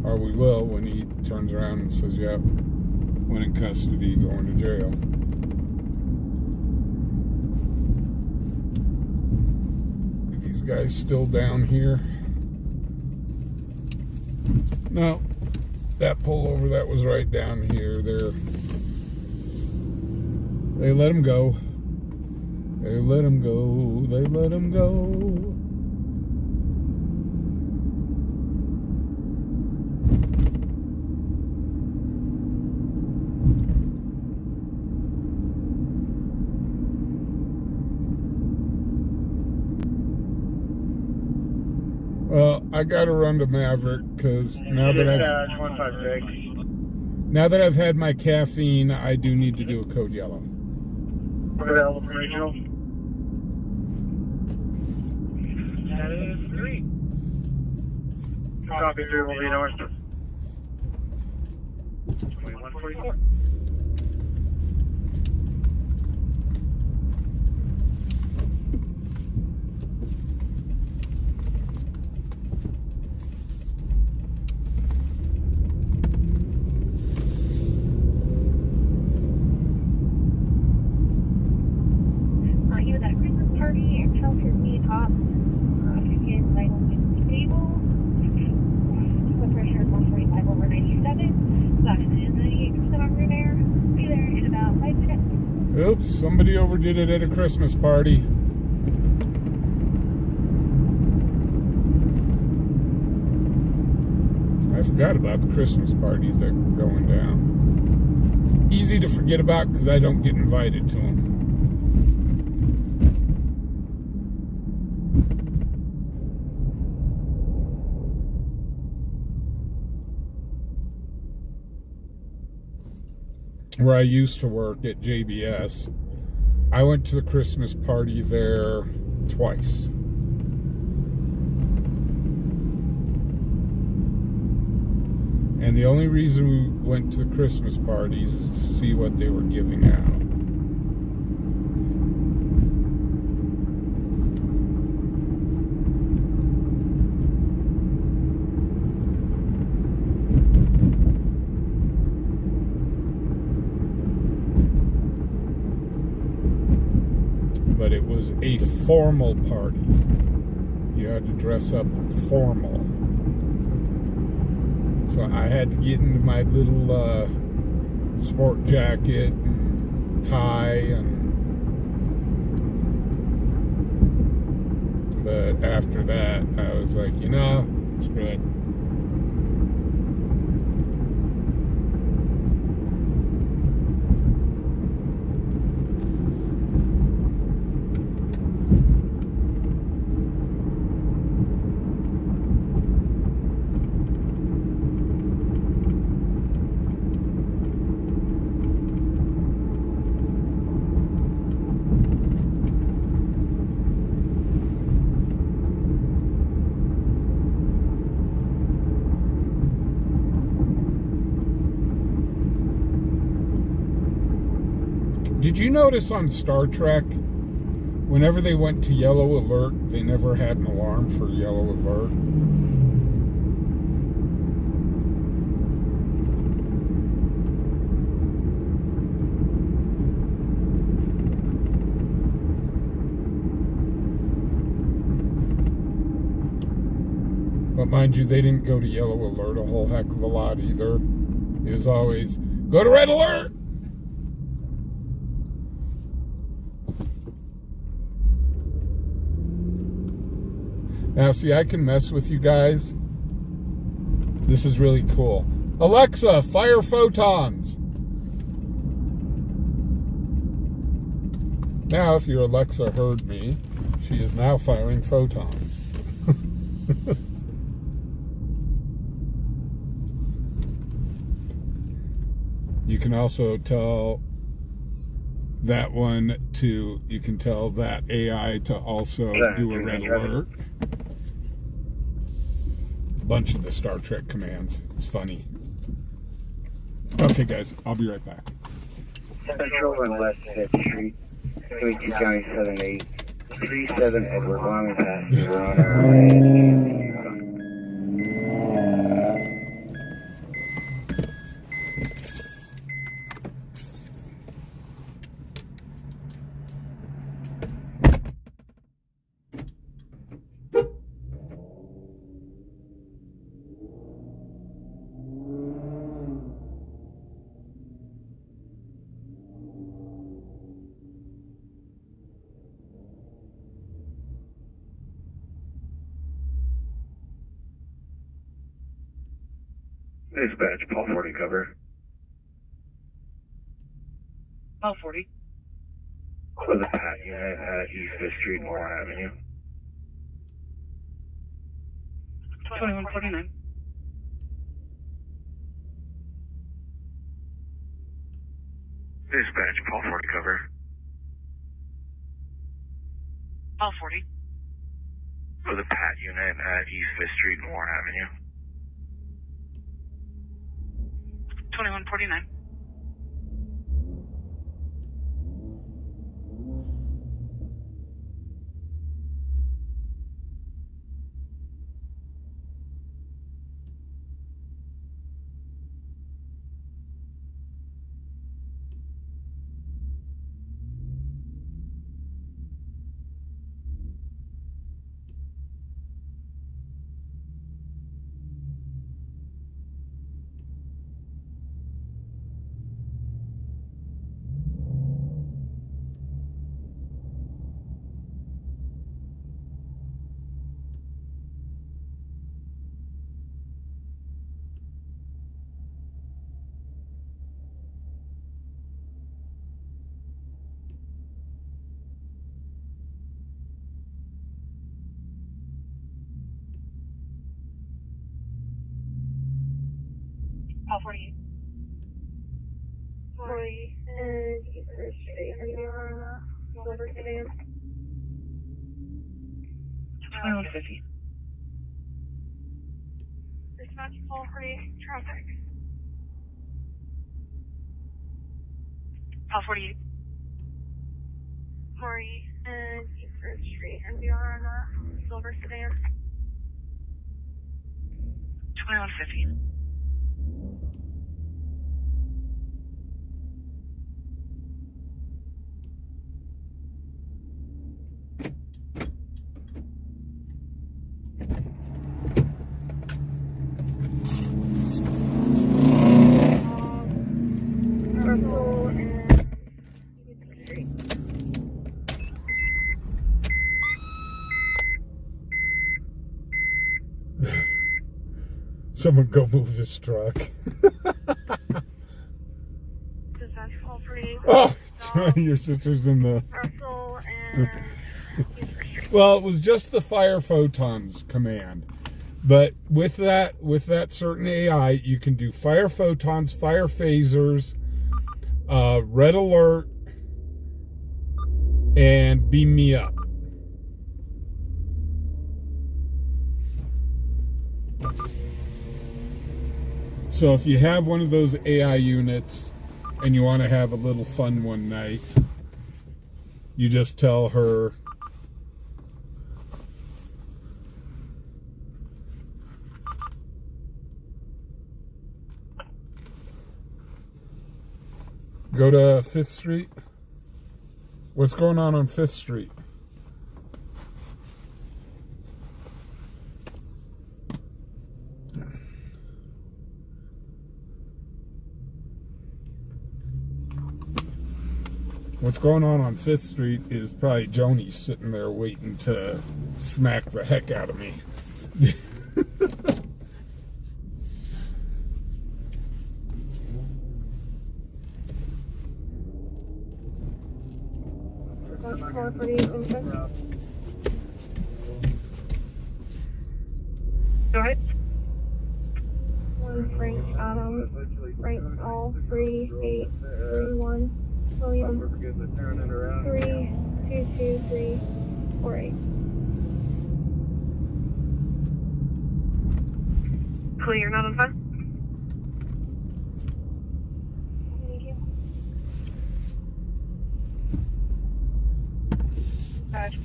Or we will when he turns around and says, yep, when in custody, going to jail. Are these guys still down here? No. That pullover, that was right down here. They let him go. They let him go. They let him go. Well, I gotta run to Maverick because now that I've had my caffeine, I do need to do a code yellow. Available from regional. That is 3. Copy 3 will be north. 2144. You at that Christmas party and tell your meet hop. Again, vital stable. Blood pressure 145 over 97. Oxygen 98% on room air. Be there in about 5 minutes. Oops, somebody overdid it at a Christmas party. I forgot about the Christmas parties that are going down. Easy to forget about because I don't get invited to them. Where I used to work at JBS, I went to the Christmas party there twice. And the only reason we went to the Christmas parties is to see what they were giving out. But it was a formal party. You had to dress up formal. So I had to get into my little sport jacket and tie, but after that I was like, you know, screw it. Did you notice on Star Trek, whenever they went to yellow alert, they never had an alarm for yellow alert? But mind you, they didn't go to yellow alert a whole heck of a lot either. It was always, go to red alert! Now, see, I can mess with you guys. This is really cool. Alexa, fire photons. Now, if your Alexa heard me, she is now firing photons. You can also tell that one to, you can tell that AI to also do a red alert. A bunch of the Star Trek commands. It's funny. Okay, guys, I'll be right back. Central and West 5th Street, 22 County 78, 37 Edward Wyoming passenger on our way. Dispatch, Paul 40 cover. Paul 40. For the Pat unit at East 5th Street, Moore Avenue. 2149. Dispatch, Paul 40 cover. Paul 40. For the Pat unit at East 5th Street, Moore Avenue. 2149. Paul 48. 40, and you first straight, and you're silver sedan. 2150. Dispatch, Paul 48, traffic. Paul 48. 40, and you first straight, and you're on a silver sedan. 2150. Purple and street. Someone go move this truck. Dispatch, Paul 48. Oh, your sister's in the... Russell and Well, it was just the fire photons command. But with that certain AI, you can do fire photons, fire phasers, red alert, and beam me up. So if you have one of those AI units and you want to have a little fun one night, you just tell her, go to 5th Street. What's going on 5th Street? What's going on 5th Street is probably Joni sitting there waiting to smack the heck out of me. Go ahead. 1 Frank Adam, Frank all 3831 William 322348. Clear, not on fire. Thank you.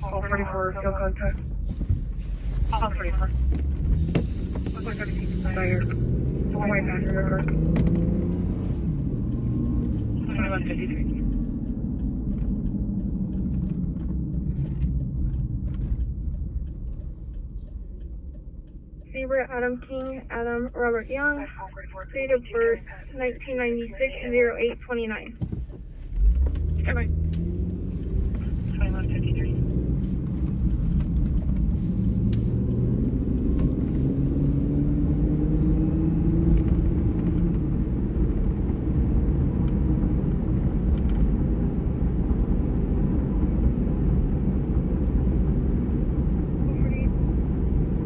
All 44, field contact. All 44. Fire. White passenger car. 2153. Zebra Adam King, Adam Robert Young, date of birth 1996, 0829. Stand by. 2153.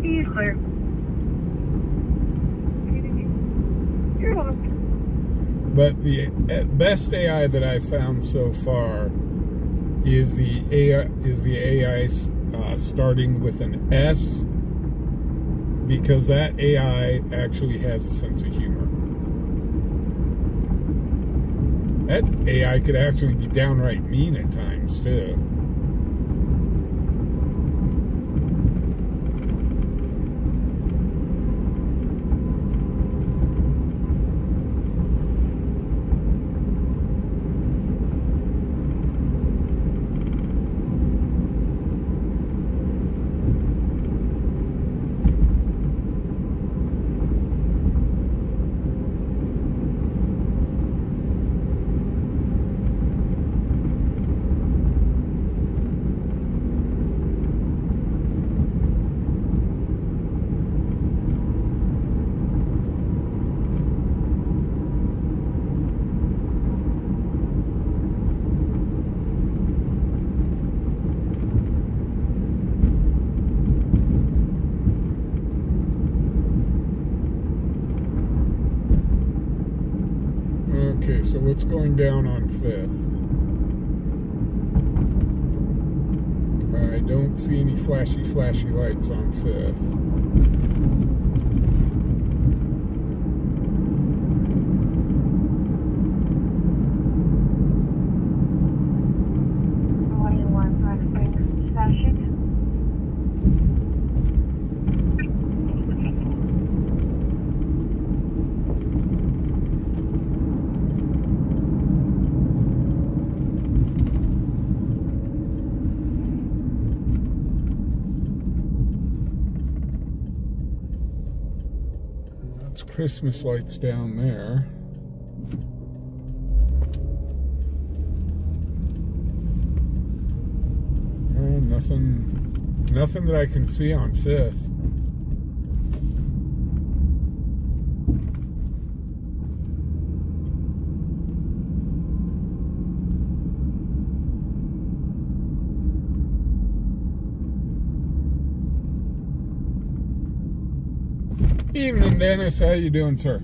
He's clear. You're welcome. But the best AI that I've found so far is the AI starting with an S, because that AI actually has a sense of humor. That AI could actually be downright mean at times too. Okay, so what's going down on 5th? I don't see any flashy lights on 5th. Christmas lights down there. Nothing that I can see on 5th. Evening, Dennis. How you doing, sir?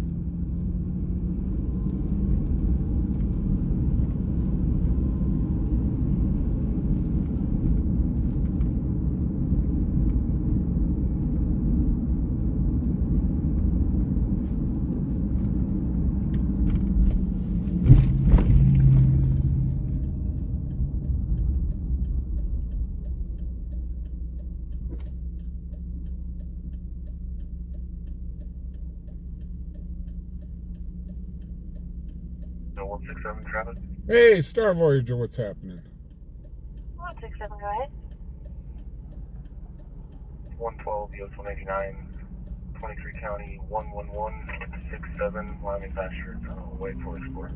No 167 Travis. Hey, Star Voyager, what's happening? 167, go ahead. 112 US 189, 23 County 11167, Wyoming Pasture, way for export.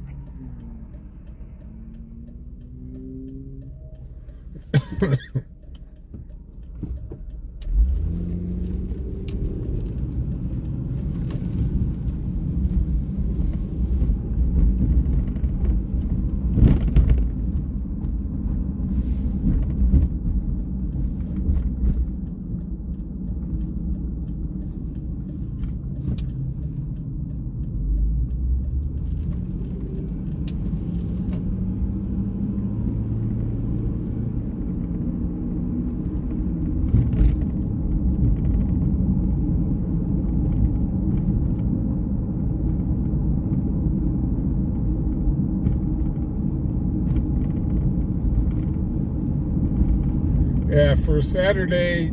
Yeah, for a Saturday,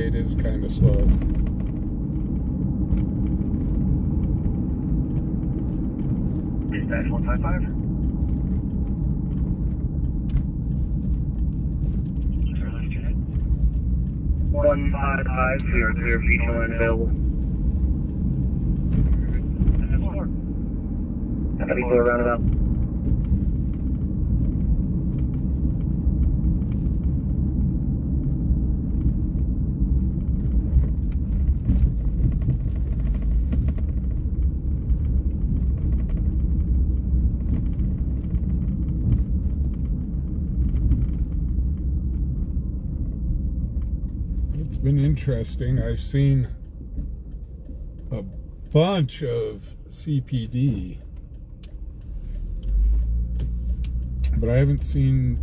it is kind of slow. Dispatch 155. 155, clear, feature line available. Heavy 4 roundabout. It's been interesting. I've seen a bunch of CPD, but I haven't seen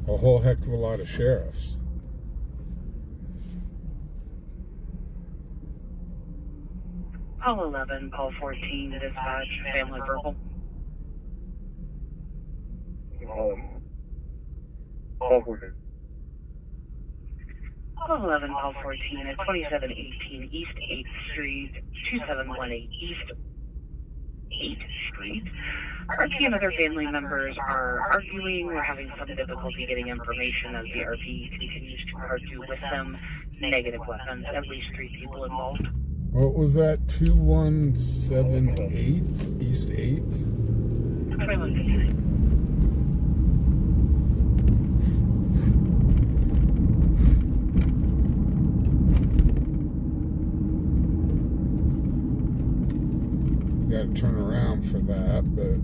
a whole heck of a lot of sheriffs. Call 11, call 14 to dispatch, family verbal. Call 14. Call 11, call 14 at 2718 East 8th Street, 2718 East 8th Street. RP and other family members are arguing. We're having some difficulty getting information as the RP continues to argue with them. Negative weapons, at least 3 people involved. What was that? 2178 East 8th? 2159. Got to turn around for that, but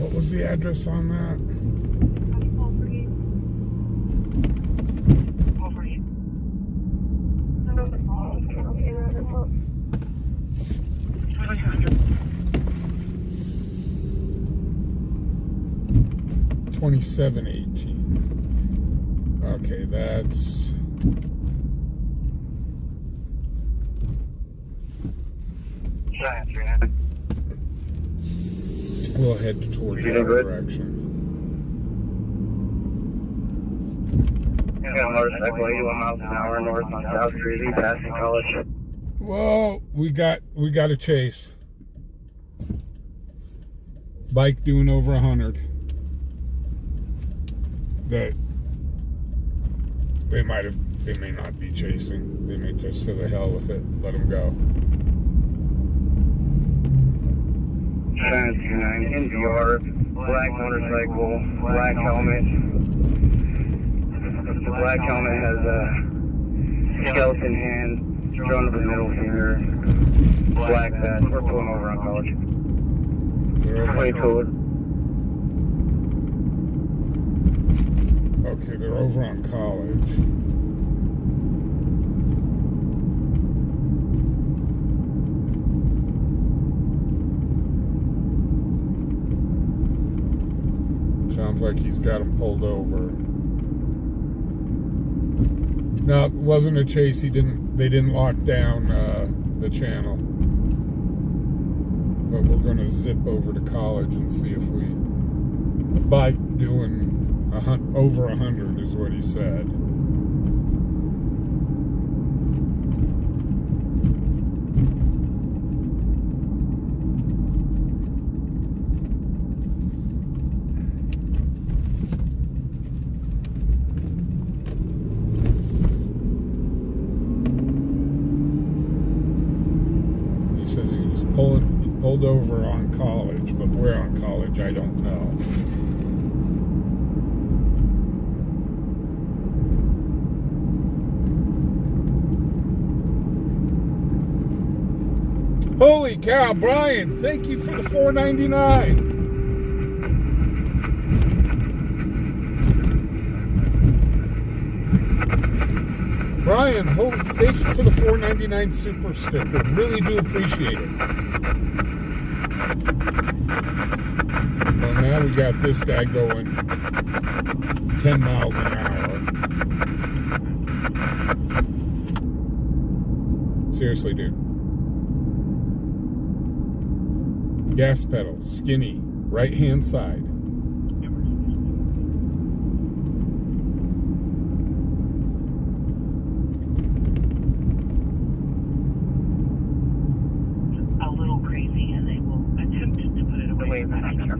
what was the address on that? $27.18. Okay, that's we'll head towards that direction. Got a motorcycle 81 miles an hour north on South Street, passing college. Whoa, we got a chase. Bike doing over 100. That they may not be chasing. They may just to the hell with it, let them go. Cheyenne 29, NVR, black motorcycle, black helmet. The black helmet has a skeleton hand, drawn to the middle finger, black vest. We're pulling over on college. Plate code. Okay, they're over on college. Sounds like he's got him pulled over. No, it wasn't a chase. They didn't lock down the channel. But we're going to zip over to college and see if a bike doing over 100 is what he said. He says he was pulled over on College, but where on College, I don't know. Holy cow, Brian, thank you for the $4.99. Brian, thank you for the $4.99 super sticker. Really do appreciate it. Well, now we got this guy going 10 miles an hour. Seriously, dude. Gas pedal, skinny, right hand side. A little crazy, and they will attempt to put it away in the next year.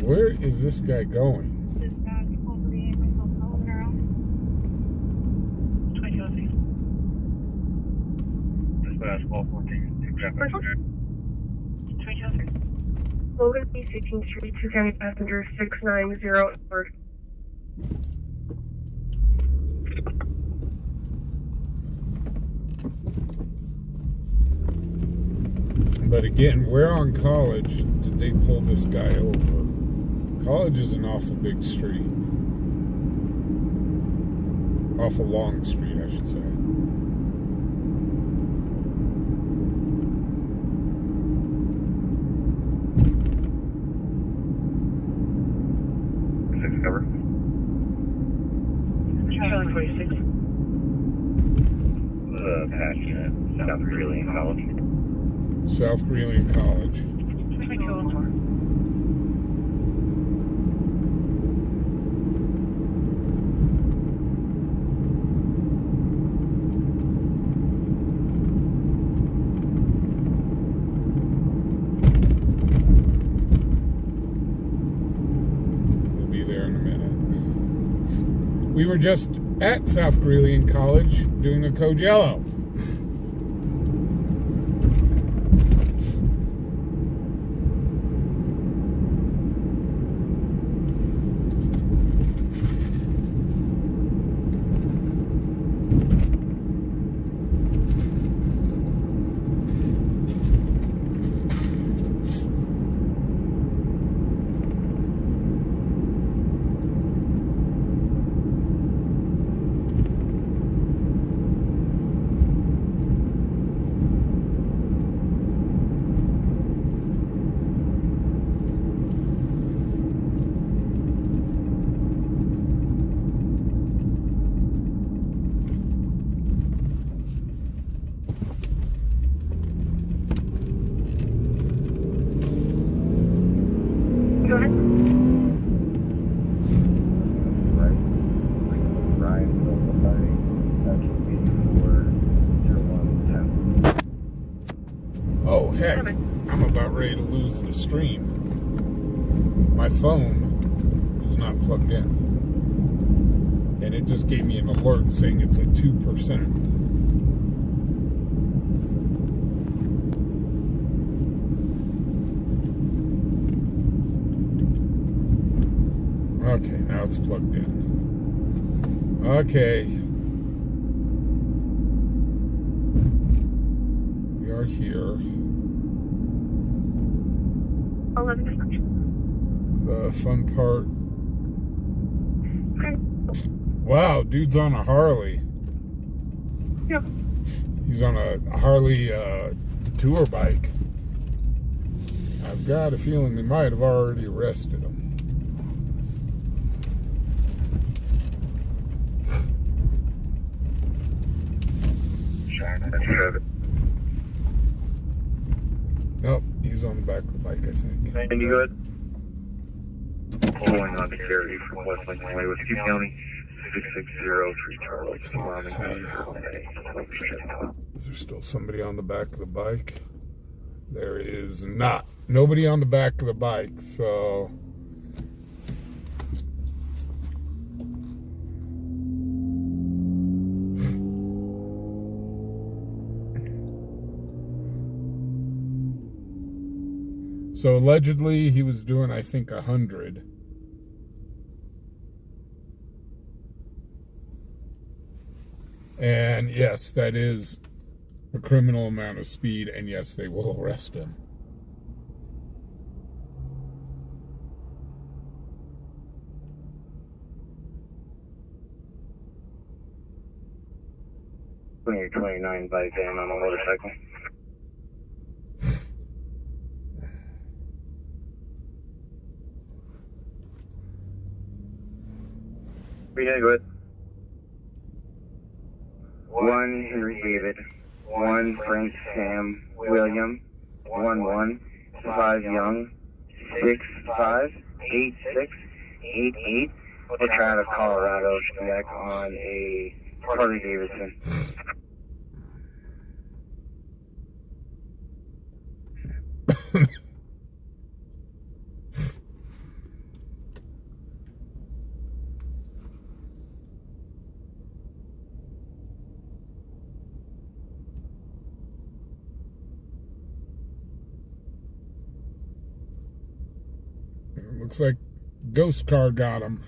Where is this guy going? Logan B. 16th Street, 2 County Passenger 690. But again, where on College did they pull this guy over? College is an awful big street. Awful long street, I should say. Cover. Charlie 26. Patch South Greeley College. South Greeley College. 2204. We were just at South Greeley College doing a Code Yellow. Go ahead. Oh, heck. I'm about ready to lose the stream. My phone is not plugged in. And it just gave me an alert saying it's at 2%. Okay, now it's plugged in. Okay. We are here. The fun part. Okay. Wow, dude's on a Harley. Yep. He's on a Harley tour bike. I've got a feeling they might have already arrested him. Nope, he's on the back of the bike, I think. Can you go ahead? Pulling on to Gary from West Lincoln Way with Hugh County, 6603 Charlie. Is there still somebody on the back of the bike? There is not. Nobody on the back of the bike, so So allegedly he was doing, I think, 100. And yes, that is a criminal amount of speed, and yes, they will arrest him. Your 29 bike in on a motorcycle. Yeah, go ahead. 1 Henry David, 1 Frank Sam William, 1 5 Young, 6 5 8 6 8 8. We'll try out of Colorado to be back on a Harley Davidson. Looks like Ghost Car got him.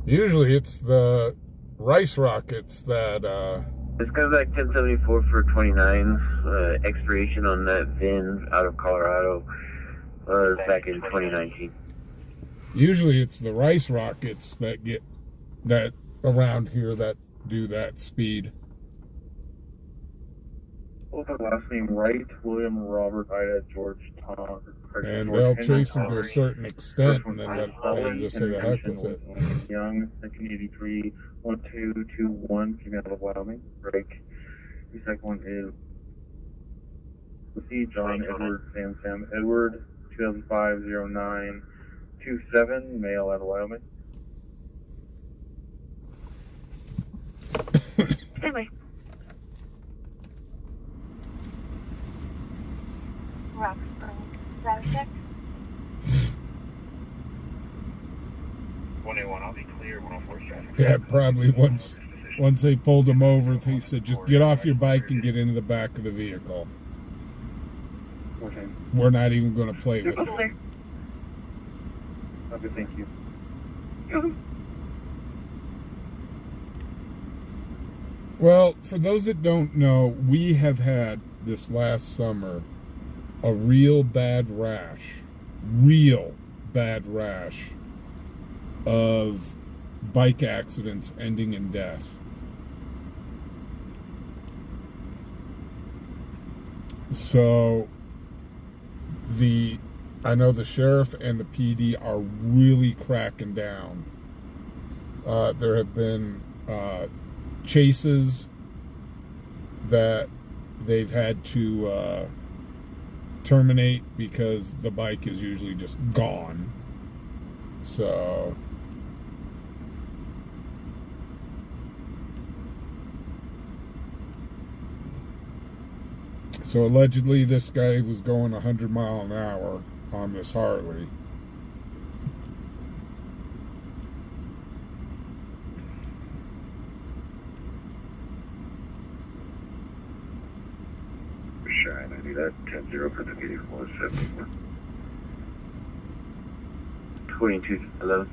Usually it's the rice rockets that This guy's like 1074 for 29s. Expiration on that VIN out of Colorado was back in 2019. Usually it's the rice rockets that get that around here that do that speed. Last name Wright, William Robert Ida George Tom. And they'll chase them to a certain extent, and then they'll just say the heck with it. Young, 1983, 1221, female of Wyoming. Break. The second one is C. John Edward Sam Edward, 2005-09-27, male out of Wyoming. Anyway. Roxburgh, is that a check? 181, I'll be clear, 104 traffic. Yeah, probably once they pulled him over, he said, just get off your bike and get into the back of the vehicle. Okay. We're not even going to play with it. Okay, thank you. Well, for those that don't know, we have had this last summer a real bad rash of bike accidents ending in death. So I know the sheriff and the PD are really cracking down. There have been chases that they've had to terminate because the bike is usually just gone. So allegedly this guy was going 100 miles an hour on this Harley. Cheyenne, I need that 10-0 for the 8474. 2211.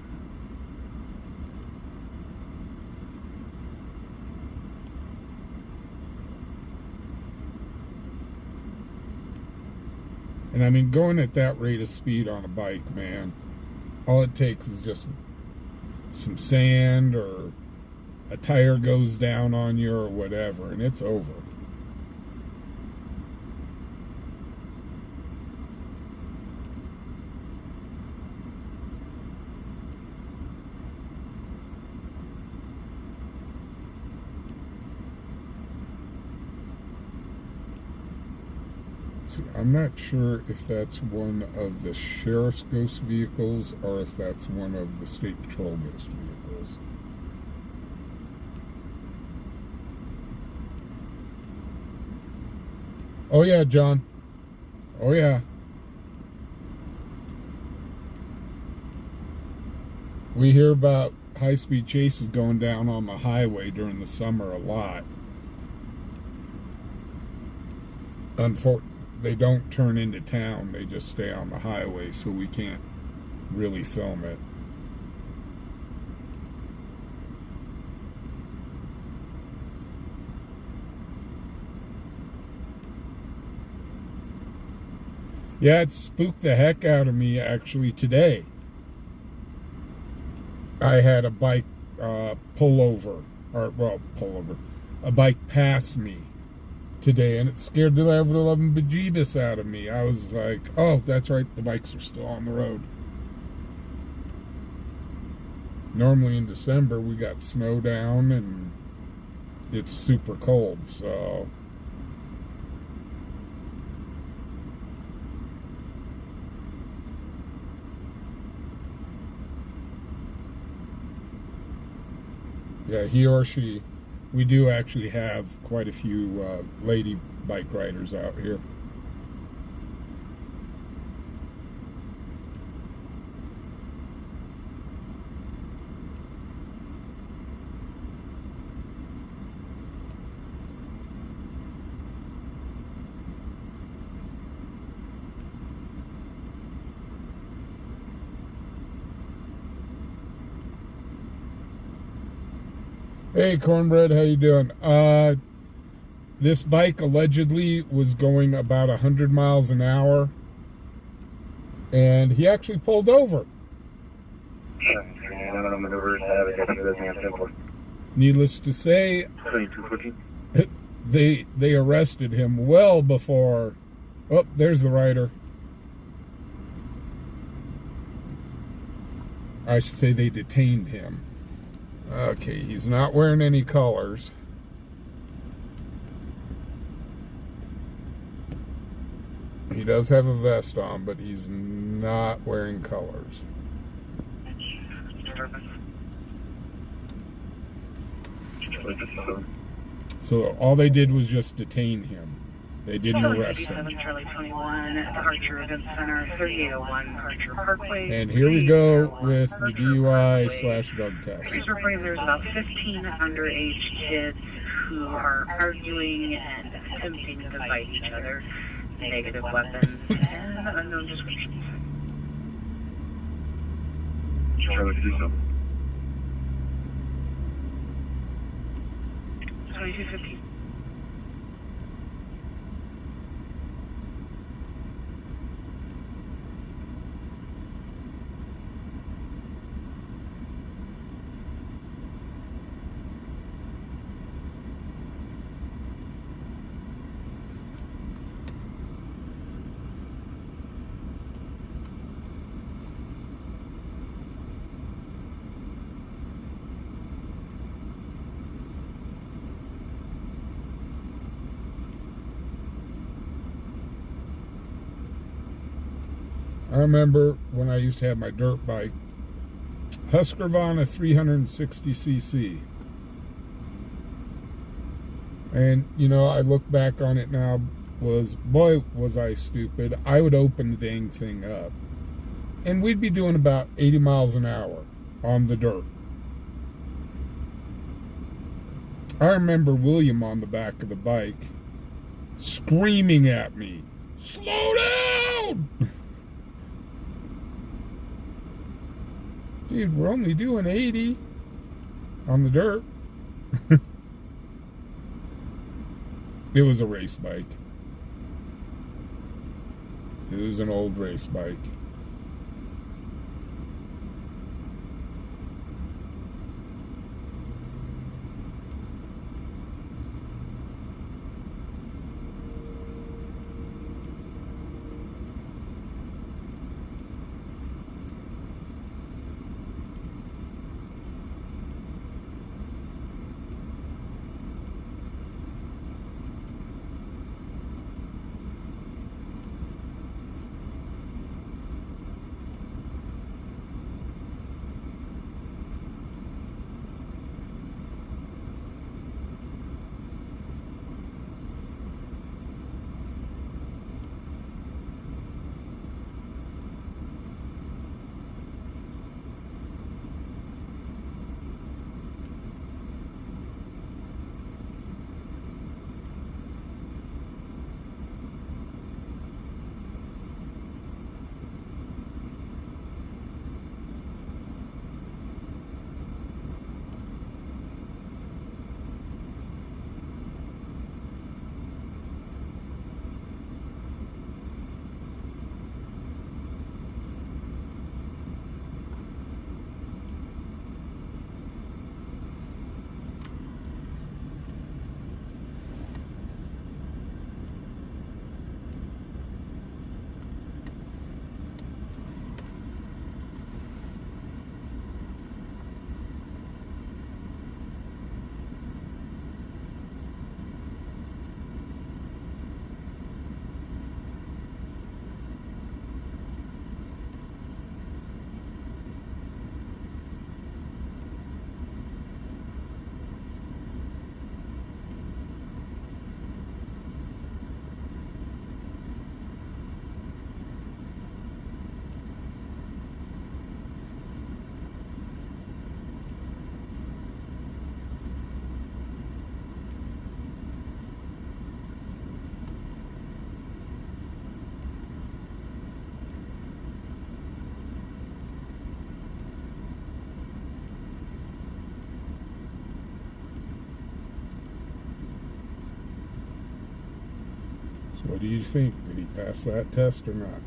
And I mean, going at that rate of speed on a bike, man, all it takes is just some sand or a tire goes down on you or whatever, and it's over. I'm not sure if that's one of the sheriff's ghost vehicles or if that's one of the state patrol ghost vehicles. Oh yeah, John. Oh yeah. We hear about high-speed chases going down on the highway during the summer a lot. They don't turn into town, they just stay on the highway, so we can't really film it. Yeah, it spooked the heck out of me actually today. I had a bike a bike pass me today, and it scared the ever-loving bejeebus out of me. I was like, oh, that's right, the bikes are still on the road. Normally in December we got snow down and it's super cold, so yeah, he or she. We do actually have quite a few lady bike riders out here. Hey, Cornbread, how you doing? This bike allegedly was going about 100 miles an hour, and he actually pulled over. Needless to say, they arrested him well before. Oh, there's the rider. I should say they detained him. Okay, he's not wearing any colors. He does have a vest on, but he's not wearing colors. So all they did was just detain him. They didn't arrest him. Charlie 21, Departure Event Center, 3801 Departure Parkway. And here we go with the DUI/drug test. Please reporting there's about 15 underage kids who are arguing and attempting to fight each other. Negative weapons and unknown descriptions. Charlie, do so. 2250. I remember when I used to have my dirt bike, Husqvarna 360cc. And, you know, I look back on it now, boy, was I stupid. I would open the dang thing up, and we'd be doing about 80 miles an hour on the dirt. I remember William on the back of the bike screaming at me, "Slow down!" Dude, we're only doing 80 on the dirt. It was a race bike. It was an old race bike. What do you think? Did he pass that test or not?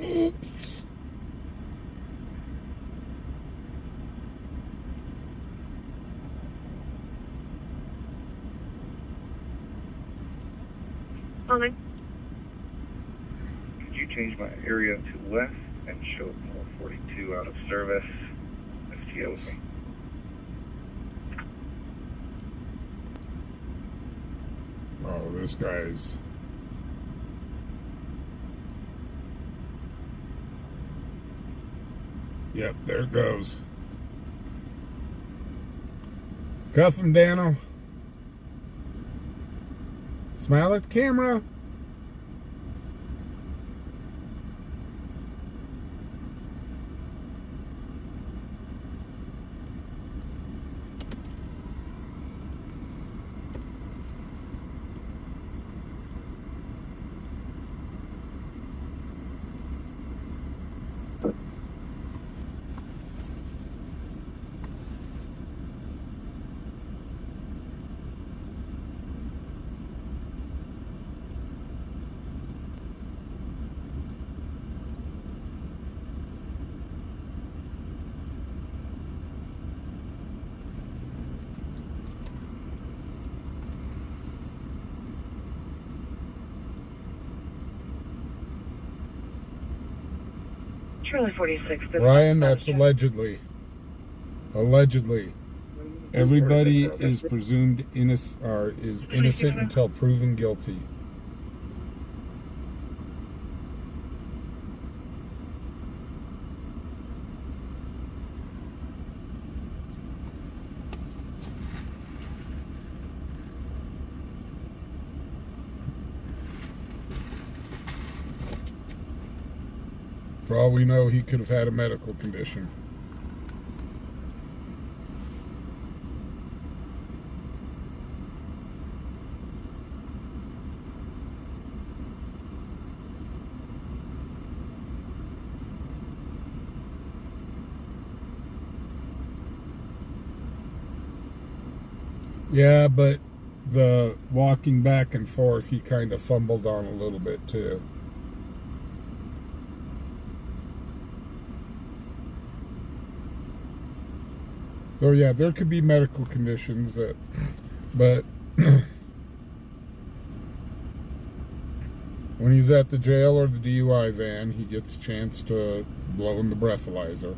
Oops. Okay. Could you change my area to west and show 442 out of service? FTO with me. Oh, this guy's... Yep, there it goes. Cuff him, Dano. Smile at the camera. Charlie 46. Ryan, that's allegedly. Allegedly. Everybody is presumed innocent, or is innocent until proven guilty. For all we know, he could have had a medical condition. Yeah, but the walking back and forth, he kind of fumbled on a little bit too. So yeah, there could be medical conditions that, but when he's at the jail or the DUI van, he gets a chance to blow in the breathalyzer.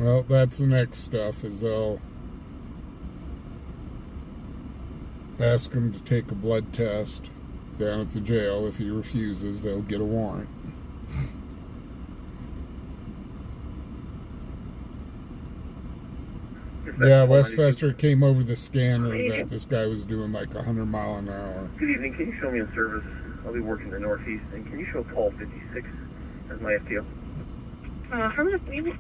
Well, that's the next stuff, is they'll ask him to take a blood test down at the jail. If he refuses, they'll get a warrant. Yeah, Westfester came over the scanner that this guy was doing like 100 miles an hour. Good evening. Can you show me in service? I'll be working the Northeast. And can you show Paul 56 as my FTO? Affirmative, maybe.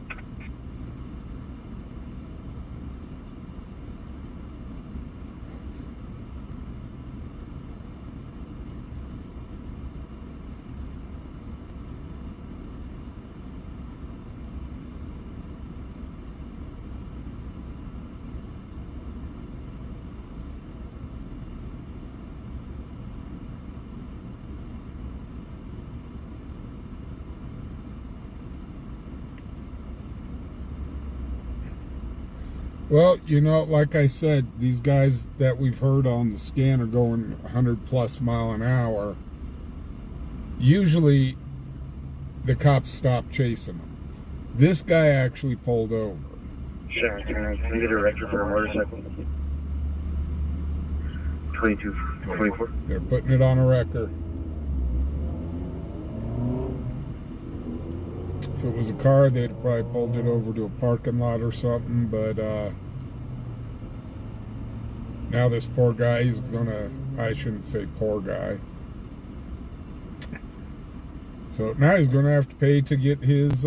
Well, you know, like I said, these guys that we've heard on the scan are going 100+ mile an hour. Usually, the cops stop chasing them. This guy actually pulled over. Sharon, can we get a record for a motorcycle? 2224. They're putting it on a record. If it was a car, they'd probably pulled it over to a parking lot or something, but now this poor guy, he's gonna, I shouldn't say poor guy. So now he's gonna have to pay to get his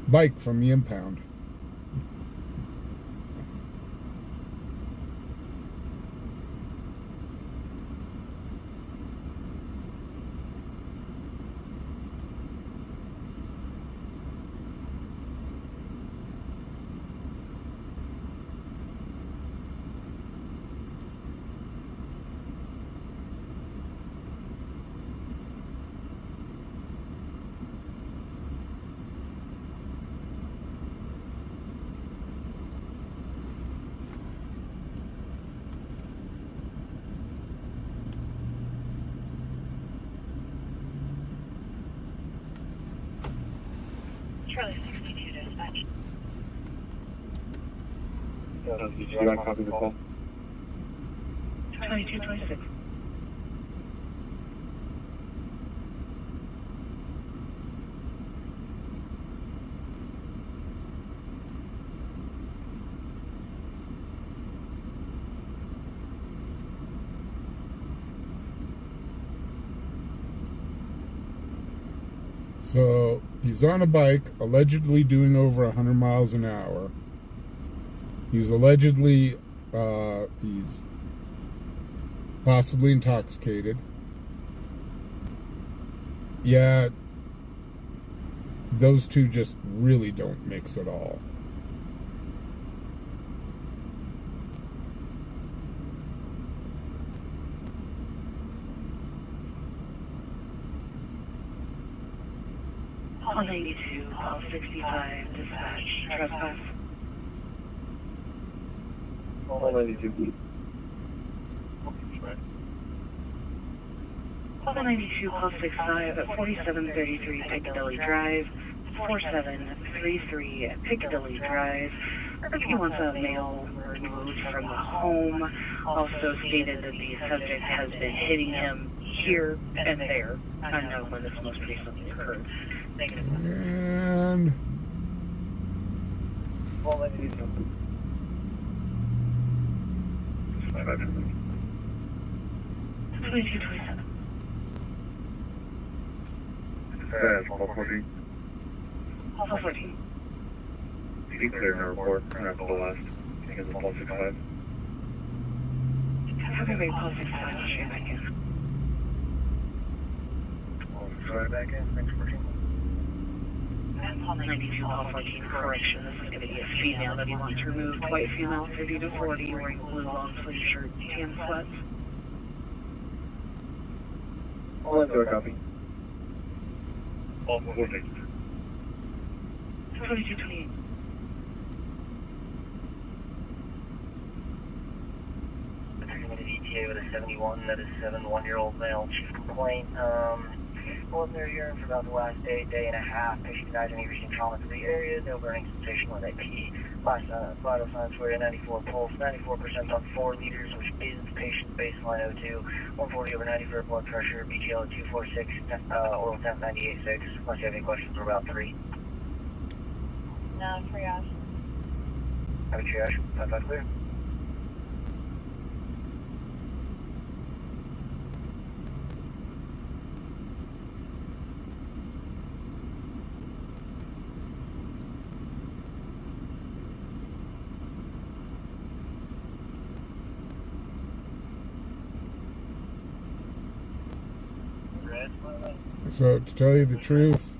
bike from the impound. Charlie 62 dispatch. Did you want to copy the call? 2226. So he's on a bike, allegedly doing over 100 miles an hour. He's allegedly, he's possibly intoxicated. Yeah, those two just really don't mix at all. Call 92, call 65, dispatch, trespass. Call 92. Call 92, call 65 at 4733 Piccadilly Drive, 4733 Piccadilly Drive. He wants a male removed from the home. Also stated that the subject has been hitting him here and there. I know when this most recently occurred. And Call 92. 2227. Call 14. Call 14. Be clear in our report. We're not the last. Because of call 65. Everybody call 65, I'll share back in. Sorry, back in. Thanks for Call 92, call 14, correction. This is going to be a female that he wants removed. White female, 30 to 40, wearing blue long sleeve shirt, tan sweats. All into a copy. All 14. 2228. ETA with a 71, that is 7-1-year-old male. Chief complaint, wasn't there urine for about the last day and a half. Patient denies any recent trauma to the area. No burning sensation when they pee. Last vital signs were a 94 pulse, 94% on 4 liters, which is the patient's baseline O2, 140/90 for blood pressure, BGL 246, oral temp 98.6. Unless you have any questions, we're about 3. No, triage. Have a triage, 5-5 clear. so, to tell you the truth,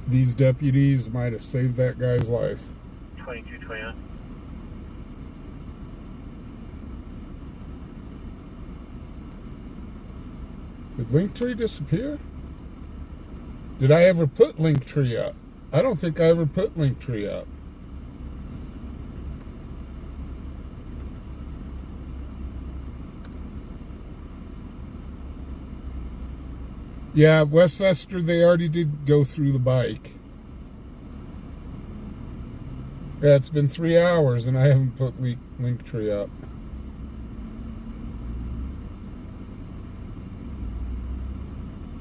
these deputies might have saved that guy's life. 2229. Did Linktree disappear? Did I ever put Linktree up? I don't think I ever put Linktree up. Yeah, Westchester, they already did go through the bike. Yeah, it's been 3 hours and I haven't put Linktree up.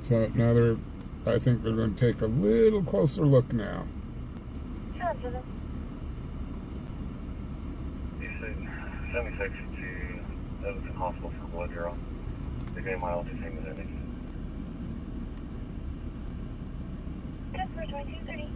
So now I think they're going to take a little closer look now. 76 to Evanston Hospital for blood draw. They gave my all 2 things in it. Customer 2230.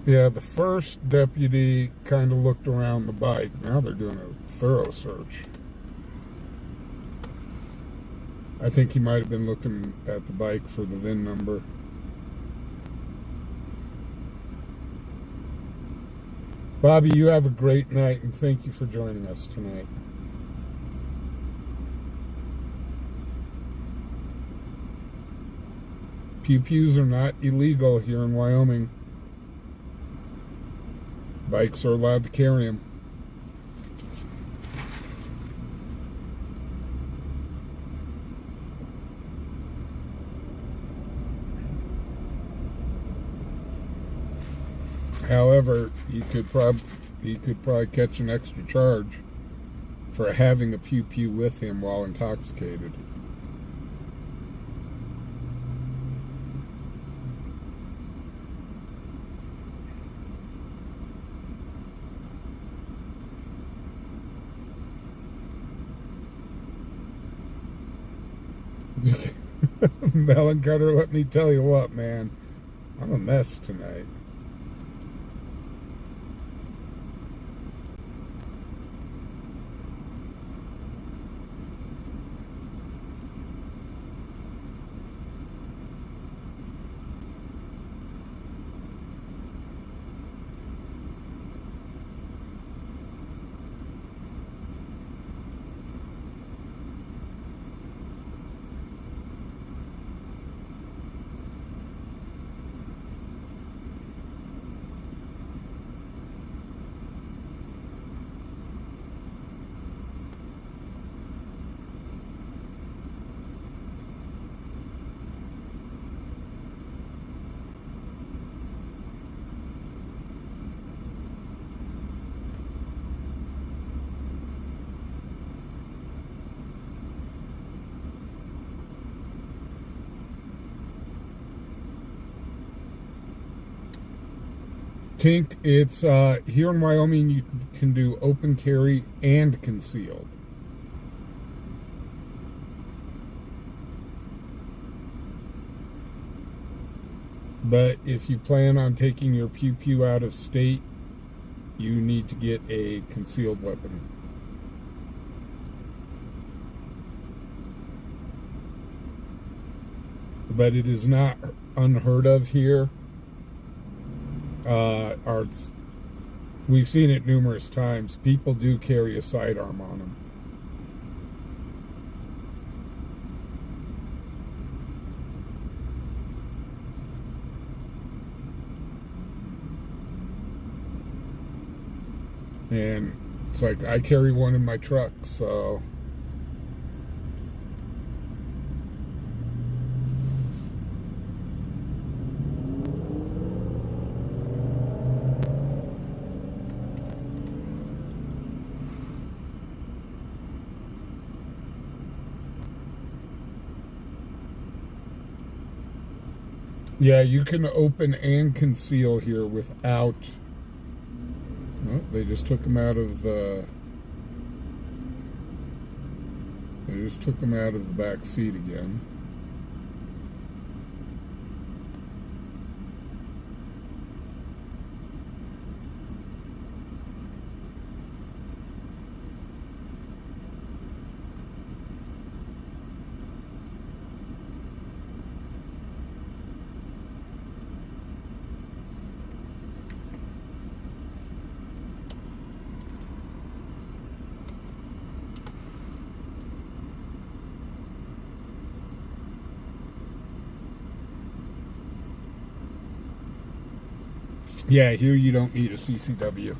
Yeah, the first deputy kind of looked around the bike. Now they're doing a thorough search. I think he might have been looking at the bike for the VIN number. Bobby, you have a great night, and thank you for joining us tonight. Pew-pews are not illegal here in Wyoming. Bikes are allowed to carry them. However, you could probably catch an extra charge for having a pew-pew with him while intoxicated. Melon Cutter, let me tell you what, man. I'm a mess tonight. Tink, it's here in Wyoming you can do open carry and concealed. But if you plan on taking your pew-pew out of state, you need to get a concealed weapon. But it is not unheard of here. We've seen it numerous times. People do carry a sidearm on them. And it's like I carry one in my truck, so yeah, you can open and conceal here without. Well, they just took them out of. They just took them out of the back seat again. Yeah, here you don't need a CCW.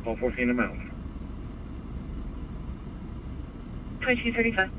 All 14 amount. 2235.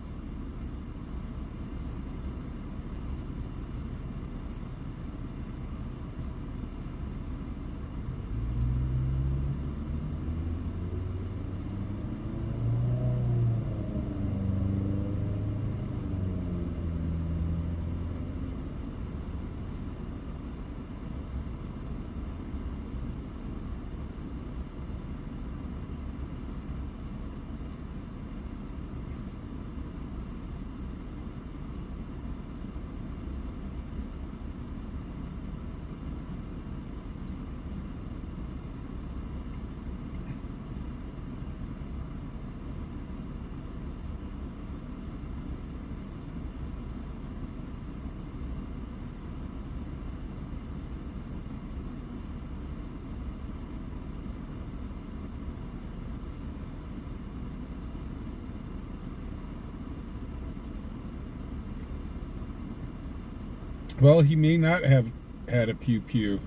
Well, he may not have had a pew-pew,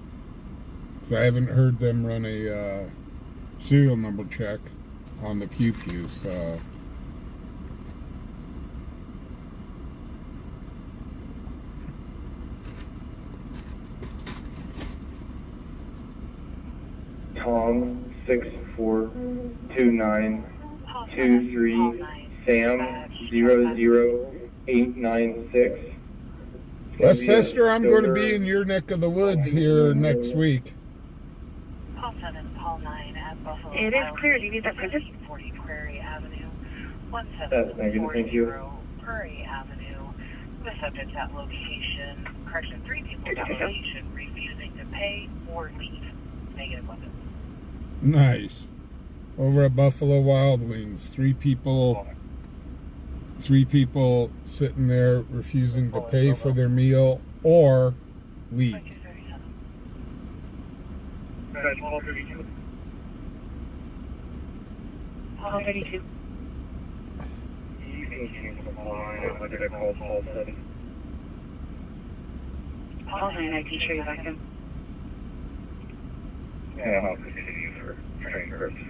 because I haven't heard them run a serial number check on the pew-pew, so... Tom 642923 Sam 00896. Westchester, I'm going to be in your neck of the woods here next week. Paul 7, Paul 9 at Buffalo. It is clear. Do you need that printed? 40 Prairie Avenue. That's negative, thank you. 1740 Prairie Avenue. The subject at location. Correction, 3 people at location refusing to pay or leave. Negative weapons. Nice. Over at Buffalo Wild Wings, 3 people sitting there refusing to pay for their meal or leave. 1232. 1232. You can cancel the line. I'm going to call Paul 7. Paul 9, I can show you back in. And I'll continue for training purposes.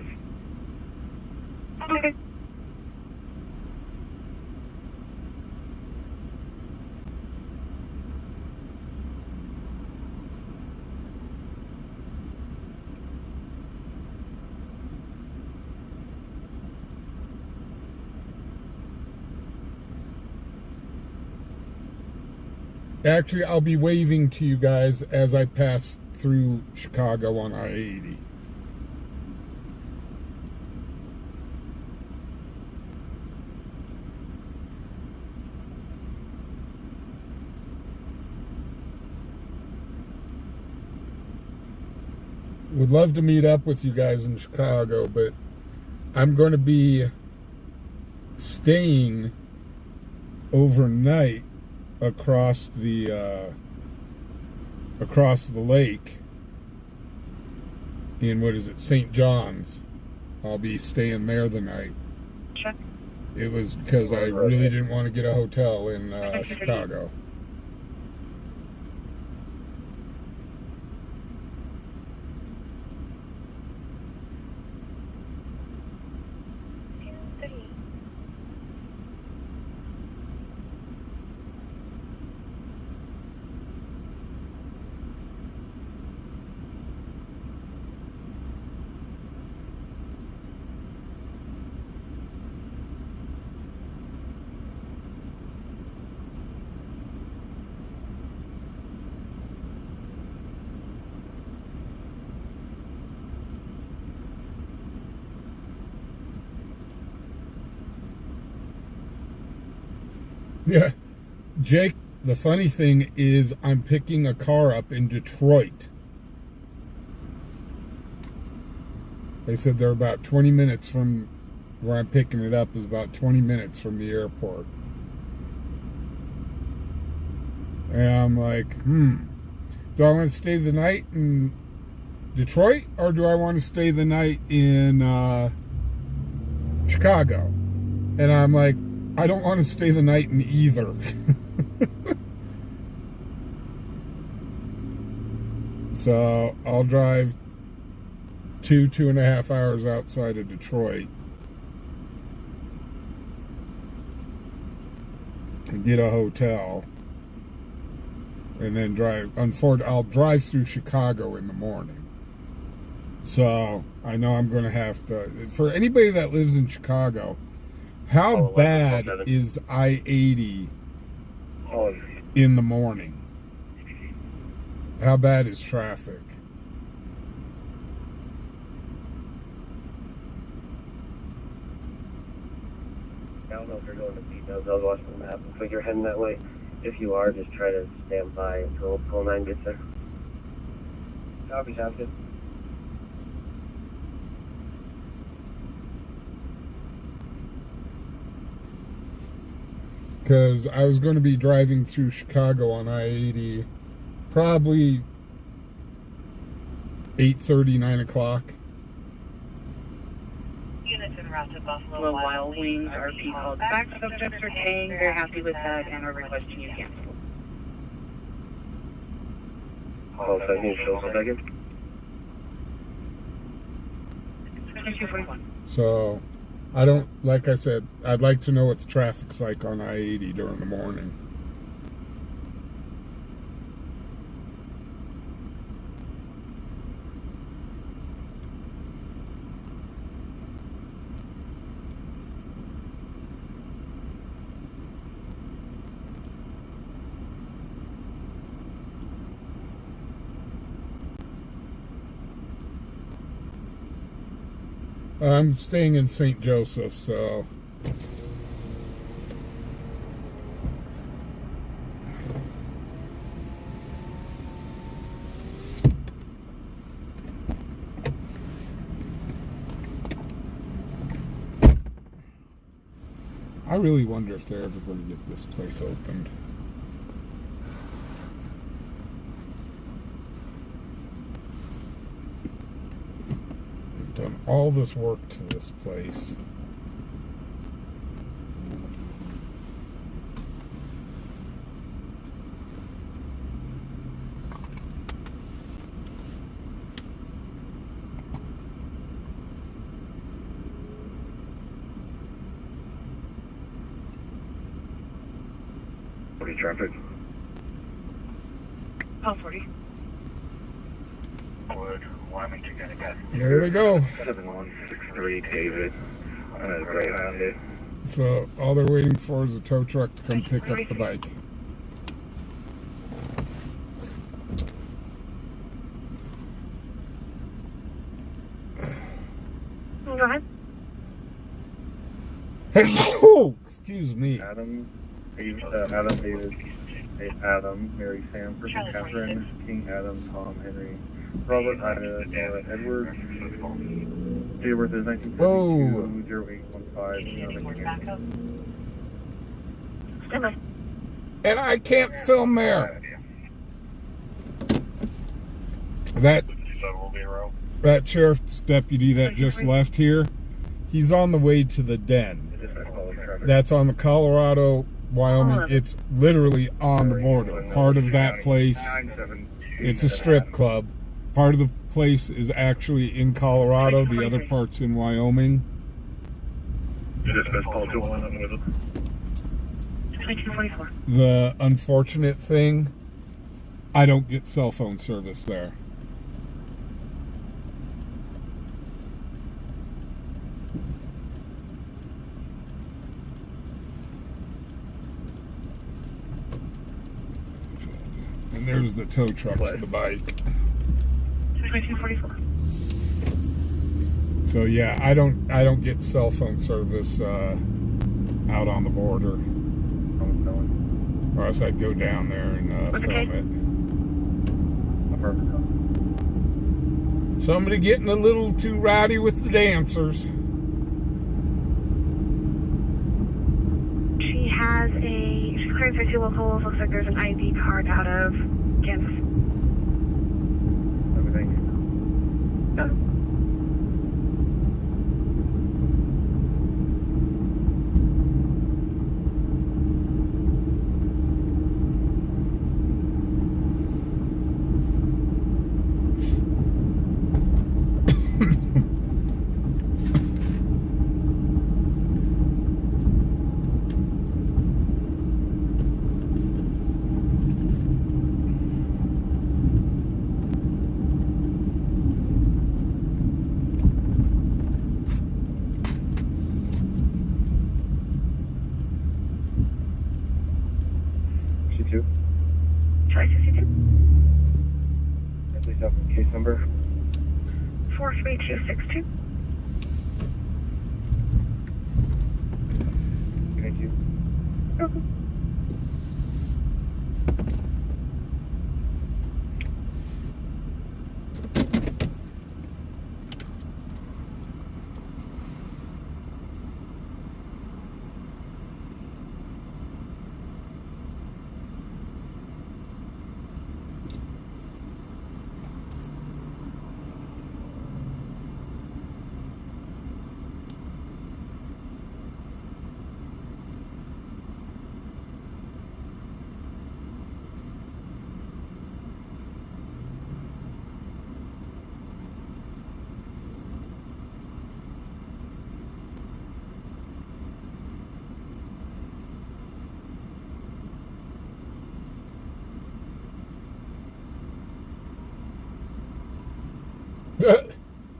Okay. Actually, I'll be waving to you guys as I pass through Chicago on I-80. Would love to meet up with you guys in Chicago, but I'm going to be staying overnight across the lake in, what is it, St. John's. I'll be staying there the night. Check. It was because I really didn't want to get a hotel in Chicago. Yeah, Jake, the funny thing is I'm picking a car up in Detroit. They said they're about 20 minutes from where I'm picking it up, is about 20 minutes from the airport. And I'm like, do I want to stay the night in Detroit, or do I want to stay the night in Chicago? And I'm like, I don't want to stay the night in either. So I'll drive 2.5 hours outside of Detroit and get a hotel, and then I'll drive through Chicago in the morning. So I know I'm going to have to, for anybody that lives in Chicago, how bad is I-80 in the morning? How bad is traffic? I don't know if you're going to details. I was watching the map. Looks like you're heading that way. If you are, just try to stand by until 9 gets there. Copy, sounds good. Because I was going to be driving through Chicago on I-80 probably 8:30, 9 o'clock. Units en route to Buffalo Buffalo Wild Wings RP called back. Subjects are paying. They're happy with that and are requesting you cancel. Hold on, you show a second. 2241. So, I don't, like I said, I'd like to know what the traffic's like on I-80 during the morning. I'm staying in St. Joseph, so I really wonder if they're ever going to get this place opened. Done all this work to this place. What traffic? Oh, 40. There we go. 7163 David. Greyhound. So all they're waiting for is a tow truck to come pick up the bike. Go ahead. Oh, excuse me. Adam, David, Adam, Mary, Sam, Christian, Catherine, King, Adam, Tom, Henry, Robert, Ida, Edward. Date of birth is 1942, 0815. And I can't film there. That sheriff's deputy that just left here, he's on the way to the den. That's on the Colorado, Wyoming. It's literally on the border. Part of that place, it's a strip club. Part of the place is actually in Colorado. The other part's in Wyoming. The unfortunate thing, I don't get cell phone service there. And there's the tow truck for the bike. 2244. So yeah, I don't get cell phone service out on the border. Or else I'd go down there and film it. Somebody getting a little too rowdy with the dancers. She has a clearance for 2 locals. Looks like there's an ID card out of Kansas. Everything. Try 62. Please have case number. 43262. Thank you. Okay.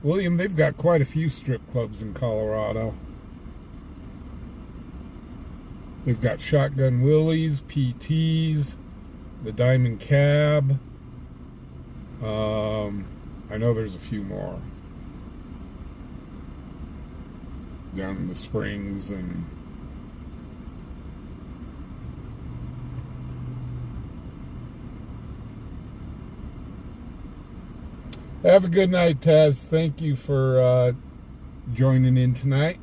William, they've got quite a few strip clubs in Colorado. They've got Shotgun Willie's, PT's, the Diamond Cab. I know there's a few more down in the Springs and have a good night, Taz. Thank you for joining in tonight.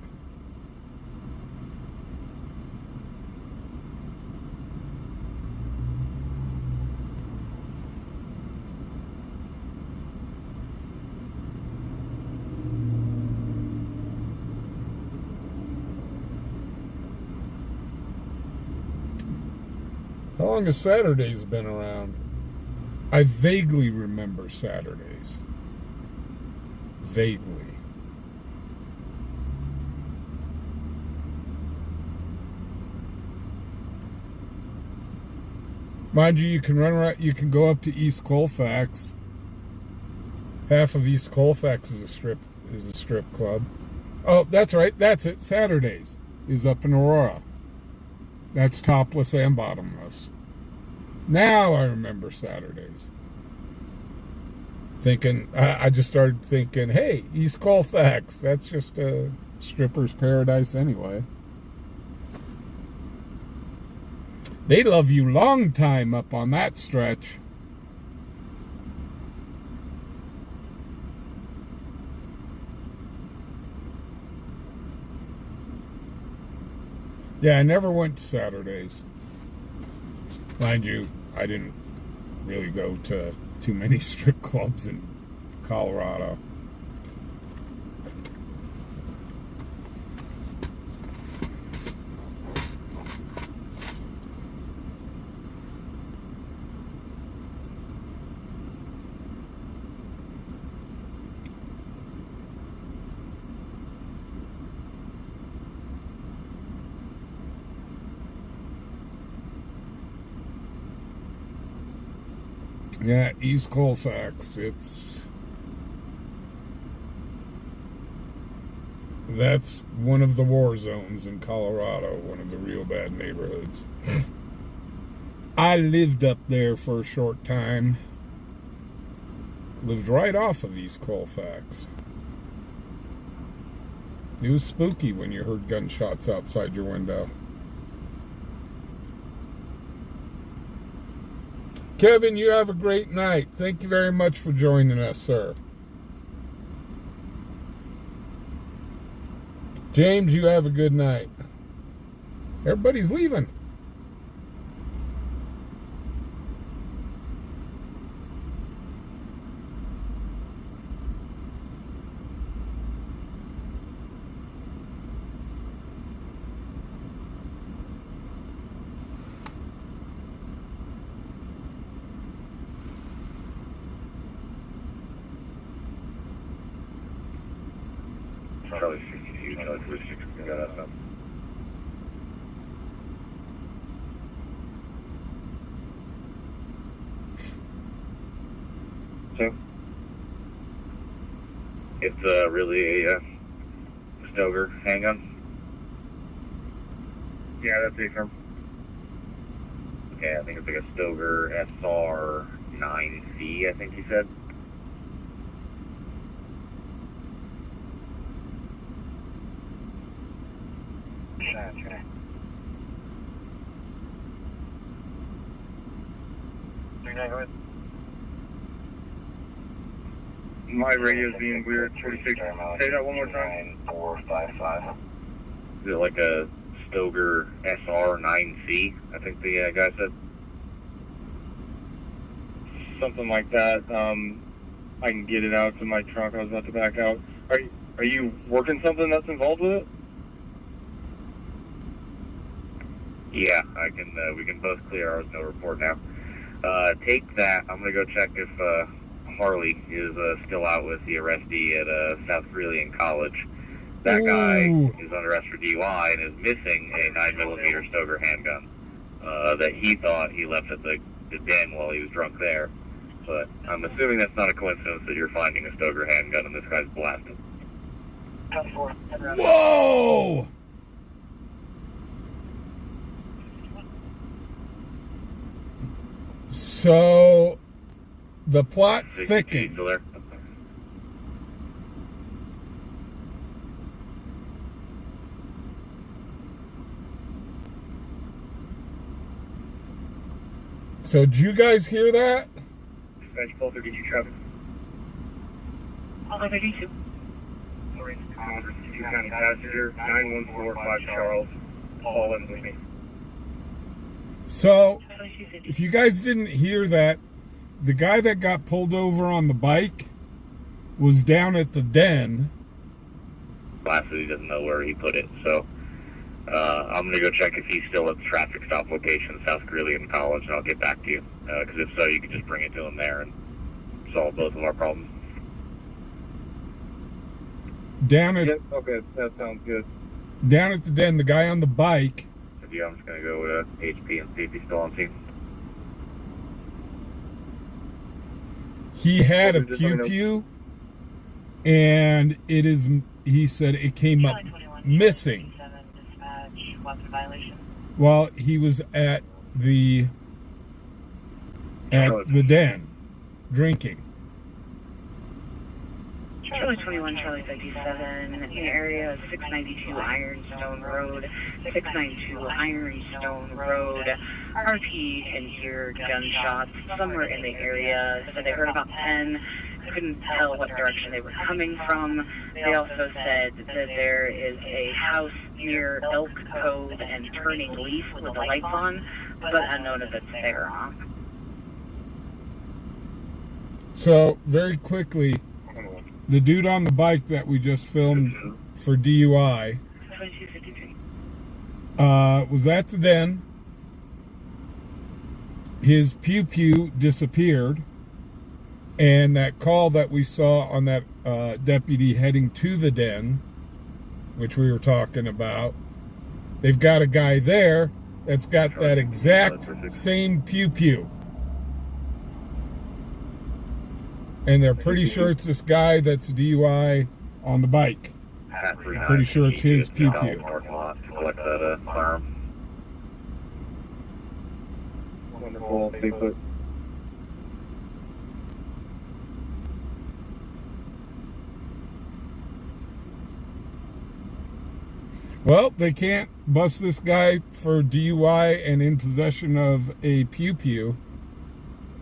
How long has Saturdays been around? I vaguely remember Saturdays. Vaguely. Mind you, you can run around, you can go up to East Colfax. Half of East Colfax is a strip club. Oh, that's right, that's it. Saturdays is up in Aurora. That's topless and bottomless. Now I remember Saturdays. Thinking, I just started thinking, hey, East Colfax, that's just a stripper's paradise anyway. They love you long time up on that stretch. Yeah, I never went to Saturdays. Mind you, I didn't really go to too many strip clubs in Colorado. Yeah, East Colfax, that's one of the war zones in Colorado, one of the real bad neighborhoods. I lived up there for a short time. Lived right off of East Colfax. It was spooky when you heard gunshots outside your window. Kevin, you have a great night. Thank you very much for joining us, sir. James, you have a good night. Everybody's leaving. Charlie 62, Charlie 46, got that up. So? It's really a Stoker handgun? Yeah, that's a firm. Okay, I think it's like a Stoker SR9C, I think he said. Sure. My radio's being weird. 46. Say that one more time. 455. Is it like a Stoker SR9C? I think the guy said. Something like that. I can get it out to my trunk. I was about to back out. Are you working something that's involved with it? Yeah, I can. We can both clear ours. No report now. Take that. I'm gonna go check if Harley is still out with the arrestee at South Greeley College. That guy is under arrest for DUI and is missing a 9mm Stoker handgun that he thought he left at the den while he was drunk there. But I'm assuming that's not a coincidence that you're finding a Stoker handgun and this guy's blasted. Whoa! So the plot thickens. So did you guys hear that? Dispatch Paul 32 traffic. Paul 32. County passenger 9145 Charles. Paul in with me. So, if you guys didn't hear that, the guy that got pulled over on the bike was down at the den. Lastly, he doesn't know where he put it, so I'm going to go check if he's still at the traffic stop location, South Greeley College, and I'll get back to you. Because if so, you can just bring it to him there and solve both of our problems. Down at, Yep, okay, that sounds good. Down at the den, the guy on the bike. Yeah, I'm just going to go HP and see if he's still on scene. He had a pew-pew, and it is, he said it came up missing while he was at the den drinking. Charlie 21, Charlie 57, in the area of 692 Ironstone Road, 692 Ironstone Road. RP can hear gunshots somewhere in the area, so they heard about 10, couldn't tell what direction they were coming from. They also said that there is a house near Elk Cove and Turning Leaf with the lights on, but unknown if it's there or not. So, very quickly, the dude on the bike that we just filmed for DUI was at the den. His pew-pew disappeared, and that call that we saw on that deputy heading to the den, which we were talking about, they've got a guy there that's got that exact same pew-pew. And they're pretty sure it's this guy that's DUI on the bike. Pretty sure it's his pew-pew. Wonderful, Bigfoot. Well, they can't bust this guy for DUI and in possession of a pew-pew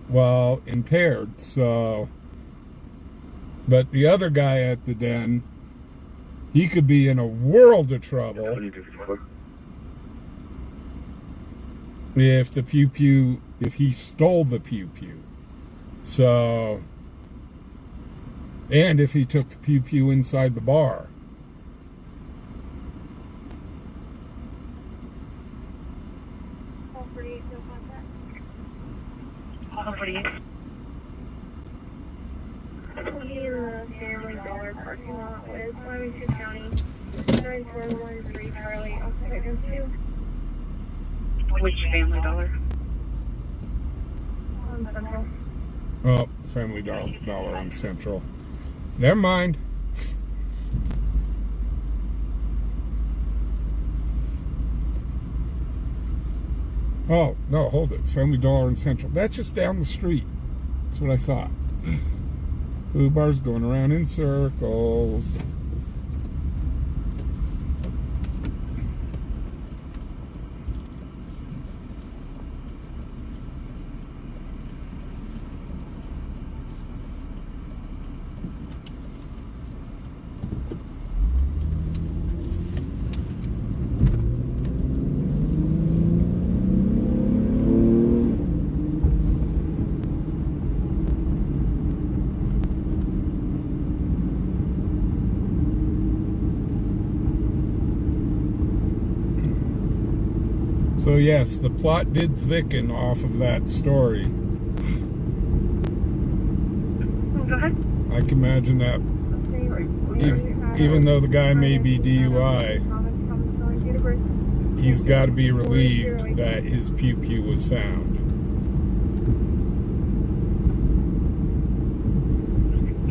while impaired, so... But the other guy at the den, he could be in a world of trouble if the pew-pew, if he stole the pew-pew. So, and if he took the pew-pew inside the bar. All 48, no contact. All 48. He in the family dollar parking lot with Wyoming County 9413 Charlie, outside item 2. Which Family Dollar? On Central. Oh, Family Dollar on Central. Never mind. Oh, no, hold it. Family Dollar in Central. That's just down the street. That's what I thought. Fubar's going around in circles. So yes, the plot did thicken off of that story. Go ahead. I can imagine that, even though the guy may be DUI, he's got to be relieved that his pew-pew was found.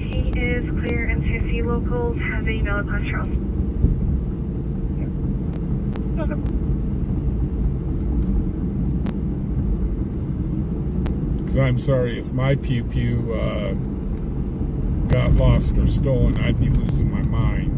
He is clear into C locals, has a valid class Charles. I'm sorry, if my pew-pew got lost or stolen, I'd be losing my mind.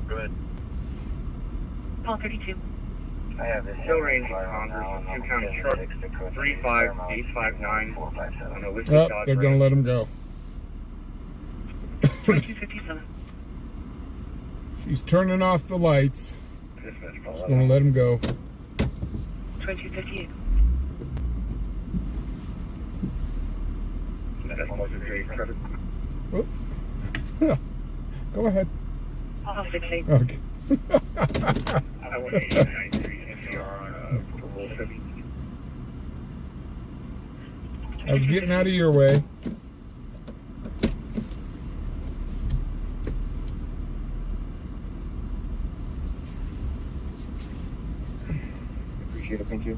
Go ahead. Paul 32. I have this Hill Range Congress, 2 County Truck 35859. Oh, they're going to let him go. 2257. She's turning off the lights. She's going to let him go. 2258. Oh. Go ahead. Paul 68. Okay. I was getting out of your way. Appreciate it, thank you.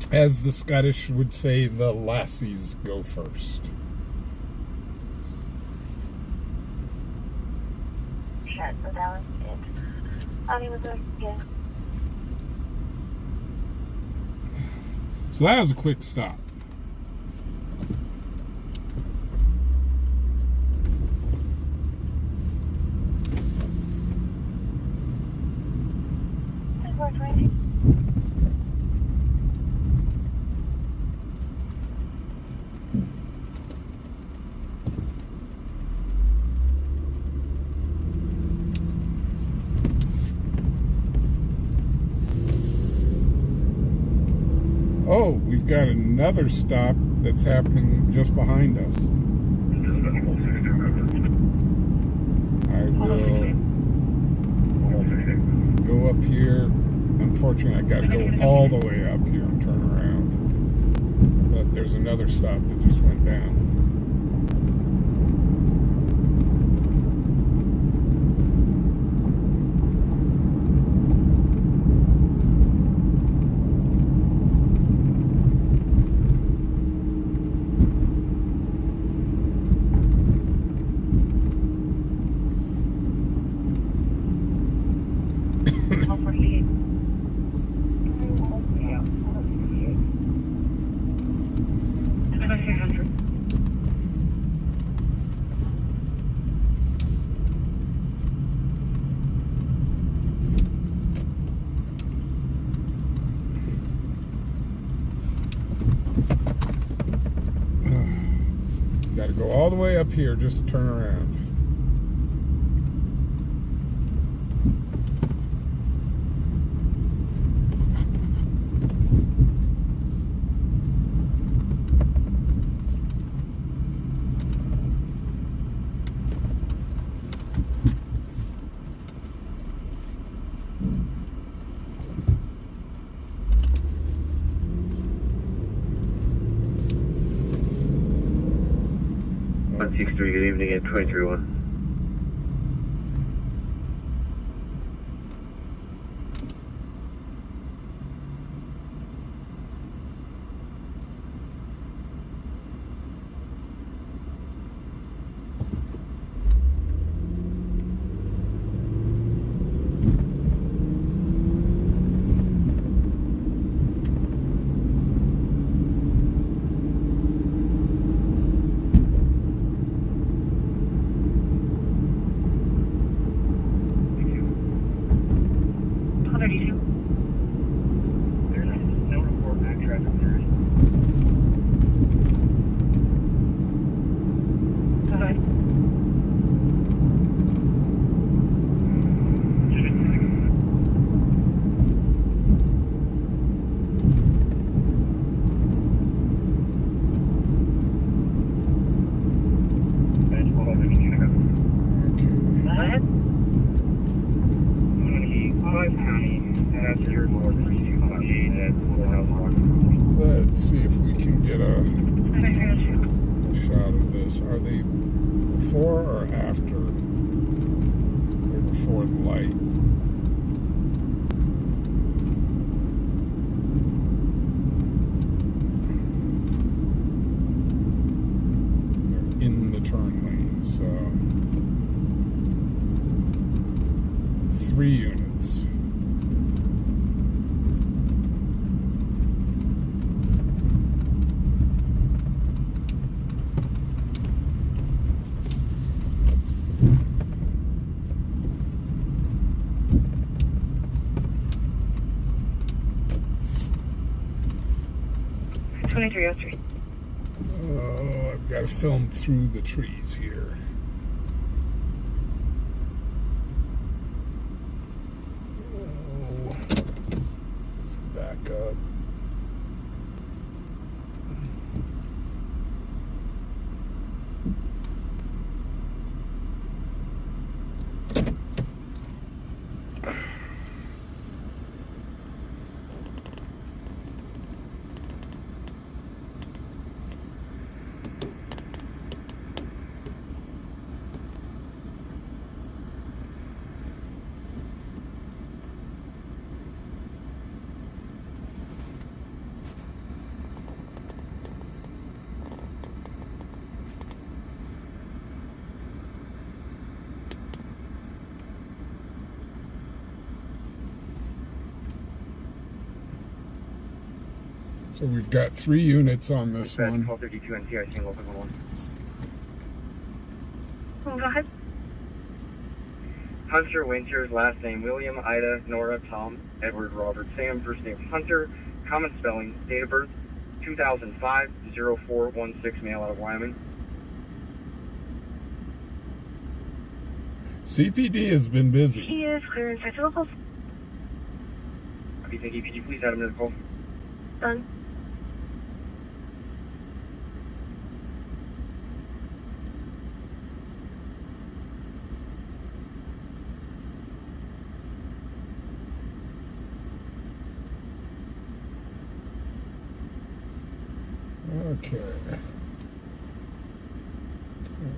As the Scottish would say, the lassies go first. Shut the balance. Yeah. So that was a quick stop. Oh, we've got another stop that's happening just behind us. I will go up here. Unfortunately, I got to go all the way up here and turn around. But there's another stop that just went down. go all the way up here just to turn around. Good evening at 23-1. Let's see if we can get a shot of this. Are they before or after? They're before the light. They're in the turn lane, so 3 units. Oh, I've got to film through the trees here. Oh, back up. So we've got 3 units on this one. 1232 and CIC local 1. Oh, go ahead. Hunter Winters, last name William, Ida, Nora, Tom, Edward, Robert, Sam, first name Hunter, common spelling, date of birth 2005, 0416, male out of Wyoming. CPD has been busy. He is clear inside locals. Copy, thank you. Could you please add him to the call? Done. Okay.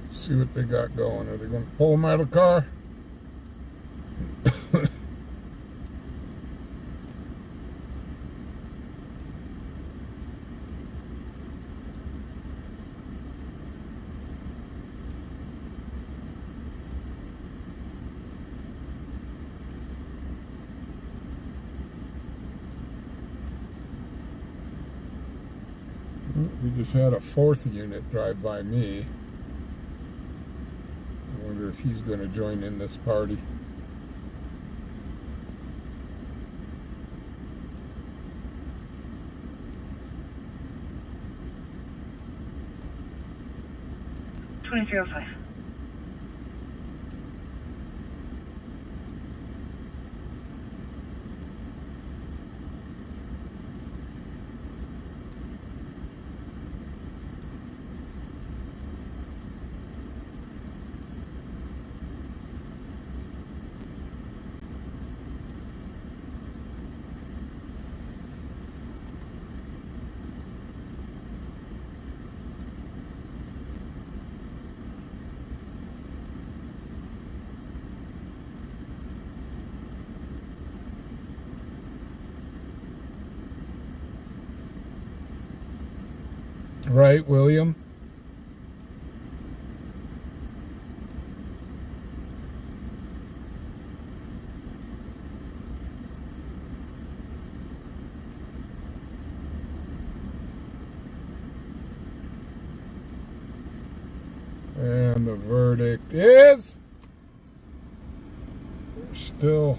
Let's see what they got going. Are they going to pull them out of the car? We just had a 4th unit drive by me. I wonder if he's going to join in this party. 1305. Right, William? And the verdict is still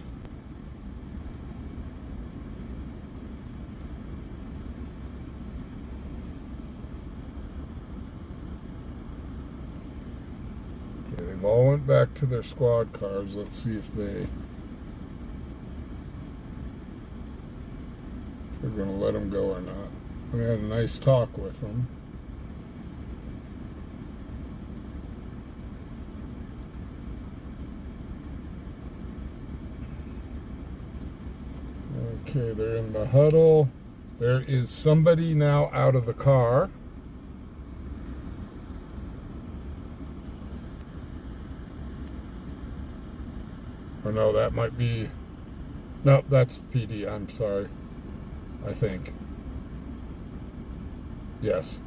okay. They've all went back to their squad cars. Let's see if they're going to let them go or not. We had a nice talk with them. Okay, they're in the huddle. There is somebody now out of the car. Or no, that might be... No, that's the PD. I'm sorry. I think. Yes.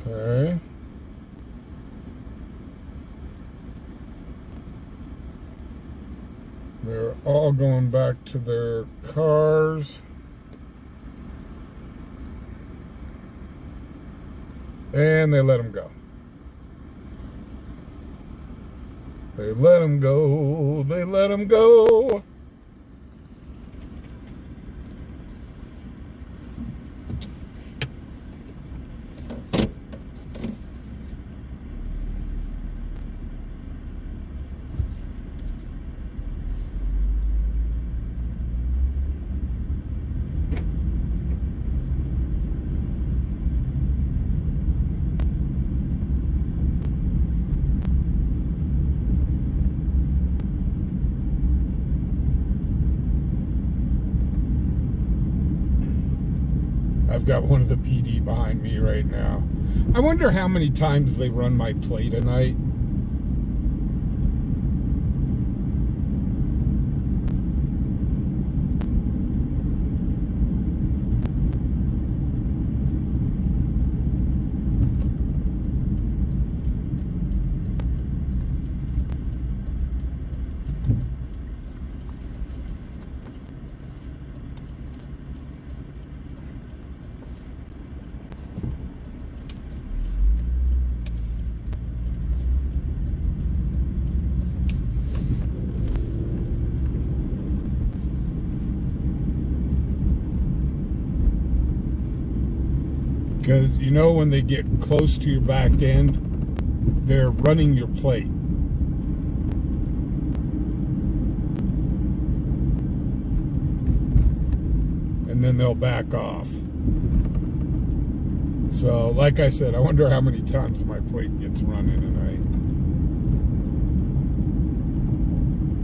Okay. They're all going back to their cars. And they let them go. They let them go. They let them go. I've got one of the PD behind me right now. I wonder how many times they run my play tonight. Because, you know, when they get close to your back end, they're running your plate. And then they'll back off. So, like I said, I wonder how many times my plate gets run in tonight.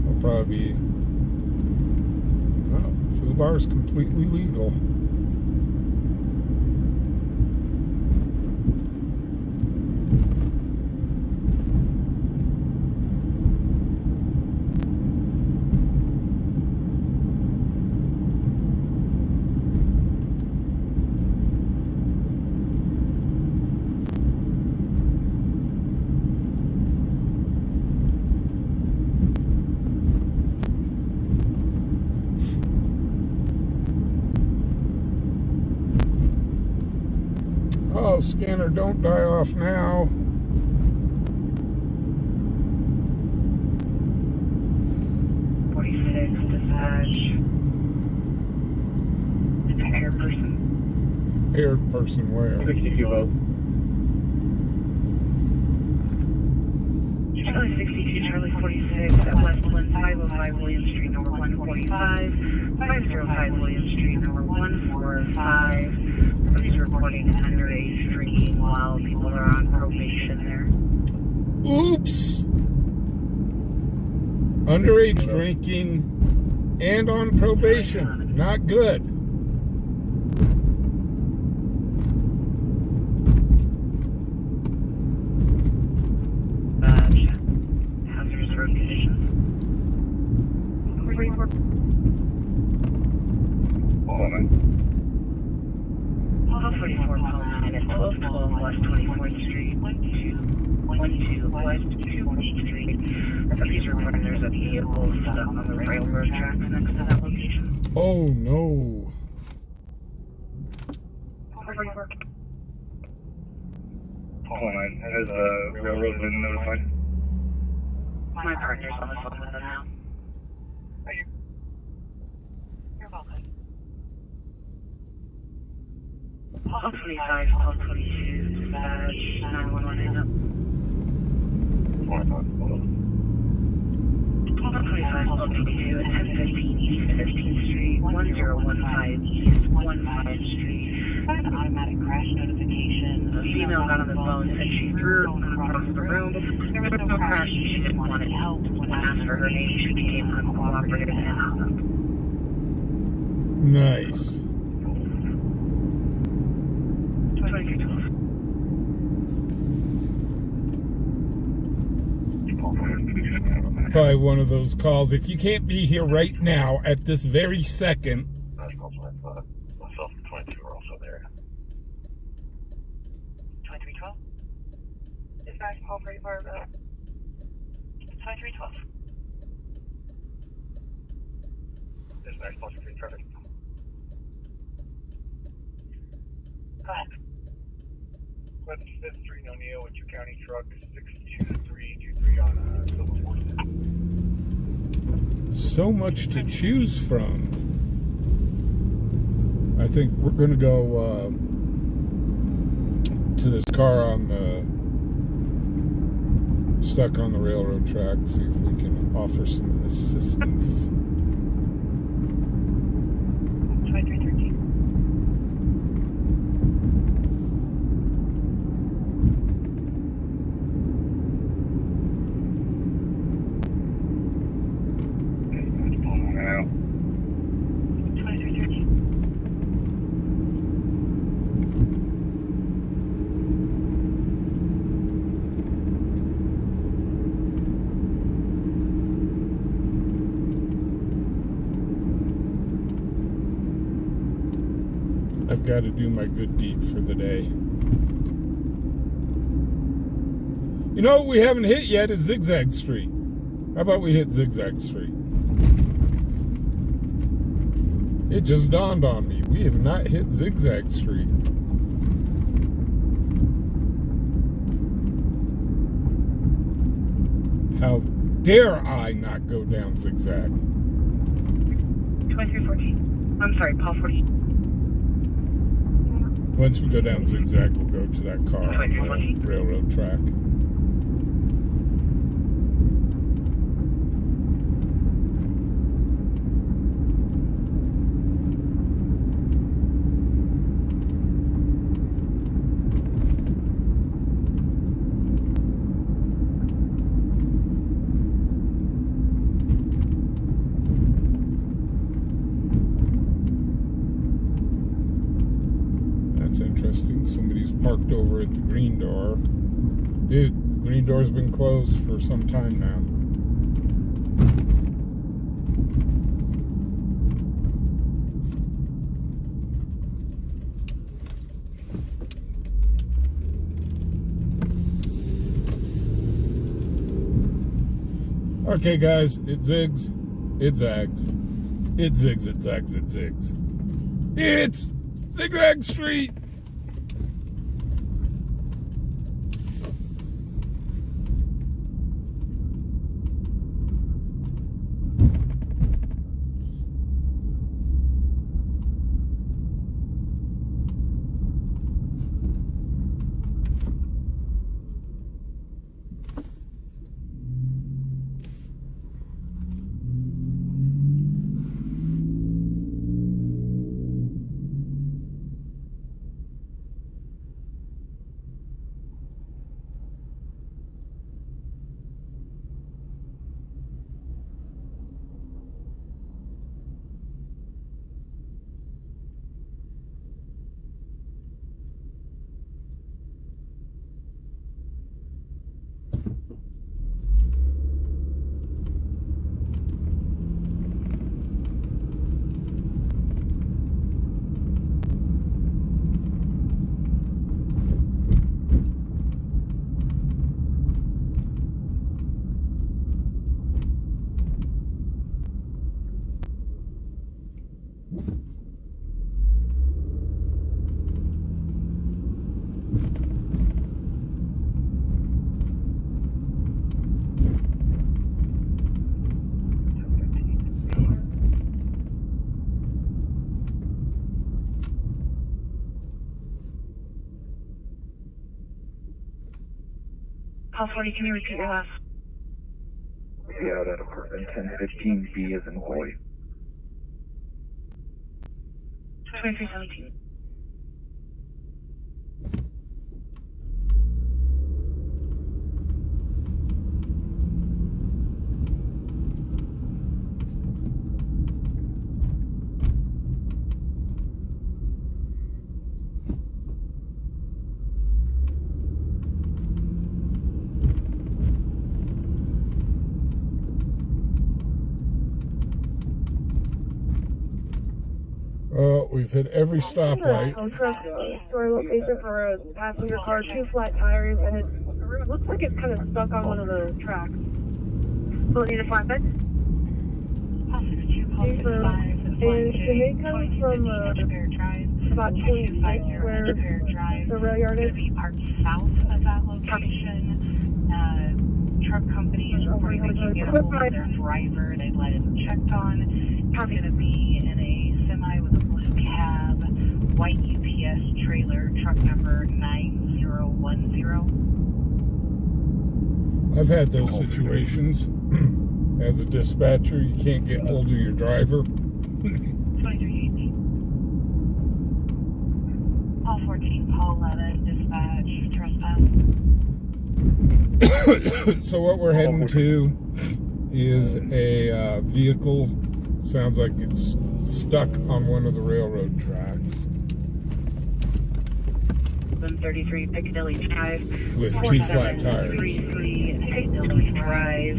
It'll probably be... Oh, fubar is completely legal. scanner, don't die off now. Impaired person. Impaired person where? 62 vote. Charlie 62, Charlie 46 at Westland, 505 William Street, number 145, 505 William Street, number 145. Police reporting underage drinking while people are on probation there. Oops! Underage drinking and on probation. Not good. Hazardous road conditions. Paul 44, Paul 9 at 1212 West 24th Street, 1212 West 2th Street. Please report there's a vehicle stuck on the railroad tracks next to that location. Oh no. Paul 44. Paul 9, has the railroad been notified? My partner's on the phone with them now. You're welcome. Paul 25, Paul 22, dispatch, 911 up. Paul 25, Paul 22 at 1015 East 15th Street, 1015 East 15th Street. An automatic crash notification. A female got on the phone and she threw her phone across the room. There was no crash. She didn't want any help. When asked for her name, she became uncooperative and hung up. Nice. 2312. Probably one of those calls. If you can't be here right now at this very second. Myself and 22 are also there. 2312. Dispatch, Paul 34, 2312. Dispatch, plus 3 traffic. Go ahead. West 5th Street, O'Neill with 2 county trucks, 62323 on Silver Force. So much to choose from. I think we're going to go to this car on the stuck on the railroad track, see if we can offer some assistance. 2313. I've got to do my good deed for the day. You know what we haven't hit yet is Zigzag Street. How about we hit Zigzag Street? It just dawned on me. We have not hit Zigzag Street. How dare I not go down Zigzag? 2314. I'm sorry, Paul 40. Once we go down Zigzag, we'll go to that car on the railroad track. Interesting. Somebody's parked over at the green door. Dude, the green door's been closed for some time now. Okay, guys, it zigs, it zags. It zigs, it zags, it zigs. It's Zigzag Street! Call 40, can you repeat your last? Be out at apartment 1015B as in boy. 2317. We've hit every stoplight. Store location for a passenger car, 2 flat tires, and it looks like it's kind of stuck on one of the tracks. Will it need a flatbed? And they come from about 26 where the rail yard is. Parked south of that location. Truck company is reporting they can't get a hold of their driver. They've let him checked on. He's going to be in a semi with a blue cab, white UPS trailer, truck number 9010. I've had those situations. As a dispatcher, you can't get hold of your driver. 2318. All 14, Paul 11, dispatch, trespass. So what we're heading to is a vehicle. Sounds like it's stuck on one of the railroad tracks. 133 Piccadilly Drive. With 2 flat tires. 4733 Piccadilly Drive.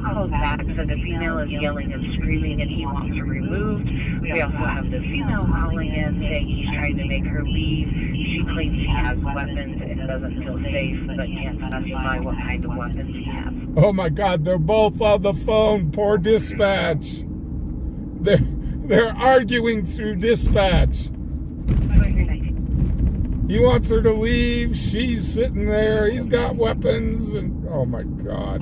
Calls back, so the female is yelling and screaming and he wants her removed. We also have the female calling in saying he's trying to make her leave. She claims he has weapons and doesn't feel safe, but can't specify what kind of weapons he has. Oh my God, they're both on the phone. Poor dispatch. They're arguing through dispatch. He wants her to leave. She's sitting there. He's got weapons, and oh my God.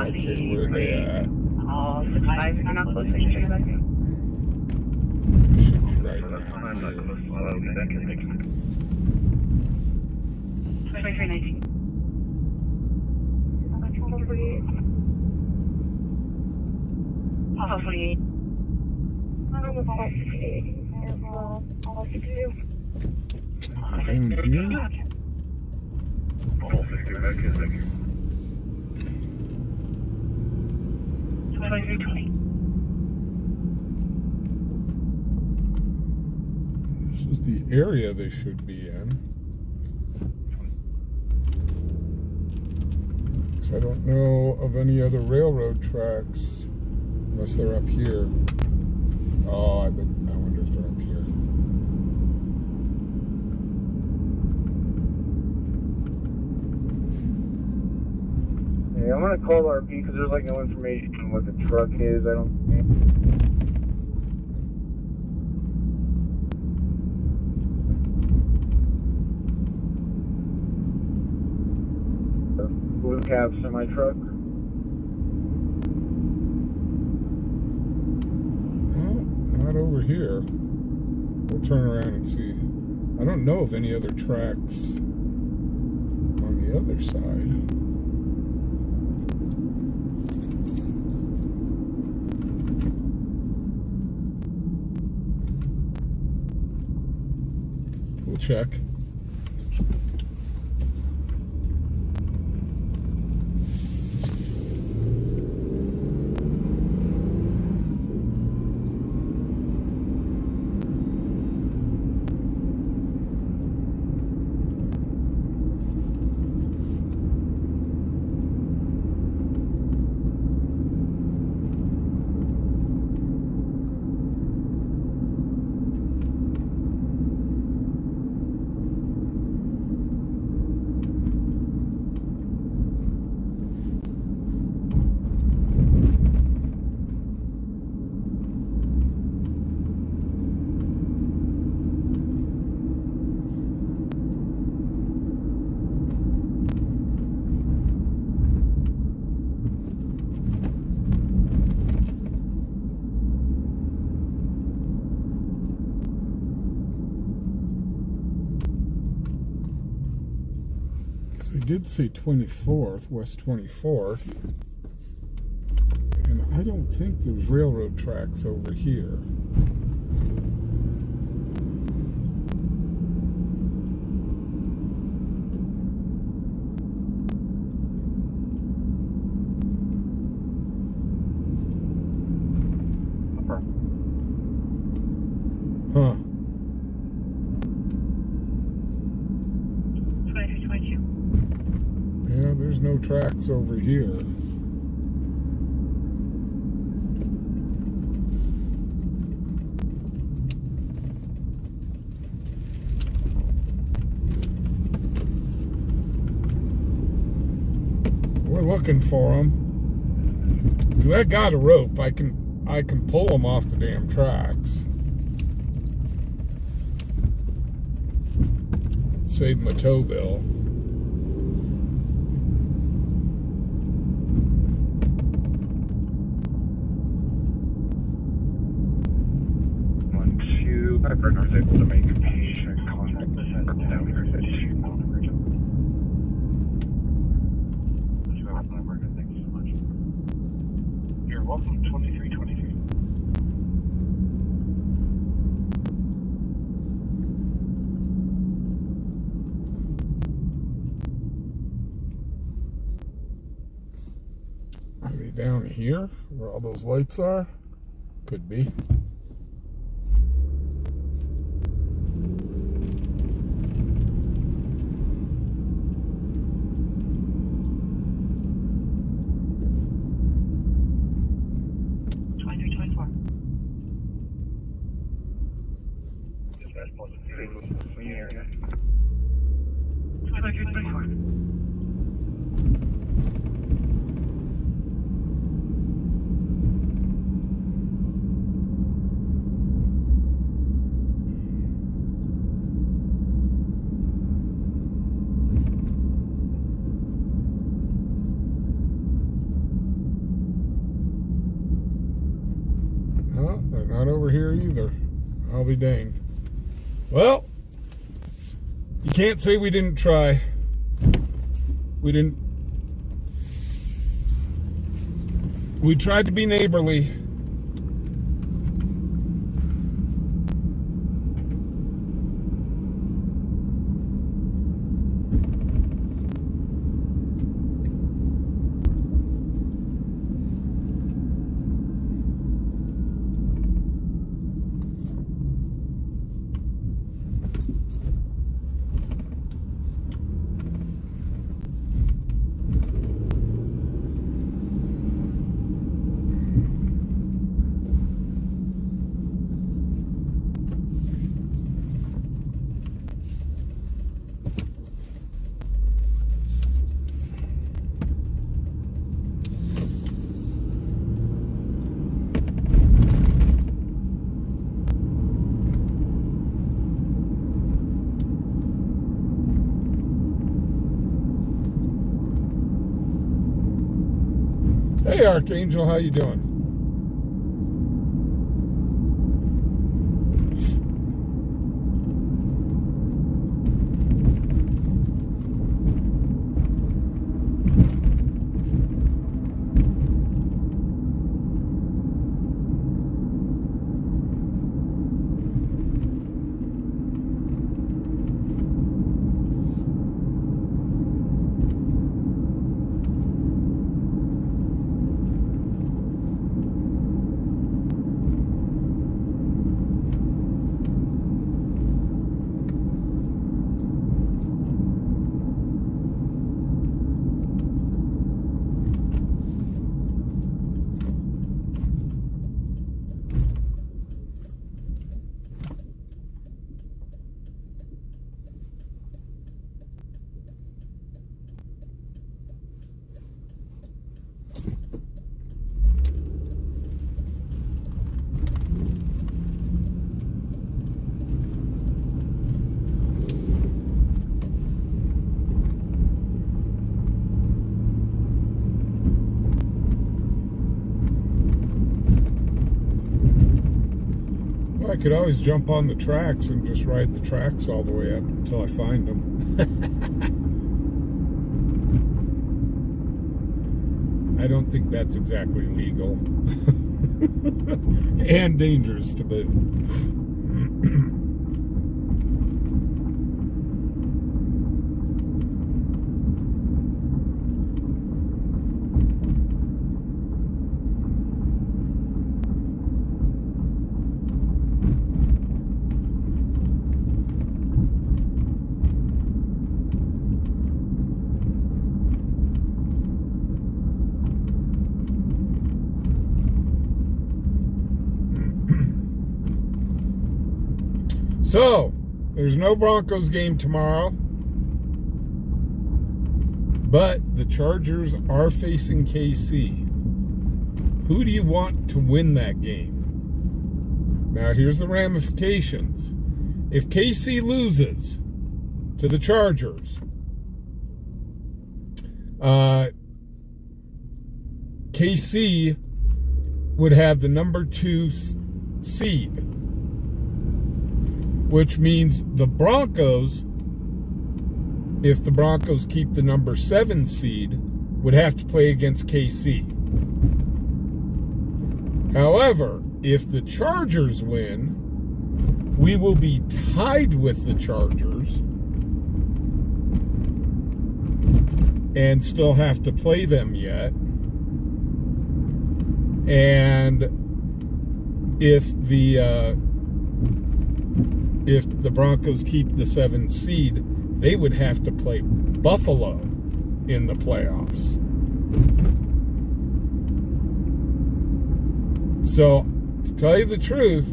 Okay, where are they at? All 6 5 are not close to each other. Should be right around here. 2319. Call 48. In here? All 60 back in there. 2320. This is the area they should be in. Because I don't know of any other railroad tracks unless they're up here. Oh, I wonder if they're up here. Hey, I'm gonna call RP because there's like no information on what the truck is. I don't think. Blue cab semi truck. Well, not over here. We'll turn around and see. I don't know of any other tracks on the other side. We'll check. did say 24th, West 24th. And I don't think there's railroad tracks over here. Huh. 2322. Yeah, there's no tracks over here. We're looking for them. 'Cause I got a rope. I can pull them off the damn tracks. Save my tow bill. My partner was able to make patient contact down here at 2 non-emergent. Thank you so much. You're welcome, 2323. Are they down here where all those lights are? Could be. They're not over here either. I'll be danged. Well, you can't say we didn't try. We tried to be neighborly. Hey, Archangel, how you doing? I could always jump on the tracks and just ride the tracks all the way up until I find them. I don't think that's exactly legal. And dangerous to boot. So, there's no Broncos game tomorrow, but the Chargers are facing KC. Who do you want to win that game? Now, here's the ramifications. If KC loses to the Chargers, KC would have the number 2 seed, which means the Broncos, if the Broncos keep the number 7 seed, would have to play against KC. However, if the Chargers win, we will be tied with the Chargers and still have to play them yet. And if the Broncos keep the 7 seed, they would have to play Buffalo in the playoffs. So, to tell you the truth,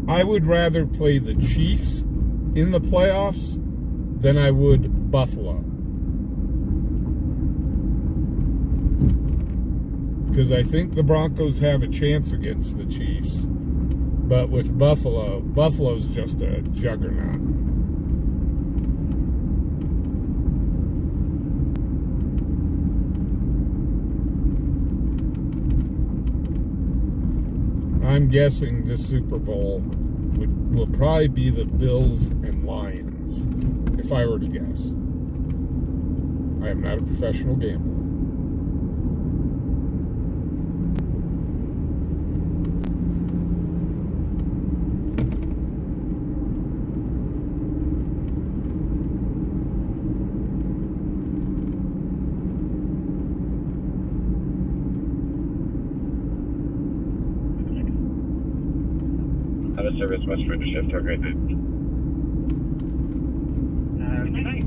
I would rather play the Chiefs in the playoffs than I would Buffalo. Because I think the Broncos have a chance against the Chiefs. But with Buffalo, Buffalo's just a juggernaut. I'm guessing this Super Bowl will probably be the Bills and Lions, if I were to guess. I am not a professional gambler. Out of service, much for the shift. Have a great day. Good night.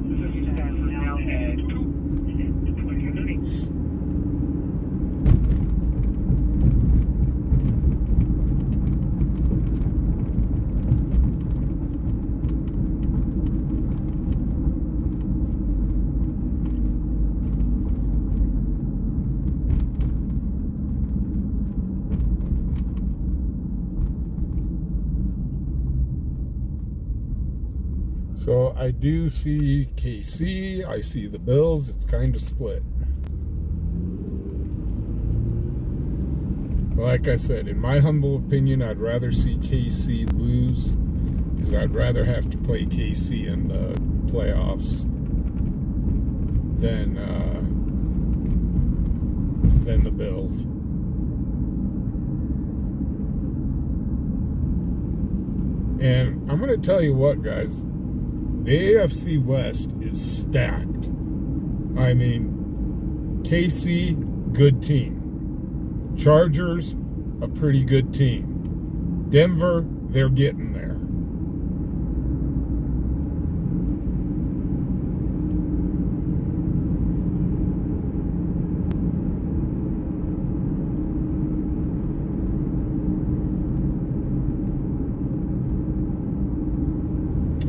This is now at 2:20. So I do see KC, I see the Bills, it's kind of split. Like I said, in my humble opinion, I'd rather see KC lose, because I'd rather have to play KC in the playoffs than the Bills. And I'm going to tell you what, guys. The AFC West is stacked. I mean, KC, good team. Chargers, a pretty good team. Denver, they're getting there.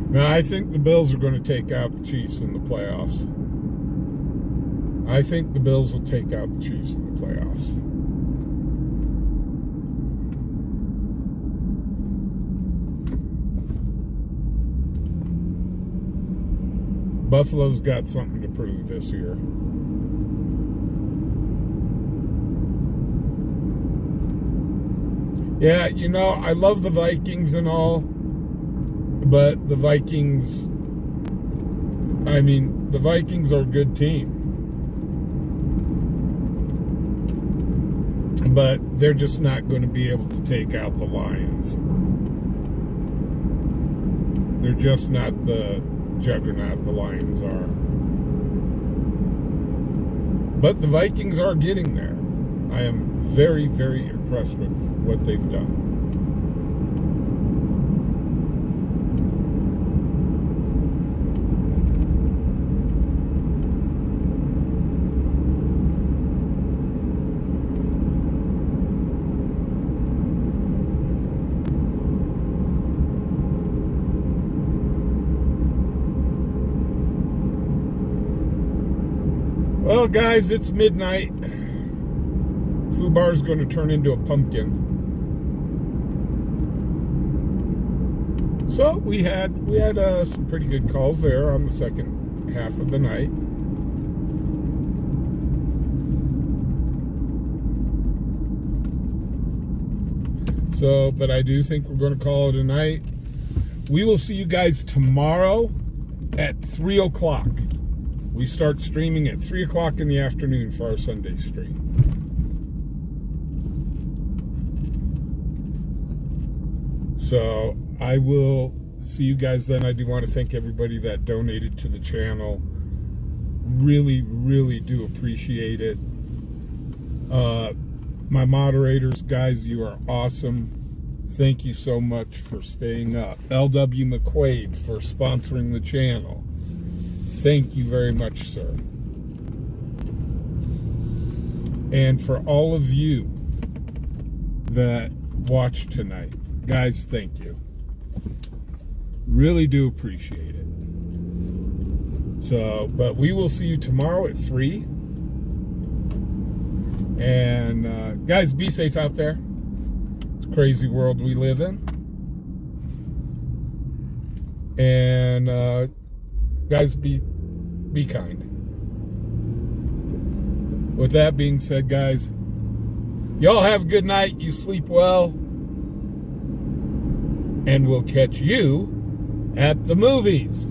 Now, I think the Bills are going to take out the Chiefs in the playoffs. I think the Bills will take out the Chiefs in the playoffs. Buffalo's got something to prove this year. Yeah, you know, I love the Vikings and all. But the Vikings, I mean, the Vikings are a good team. but they're just not going to be able to take out the Lions. They're just not the juggernaut the Lions are. But the Vikings are getting there. I am very, very impressed with what they've done. Well, guys, it's midnight. Fubar's going to turn into a pumpkin. So we had some pretty good calls there on the second half of the night. So, but I do think we're going to call it a night. We will see you guys tomorrow at 3 o'clock. We start streaming at 3 o'clock in the afternoon for our Sunday stream. So I will see you guys then. I do want to thank everybody that donated to the channel. Really, really do appreciate it. My moderators, guys, you are awesome. Thank you so much for staying up. LW McQuaid for sponsoring the channel. Thank you very much, sir. And for all of you that watched tonight, guys, thank you. Really do appreciate it. So, but we will see you tomorrow at 3. And guys, be safe out there. It's a crazy world we live in. And guys, be kind. With that being said, guys, y'all have a good night. You sleep well. And we'll catch you at the movies.